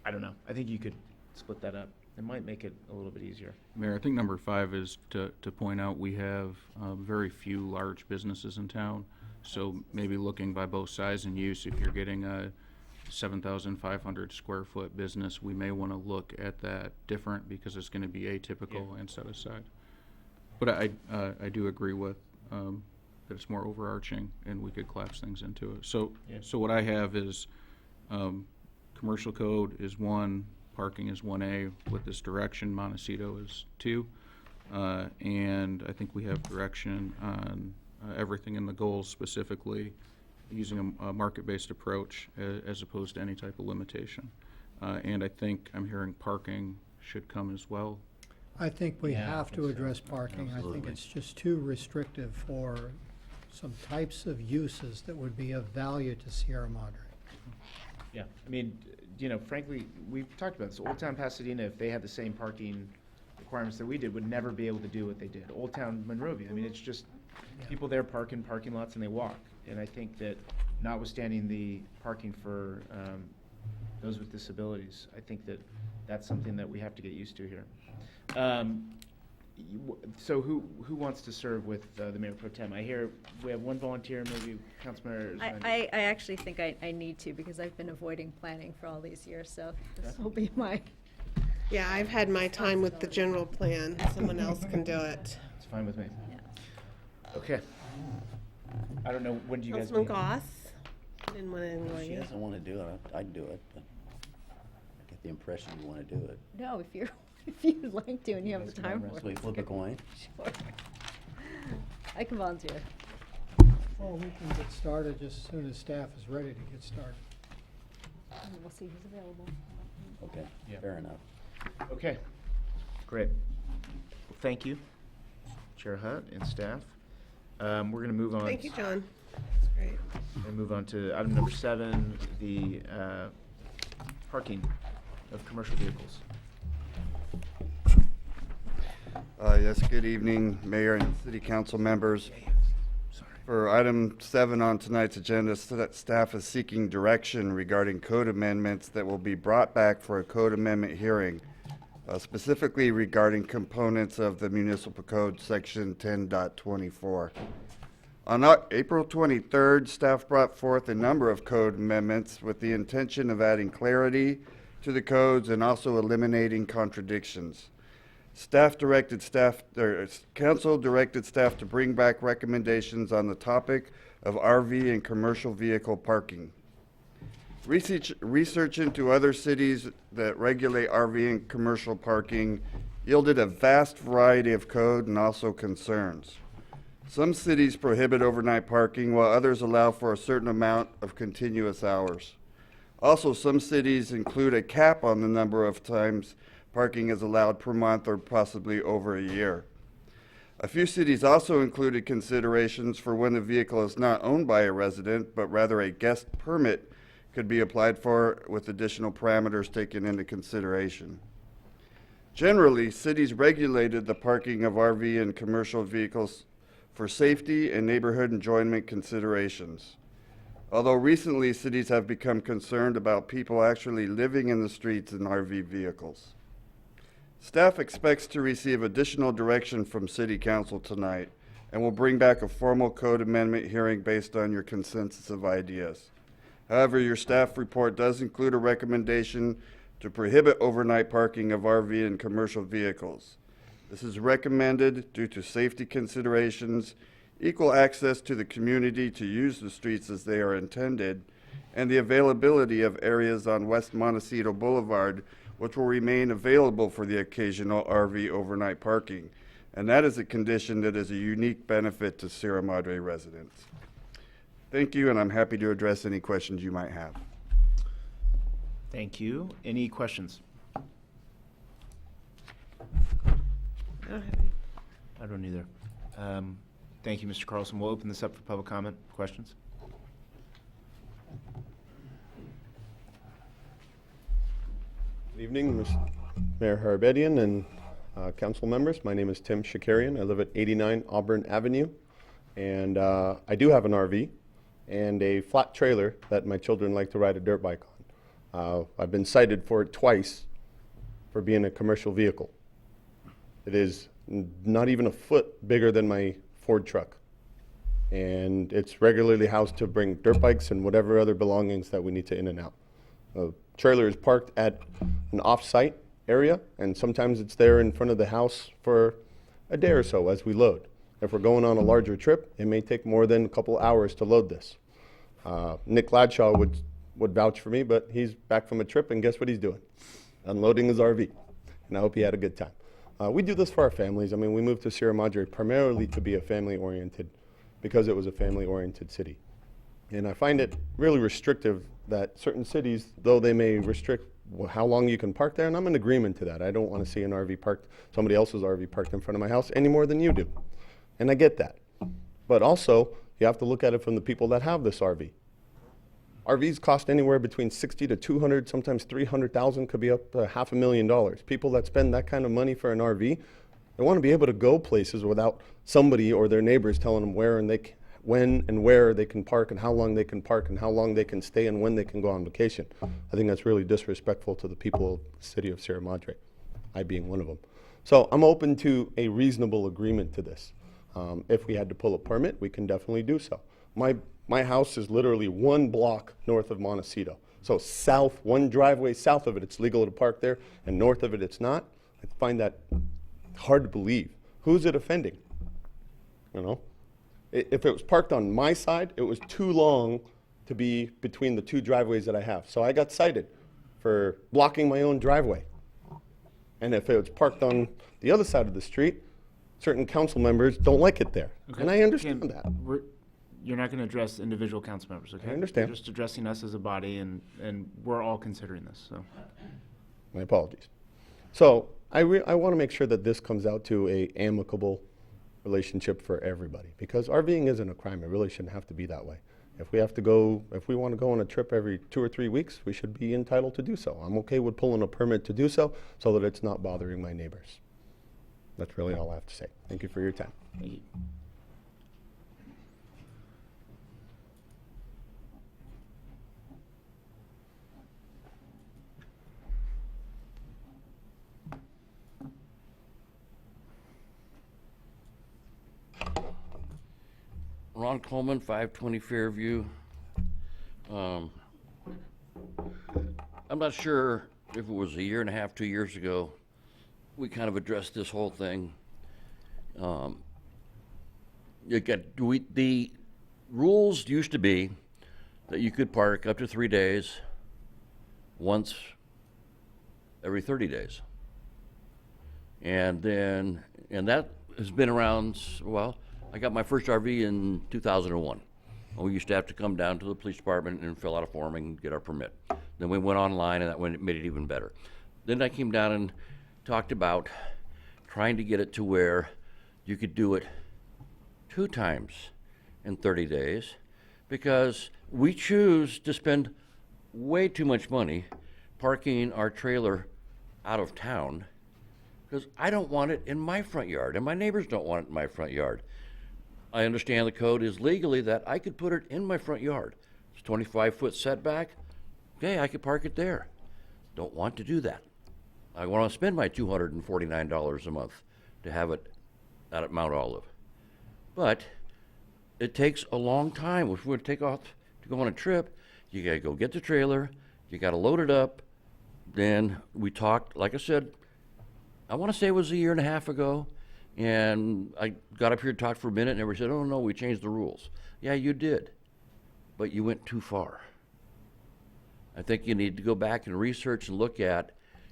C: I don't know. I think you could split that up. It might make it a little bit easier.
T: Mayor, I think number 5 is to point out we have very few large businesses in town. So maybe looking by both size and use, if you're getting a 7,500 square foot business, we may want to look at that different because it's going to be atypical and set aside. But I do agree with that it's more overarching and we could collapse things into it. So what I have is commercial code is 1, parking is 1A with this direction, Montecito is 2. And I think we have direction on everything in the goals, specifically using a market-based approach as opposed to any type of limitation. And I think I'm hearing parking should come as well.
D: I think we have to address parking. I think it's just too restrictive for some types of uses that would be of value to Sierra Madre.
C: Yeah, I mean, frankly, we've talked about this. Old Town Pasadena, if they had the same parking requirements that we did would never be able to do what they did. Old Town Monrovia, I mean, it's just, people there park in parking lots and they walk. And I think that notwithstanding the parking for those with disabilities, I think that that's something that we have to get used to here. So who wants to serve with the Mayor Pro Tem? I hear we have one volunteer, maybe Councilmember.
E: I actually think I need to, because I've been avoiding planning for all these years, so this will be my.
F: Yeah, I've had my time with the general plan. Someone else can do it.
C: It's fine with me. Okay. I don't know, when do you guys?
F: Councilman Goss? Didn't want to
A: If
F: annoy
A: she
F: you.
A: doesn't want to do it, I'd do it, but I get the impression you want to do it.
E: No, if you'd like to and you have the time for it.
A: So we flip a coin?
E: Sure. I can volunteer.
D: Well, we can get started just as soon as staff is ready to get started.
E: And we'll see who's available.
A: Okay, fair enough.
C: Okay, great. Well, thank you, Chair Hutt and staff. We're going to move on.
F: Thank you, John. That's great.
C: We're going to move on to item number 7, the parking of commercial vehicles.
N: Yes, good evening, Mayor and City Council members. For item 7 on tonight's agenda, staff is seeking direction regarding code amendments that will be brought back for a code amendment hearing, specifically regarding components of the Municipal Code Section 10.24. On April 23rd, staff brought forth a number of code amendments with the intention of adding clarity to the codes and also eliminating contradictions. Council directed staff to bring back recommendations on the topic of RV and commercial vehicle parking. Research into other cities that regulate RV and commercial parking yielded a vast variety of code and also concerns. Some cities prohibit overnight parking, while others allow for a certain amount of continuous hours. Also, some cities include a cap on the number of times parking is allowed per month or possibly over a year. A few cities also included considerations for when the vehicle is not owned by a resident, but rather a guest permit could be applied for with additional parameters taken into consideration. Generally, cities regulated the parking of RV and commercial vehicles for safety and neighborhood enjoyment considerations. Although recently cities have become concerned about people actually living in the streets in RV vehicles. Staff expects to receive additional direction from City Council tonight and will bring back a formal code amendment hearing based on your consensus of ideas. However, your staff report does include a recommendation to prohibit overnight parking of RV and commercial vehicles. This is recommended due to safety considerations, equal access to the community to use the streets as they are intended, and the availability of areas on West Montecito Boulevard which will remain available for the occasional RV overnight parking. And that is a condition that is a unique benefit to Sierra Madre residents. Thank you, and I'm happy to address any questions you might have.
C: Thank you. Any questions?
F: I don't have any.
C: I don't either. Thank you, Mr. Carlson. We'll open this up for public comment. Questions?
O: Good evening, Mayor Harabedian and council members. My name is Tim Shakarian. I live at 89 Auburn Avenue, and I do have an RV and a flat trailer that my children like to ride a dirt bike on. I've been cited for it twice for being a commercial vehicle. It is not even a foot bigger than my Ford truck, and it's regularly housed to bring dirt bikes and whatever other belongings that we need to in and out. Trailer is parked at an off-site area, and sometimes it's there in front of the house for a day or so as we load. If we're going on a larger trip, it may take more than a couple hours to load this. Nick Gladshaw would vouch for me, but he's back from a trip, and guess what he's doing? Unloading his RV, and I hope he had a good time. We do this for our families. I mean, we moved to Sierra Madre primarily to be a family-oriented, because it was a family-oriented city. And I find it really restrictive that certain cities, though they may restrict how long you can park there, and I'm in agreement to that. I don't want to see an RV parked, somebody else's RV parked in front of my house any more than you do. And I get that. But also, you have to look at it from the people that have this RV. RVs cost anywhere between 60 to 200, sometimes 300,000, could be up to $500,000. People that spend that kind of money for an RV, they want to be able to go places without somebody or their neighbors telling them where and when and where they can park and how long they can park and how long they can stay and when they can go on vacation. I think that's really disrespectful to the people of the city of Sierra Madre, I being one of them. So I'm open to a reasonable agreement to this. If we had to pull a permit, we can definitely do so. My house is literally 1 block north of Montecito. So south, 1 driveway south of it, it's legal to park there, and north of it, it's not. I find that hard to believe. Who's it offending? You know? If it was parked on my side, it was too long to be between the 2 driveways that I have. So I got cited for blocking my own driveway. And if it was parked on the other side of the street, certain council members don't like it there.
C: Okay.
O: And I understand
C: Again,
O: that.
C: You're not going to address individual council members, okay?
O: I understand.
C: You're just addressing us as a body, and we're all considering this, so.
O: My apologies. So I want to make sure that this comes out to a amicable relationship for everybody, because RVing isn't a crime. It really shouldn't have to be that way. If we want to go on a trip every 2 or 3 weeks, we should be entitled to do so. I'm okay with pulling a permit to do so that it's not bothering my neighbors. That's really all I have to say. Thank you for your time.
C: Thank you.
W: Ron Coleman, 520 Fairview. I'm not sure if it was a year and a half, 2 years ago, we kind of addressed this whole thing. The rules used to be that you could park up to 3 days, once every 30 days. And that has been around, well, I got my first RV in 2001. We used to have to come down to the police department and fill out a form and get our permit. Then we went online, and that made it even better. Then I came down and talked about trying to get it to where you could do it 2 times in 30 days, because we choose to spend way too much money parking our trailer out of town, because I don't want it in my front yard, and my neighbors don't want it in my front yard. I understand the code is legally that I could put it in my front yard. It's 25-foot setback. Okay, I could park it there. Don't want to do that. I want to spend my $249 a month to have it out at Mount Olive. But it takes a long time. If we're going to take off to go on a trip, you got to go get the trailer, you got to load it up. Then we talked, like I said, I want to say it was a year and a half ago, and I got up here to talk for a minute, and everybody said, oh, no, we changed the rules. Yeah, you did, but you went too far. I think you need to go back and research and look at,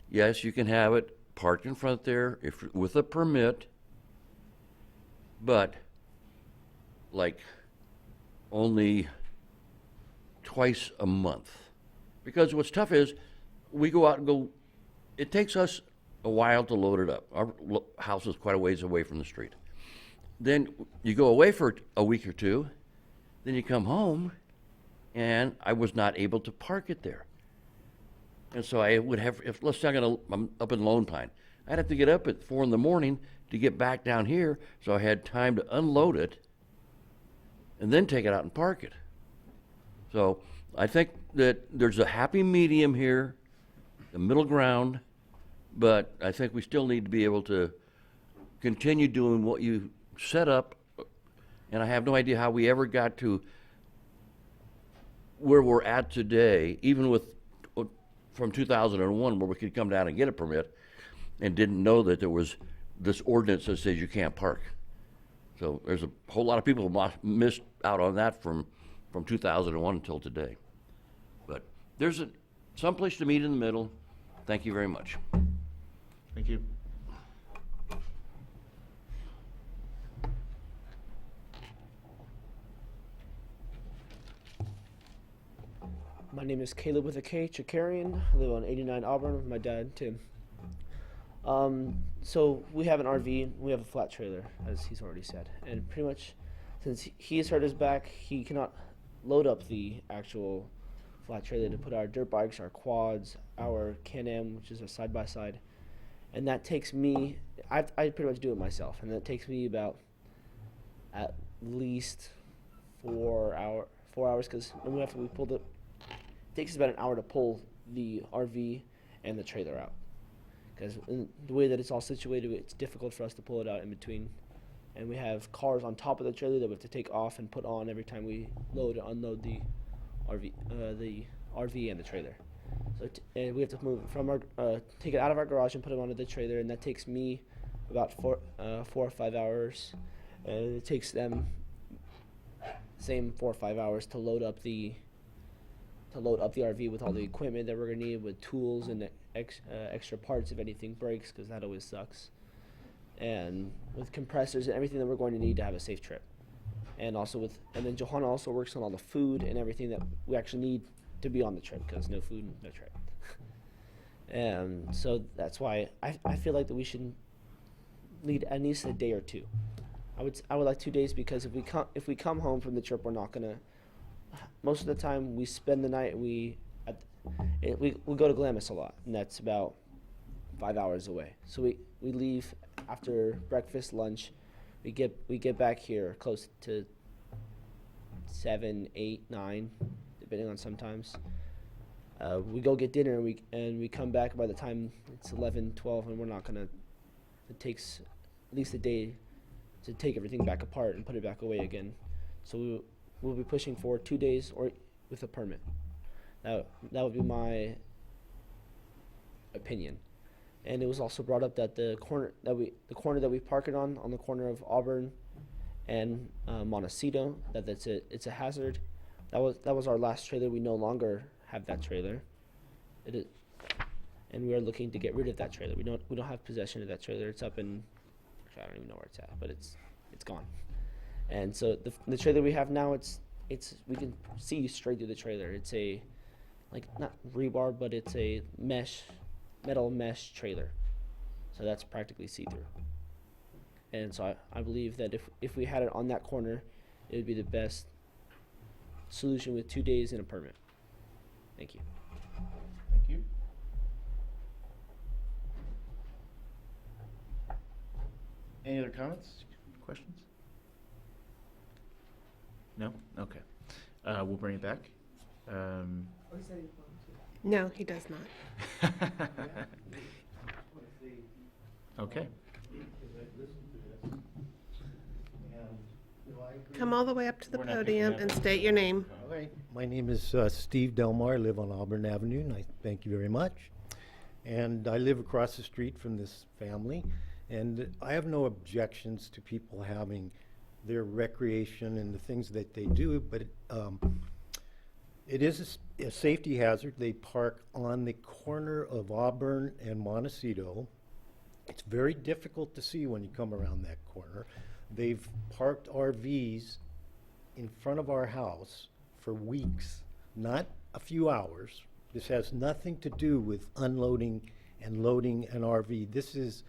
W: yes, you can have it parked in front there with a permit, but like only twice a month. Because what's tough is we go out and go, it takes us a while to load it up. Our house is quite a ways away from the street. Then you go away for a week or 2, then you come home, and I was not able to park it there. And so I would have, let's say I'm up in Lone Pine, I'd have to get up at 4 in the morning to get back down here, so I had time to unload it and then take it out and park it. So I think that there's a happy medium here, the middle ground, but I think we still need to be able to continue doing what you set up, and I have no idea how we ever got to where we're at today, even with from 2001, where we could come down and get a permit and didn't know that there was this ordinance that says you can't park. So there's a whole lot of people who missed out on that from 2001 until today. But there's some place to meet in the middle. Thank you very much.
C: Thank you.
P: My name is Caleb with a K, Chakarian. I live on 89 Auburn with my dad, Tim. So we have an RV, we have a flat trailer, as he's already said. And pretty much, since he's hurt his back, he cannot load up the actual flat trailer to put our dirt bikes, our quads, our Can-Am, which is a side-by-side. And that takes me, I pretty much do it myself, and that takes me about at least 4 hours, because we pulled it takes us about an hour to pull the RV and the trailer out, because the way that it's all situated, it's difficult for us to pull it out in between. And we have cars on top of the trailer that we have to take off and put on every time we load or unload the RV and the trailer. So and we have to move it from our take it out of our garage and put it onto the trailer, and that takes me about 4 or 5 hours, and it takes them same 4 or 5 hours to load up the RV with all the equipment that we're gonna need, with tools and extra parts if anything breaks, because that always sucks, and with compressors and everything that we're going to need to have a safe trip. And also and then Johanna also works on all the food and everything that we actually need to be on the trip, because no food, no trip. And so that's why I feel like that we should need at least a day or two. I would like 2 days, because if we come home from the trip, we're not gonna. Most of the time we spend the night. We go to Glamis a lot, and that's about 5 hours away. So we leave after breakfast, lunch. We get back here close to 7, 8, 9, depending on sometimes. We go get dinner, and we come back by the time it's 11, 12, and we're not gonna. It takes at least a day to take everything back apart and put it back away again. So we'll be pushing for 2 days or with a permit. That would be my opinion. And it was also brought up that the corner that we park it on the corner of Auburn and Montecito, it's a hazard. That was our last trailer. We no longer have that trailer. And we are looking to get rid of that trailer. We don't have possession of that trailer. It's up in, I don't even know where it's at, but it's gone. And so the trailer we have now, we can see straight through the trailer. It's a, like, not rebar, but it's a metal mesh trailer. So that's practically see-through. And so I believe that if we had it on that corner, it would be the best solution with 2 days and a permit. Thank you.
C: Thank you. Any other comments, questions? No? Okay. We'll bring it back.
F: No, he does not.
C: Okay.
F: Come all the way up to the podium and state your name.
H: All right. My name is Steve Delmar. I live on Auburn Avenue, and I thank you very much. And I live across the street from this family, and I have no objections to people having their recreation and the things that they do, but it is a safety hazard. They park on the corner of Auburn and Montecito. It's very difficult to see when you come around that corner. They've parked RVs in front of our house for weeks, not a few hours. This has nothing to do with unloading and loading an RV. This is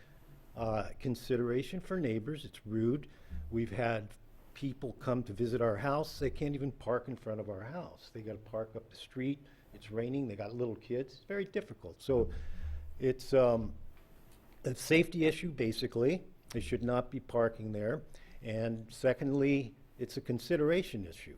H: consideration for neighbors. It's rude. We've had people come to visit our house. They can't even park in front of our house. They got to park up the street. It's raining. They got little kids. It's very difficult. So it's a safety issue, basically. They should not be parking there. And secondly, it's a consideration issue.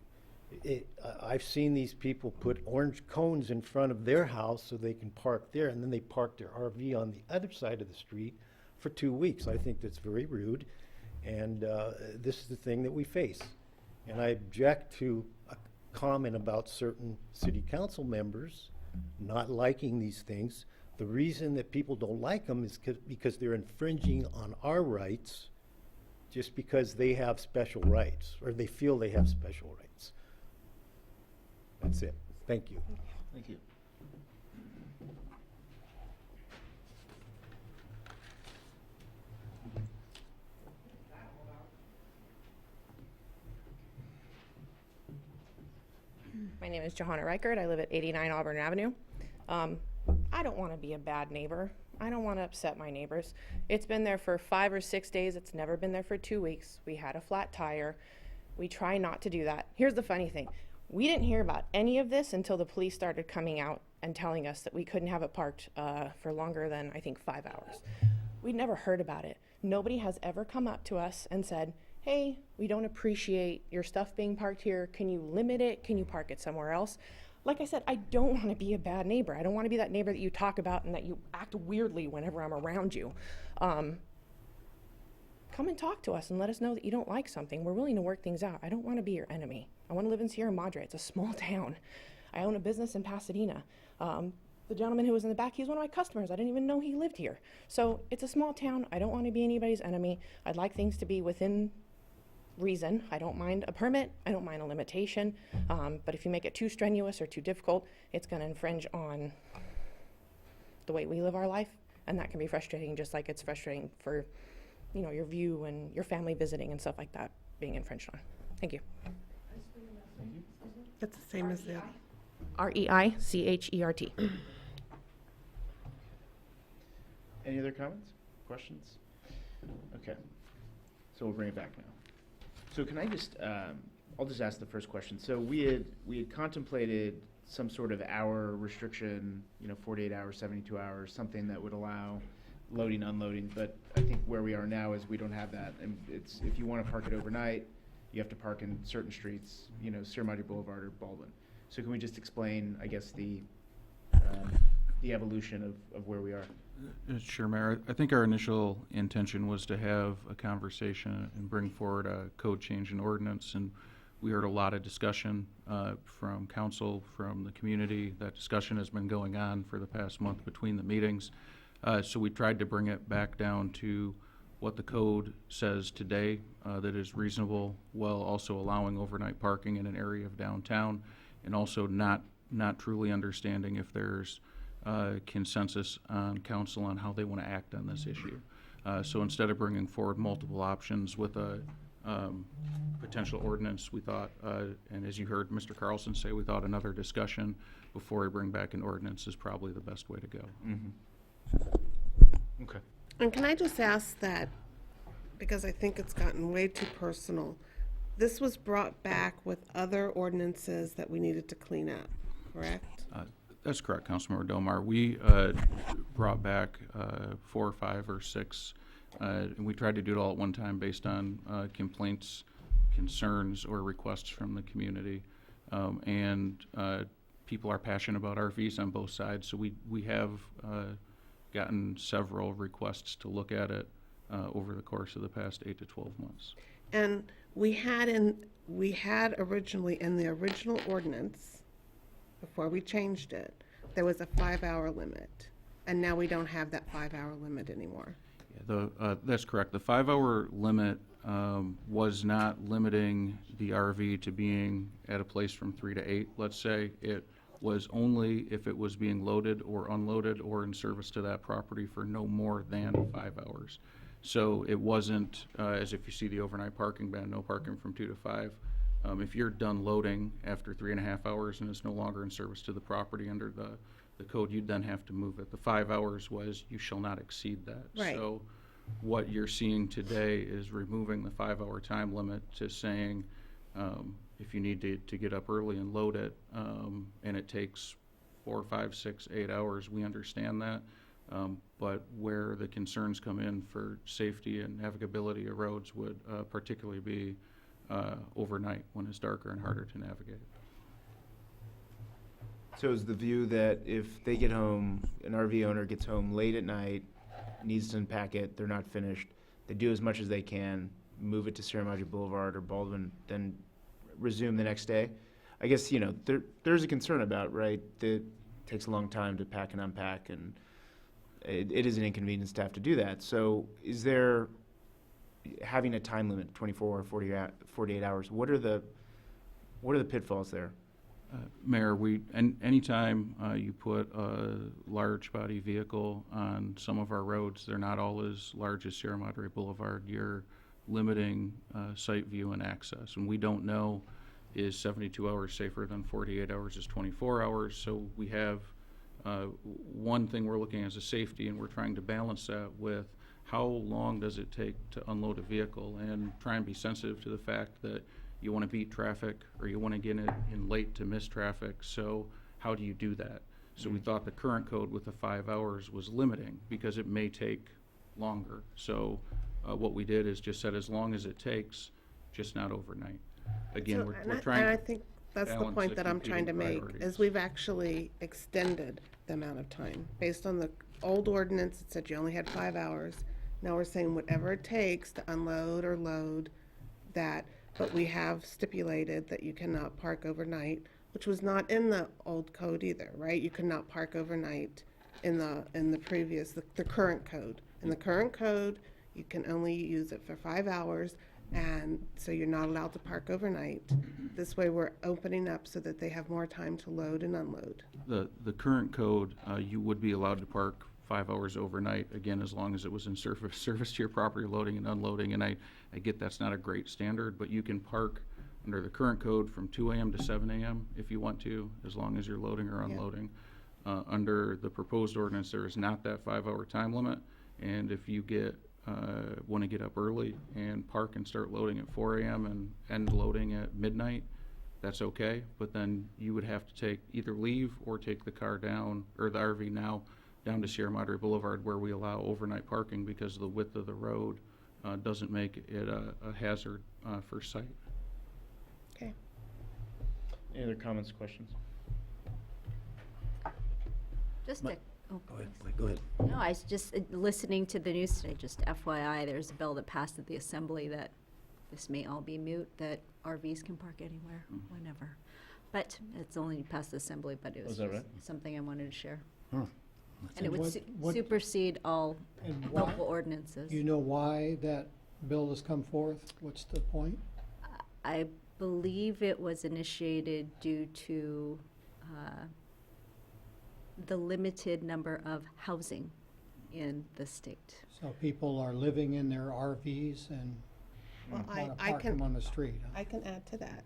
H: I've seen these people put orange cones in front of their house so they can park there, and then they park their RV on the other side of the street for 2 weeks. I think that's very rude, and this is the thing that we face. And I object to a comment about certain city council members not liking these things. The reason that people don't like them is because they're infringing on our rights just because they have special rights, or they feel they have special rights. That's it. Thank you.
C: Thank you.
Q: My name is Johanna Reichert. I live at 89 Auburn Avenue. I don't want to be a bad neighbor. I don't want to upset my neighbors. It's been there for 5 or 6 days. It's never been there for 2 weeks. We had a flat tire. We try not to do that. Here's the funny thing. We didn't hear about any of this until the police started coming out and telling us that we couldn't have it parked for longer than, I think, 5 hours. We'd never heard about it. Nobody has ever come up to us and said, hey, we don't appreciate your stuff being parked here. Can you limit it? Can you park it somewhere else? Like I said, I don't want to be a bad neighbor. I don't want to be that neighbor that you talk about and that you act weirdly whenever I'm around you. Come and talk to us and let us know that you don't like something. We're willing to work things out. I don't want to be your enemy. I want to live in Sierra Madre. It's a small town. I own a business in Pasadena. The gentleman who was in the back, he's one of my customers. I didn't even know he lived here. So it's a small town. I don't want to be anybody's enemy. I'd like things to be within reason. I don't mind a permit. I don't mind a limitation. But if you make it too strenuous or too difficult, it's going to infringe on the way we live our life. And that can be frustrating, just like it's frustrating for, you know, your view and your family visiting and stuff like that being infringed on. Thank you.
F: It's the same as the other.
Q: Reichert.
C: Any other comments, questions? Okay, so we'll bring it back now. So can I just, I'll just ask the first question. So we had contemplated some sort of hour restriction, 48 hours, 72 hours, something that would allow loading, unloading, but I think where we are now is we don't have that. And it's, if you want to park it overnight, you have to park in certain streets, Sierra Madre Boulevard or Baldwin. So can we just explain, I guess, the evolution of where we are?
T: Sure, Mayor. I think our initial intention was to have a conversation and bring forward a code change in ordinance, and we heard a lot of discussion from council, from the community. That discussion has been going on for the past month between the meetings. So we tried to bring it back down to what the code says today that is reasonable, while also allowing overnight parking in an area of downtown, and also not truly understanding if there's consensus on council on how they want to act on this issue. So instead of bringing forward multiple options with a potential ordinance, we thought, and as you heard Mr. Carlson say, we thought another discussion before we bring back an ordinance is probably the best way to go.
C: Mm-hmm. Okay.
F: And can I just ask that, because I think it's gotten way too personal, this was brought back with other ordinances that we needed to clean up, correct?
T: That's correct, Councilmember Delmar. We brought back 4 or 5 or 6, and we tried to do it all at one time based on complaints, concerns, or requests from the community. And people are passionate about RVs on both sides, so we have gotten several requests to look at it over the course of the past 8 to 12 months.
F: And we had originally in the original ordinance, before we changed it, there was a 5-hour limit, and now we don't have that 5-hour limit anymore.
T: Yeah, that's correct. The 5-hour limit was not limiting the RV to being at a place from 3 to 8, let's say. It was only if it was being loaded or unloaded or in service to that property for no more than 5 hours. So it wasn't, as if you see the overnight parking ban, no parking from 2 to 5. If you're done loading after 3.5 hours and it's no longer in service to the property under the code, you'd then have to move it. The 5 hours was you shall not exceed that.
F: Right.
T: So what you're seeing today is removing the 5-hour time limit to saying if you need to get up early and load it and it takes 4, 5, 6, 8 hours, we understand that. But where the concerns come in for safety and navigability of roads would particularly be overnight when it's darker and harder to navigate.
C: So is the view that if they get home, an RV owner gets home late at night, needs to unpack it, they're not finished, they do as much as they can, move it to Sierra Madre Boulevard or Baldwin, then resume the next day? I guess, there's a concern about, right, that it takes a long time to pack and unpack, and it is an inconvenience to have to do that. So is there, having a time limit, 24 or 48 hours, what are the pitfalls there?
T: Mayor, anytime you put a large body vehicle on some of our roads, they're not all as large as Sierra Madre Boulevard, you're limiting sight view and access. And we don't know, is 72 hours safer than 48 hours is 24 hours. So we have one thing we're looking at as a safety, and we're trying to balance that with how long does it take to unload a vehicle, and try and be sensitive to the fact that you want to beat traffic or you want to get in late to miss traffic. So how do you do that? So we thought the current code with the 5 hours was limiting because it may take longer. So what we did is just said as long as it takes, just not overnight. Again,
F: So,
T: we're trying
F: and I
T: to
F: think that's the
T: balance
F: point that I'm trying to
T: competing
F: make, is
T: priorities.
F: we've actually extended the amount of time. Based on the old ordinance, it said you only had 5 hours. Now we're saying whatever it takes to unload or load that, but we have stipulated that you cannot park overnight, which was not in the old code either, right? You could not park overnight in the previous, the current code. In the current code, you can only use it for 5 hours, and so you're not allowed to park overnight. This way, we're opening up so that they have more time to load and unload.
T: The current code, you would be allowed to park 5 hours overnight, again, as long as it was in service to your property, loading and unloading. And I get that's not a great standard, but you can park under the current code from 2 a.m. to 7 a.m. if you want to, as long as you're loading or unloading. Under the proposed ordinance, there is not that 5-hour time limit. And if you want to get up early and park and start loading at 4 a.m. and end loading at midnight, that's okay. But then you would have to either leave or take the car down, or the RV now, down to Sierra Madre Boulevard, where we allow overnight parking because the width of the road doesn't make it a hazard for sight.
F: Okay.
C: Any other comments, questions?
E: Just
A: Go ahead, go ahead.
E: No, I was just listening to the news today, just FYI, there's a bill that passed at the Assembly that this may all be moot, that RVs can park anywhere, whenever. But it's only passed the Assembly, but it was
C: that right?
E: just something I wanted to share.
A: Huh.
E: And it would
D: What-
E: supersede all
D: And why-
E: local ordinances.
D: Do you know why that bill has come forth? What's the point?
E: I believe it was initiated due to the limited number of housing in the state.
D: So people are living in their RVs and
F: Well,
D: want to
F: I
D: park them
F: can,
D: on the street. huh?
F: I can add to that.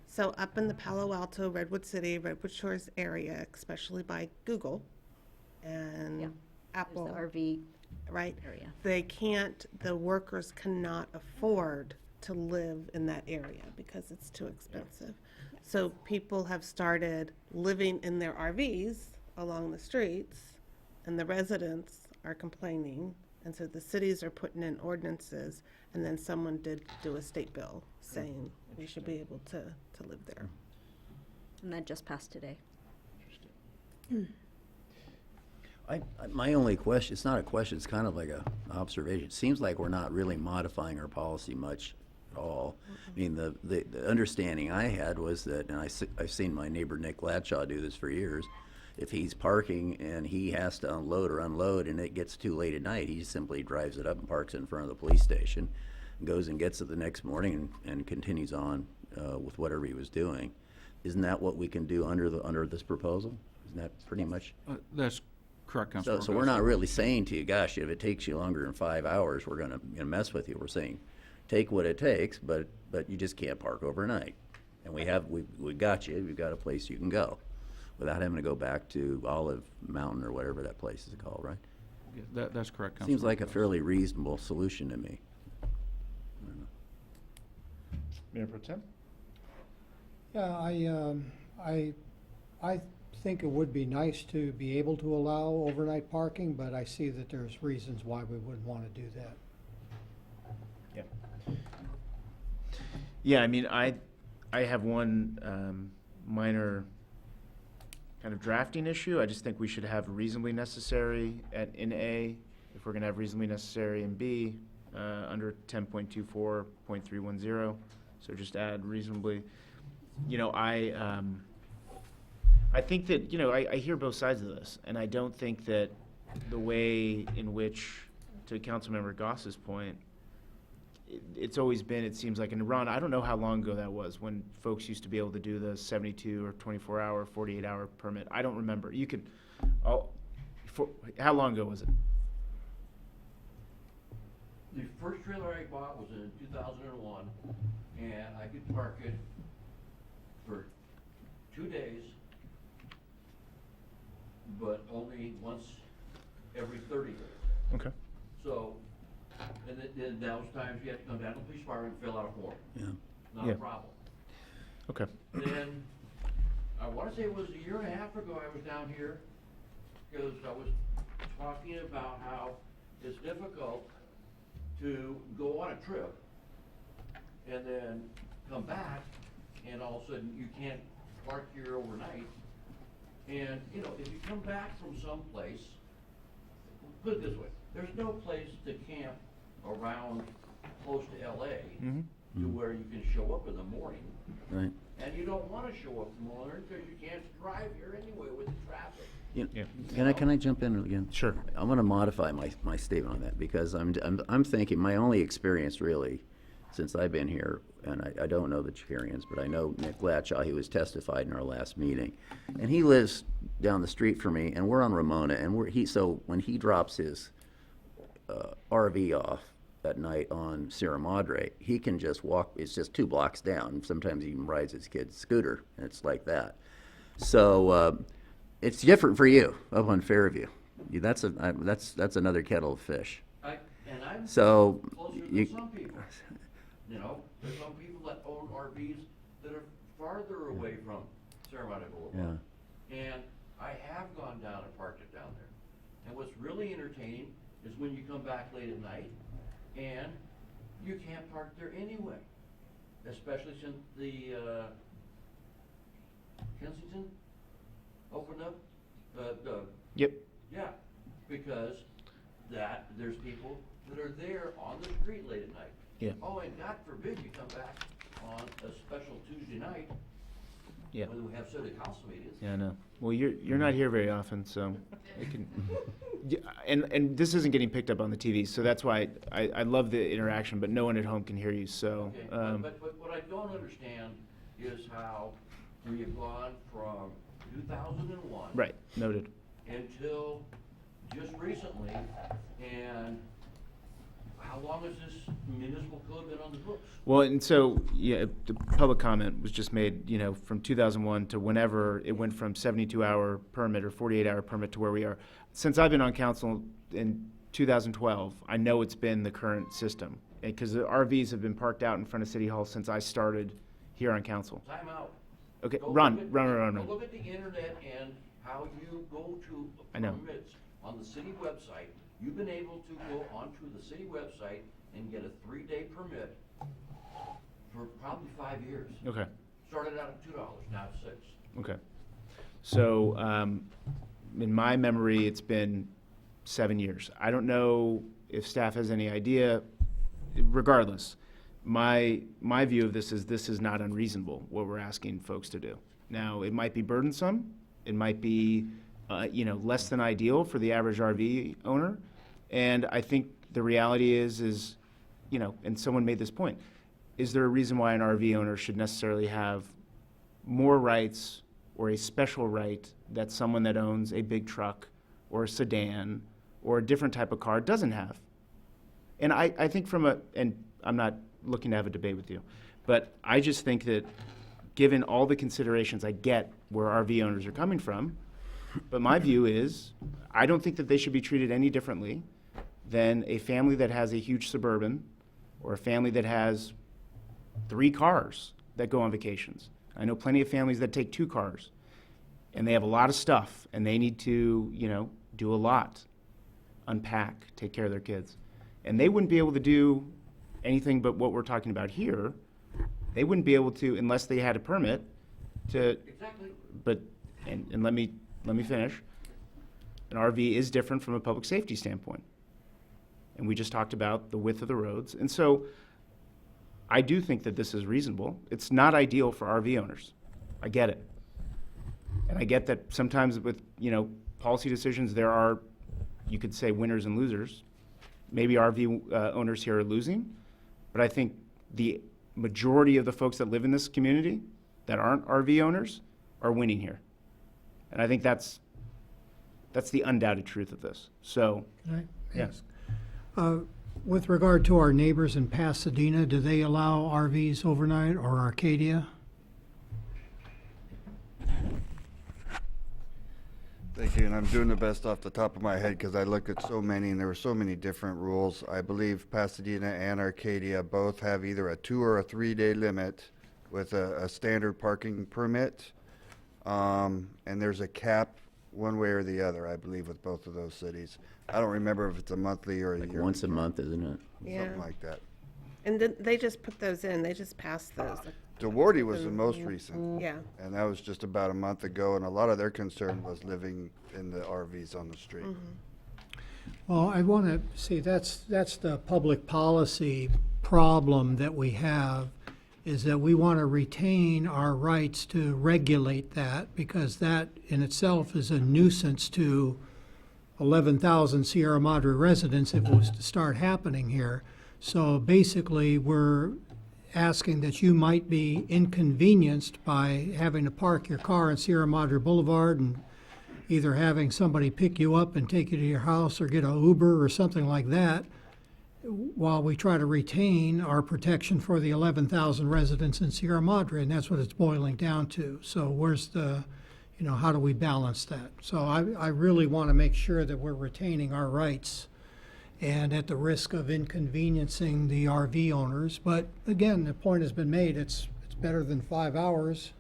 F: So up in the Palo Alto, Redwood City, Redwood Shores area, especially by Google and
E: There's
F: Apple,
E: the RV
F: right?
E: area.
F: The workers cannot afford to live in that area because it's too expensive. So people have started living in their RVs along the streets, and the residents are complaining. And so the cities are putting in ordinances, and then someone did do a state bill saying we should be able to live there.
E: And that just passed today.
A: My only question, it's not a question, it's kind of like a observation. It seems like we're not really modifying our policy much at all. I mean, the understanding I had was that, and I've seen my neighbor Nick Ladshaw do this for years, if he's parking and he has to unload or unload and it gets too late at night, he simply drives it up and parks in front of the police station, goes and gets it the next morning and continues on with whatever he was doing. Isn't that what we can do under this proposal? Isn't that pretty much?
T: That's correct, Councilor.
A: So we're not really saying to you, gosh, if it takes you longer than 5 hours, we're gonna mess with you. We're saying, take what it takes, but you just can't park overnight. And we got you. We've got a place you can go without having to go back to Olive Mountain or whatever that place is called, right?
T: Yeah, that's correct, Councilor.
A: Seems like a fairly reasonable solution to me.
C: Mayor Pro Tem?
D: Yeah, I think it would be nice to be able to allow overnight parking, but I see that there's reasons why we wouldn't want to do that.
C: Yeah. Yeah, I mean, I have one minor kind of drafting issue. I just think we should have reasonably necessary in A, if we're gonna have reasonably necessary in B, under 10.24.310. So just add reasonably. You know, I think that, I hear both sides of this, and I don't think that the way in which, to Councilmember Goss's point, it's always been, it seems like, and Ron, I don't know how long ago that was, when folks used to be able to do the 72 or 24-hour, 48-hour permit. I don't remember. You could, how long ago was it?
W: The first trailer I bought was in 2001, and I could park it for 2 days, but only once every 30 days.
C: Okay.
W: So, and then those times you have to come down to the police department and fill out a form.
A: Yeah.
W: not
C: Yeah.
W: a problem.
C: Okay.
W: Then, I want to say it was a year and a half ago I was down here, because I was talking about how it's difficult to go on a trip and then come back, and all of a sudden you can't park here overnight. And, you know, if you come back from someplace, put it this way, there's no place to camp around close to LA to where you can show up in the morning.
A: Right.
W: And you don't want to show up in the morning because you can't drive here anyway with the traffic.
A: Can I jump in again?
C: Sure.
A: I'm going to modify my statement on that, because I'm thinking my only experience really since I've been here, and I don't know the Chicarians, but I know Nick Gladshaw. He was testified in our last meeting, and he lives down the street from me, and we're on Ramona, and so when he drops his RV off at night on Sierra Madre, he can just walk. It's just 2 blocks down. Sometimes he even rides his kid's scooter, and it's like that. So it's different for you up on Fairview. That's another kettle of fish.
W: And I'm
A: So
W: closer
A: you,
W: than some people. You know, there's some people that own RVs that are farther away from Sierra Madre Boulevard. And I have gone down and parked it down there. And what's really entertaining is when you come back late at night and you can't park there anyway. Especially since the Kensington opened up.
C: Yep.
W: Yeah, because there's people that are there on the street late at night.
C: Yeah.
W: Oh, and God forbid you come back on a special Tuesday night.
C: Yeah.
W: When we have city council meetings.
C: Yeah, I know. Well, you're not here very often, so it can. Yeah, and this isn't getting picked up on the TV, so that's why I love the interaction, but no one at home can hear you. So.
W: Okay, but what I don't understand is how we have gone from 2001.
C: Right. Noted.
W: Until just recently, and how long has this municipal code been on the books?
C: Well, and so, yeah, the public comment was just made, from 2001 to whenever it went from 72-hour permit or 48-hour permit to where we are. Since I've been on council in 2012, I know it's been the current system, because the RVs have been parked out in front of City Hall since I started here on council.
W: Time out.
C: Okay,
W: Go
C: run.
W: Go look at the internet and how you go to
C: I know.
W: permits on the city website. You've been able to go onto the city website and get a 3-day permit for probably 5 years.
C: Okay.
W: Started out at $2, now it's $6.
C: Okay. So, in my memory, it's been 7 years. I don't know if staff has any idea. Regardless, my view of this is not unreasonable, what we're asking folks to do. Now, it might be burdensome. It might be, less than ideal for the average RV owner. And I think the reality is, and someone made this point, is there a reason why an RV owner should necessarily have more rights or a special right that someone that owns a big truck or a sedan or a different type of car doesn't have? And I think and I'm not looking to have a debate with you, but I just think that given all the considerations, I get where RV owners are coming from, but my view is I don't think that they should be treated any differently than a family that has a huge Suburban or a family that has 3 cars that go on vacations. I know plenty of families that take 2 cars, and they have a lot of stuff, and they need to, do a lot, unpack, take care of their kids. And they wouldn't be able to do anything but what we're talking about here. They wouldn't be able to, unless they had a permit, to.
W: Exactly.
C: But, and let me finish. An RV is different from a public safety standpoint. And we just talked about the width of the roads. And so I do think that this is reasonable. It's not ideal for RV owners. I get it. And I get that sometimes with, policy decisions, there are, you could say, winners and losers. Maybe RV owners here are losing, but I think the majority of the folks that live in this community that aren't RV owners are winning here. And I think that's the undoubted truth of this. So,
D: Can I
C: yes.
D: With regard to our neighbors in Pasadena, do they allow RVs overnight, or Arcadia?
N: Thank you, and I'm doing the best off the top of my head because I looked at so many and there were so many different rules. I believe Pasadena and Arcadia both have either a 2 or a 3 day limit with a standard parking permit. And there's a cap one way or the other, I believe, with both of those cities. I don't remember if it's a monthly or a
A: Like
N: yearly.
A: once a month, isn't it?
F: Yeah.
N: Something like that.
F: And then they just put those in, they just passed those.
N: DeWardy was the most recent.
F: Yeah.
N: And that was just about a month ago, and a lot of their concern was living in the RVs on the street.
D: Well, I want to see, that's the public policy problem that we have, is that we want to retain our rights to regulate that, because that in itself is a nuisance to 11,000 Sierra Madre residents if it was to start happening here. So basically, we're asking that you might be inconvenienced by having to park your car on Sierra Madre Boulevard and either having somebody pick you up and take you to your house or get an Uber or something like that, while we try to retain our protection for the 11,000 residents in Sierra Madre, and that's what it's boiling down to. So where's the, how do we balance that? So I really want to make sure that we're retaining our rights and at the risk of inconveniencing the RV owners. But again, the point has been made, it's better than 5 hours.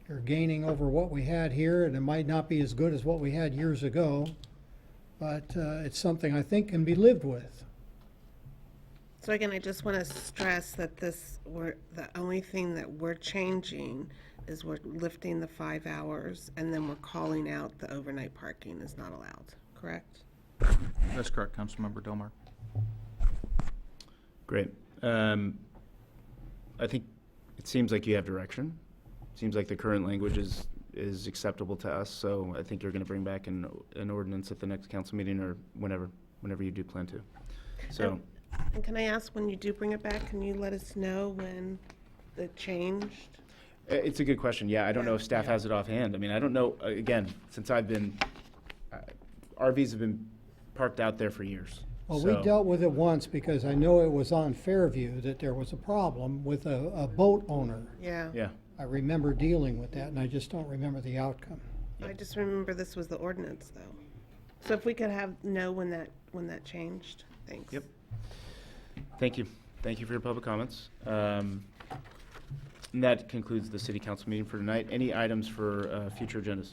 D: You're gaining over what we had here, and it might not be as good as what we had years ago, but it's something I think can be lived with.
F: So again, I just want to stress that the only thing that we're changing is we're lifting the 5 hours, and then we're calling out the overnight parking is not allowed, correct?
T: That's correct, Councilmember Delmar.
C: Great. I think it seems like you have direction. Seems like the current language is acceptable to us, so I think you're going to bring back an ordinance at the next council meeting or whenever you do plan to. So.
F: And can I ask, when you do bring it back, can you let us know when the changed?
C: It's a good question. Yeah, I don't know if staff has it offhand. I mean, I don't know, again, since I've been, RVs have been parked out there for years.
D: Well,
C: So-
D: we dealt with it once because I know it was on Fairview that there was a problem with a boat owner.
F: Yeah.
C: Yeah.
D: I remember dealing with that, and I just don't remember the outcome.
F: I just remember this was the ordinance, though. So if we could know when that changed, thanks.
C: Yep. Thank you. Thank you for your public comments. And that concludes the city council meeting for tonight. Any items for future agendas?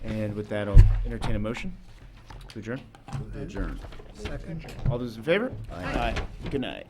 C: And with that, I'll entertain a motion to adjourn.
A: Adjourn.
D: Second.
C: All those in favor?
A: Aye.
C: Good night.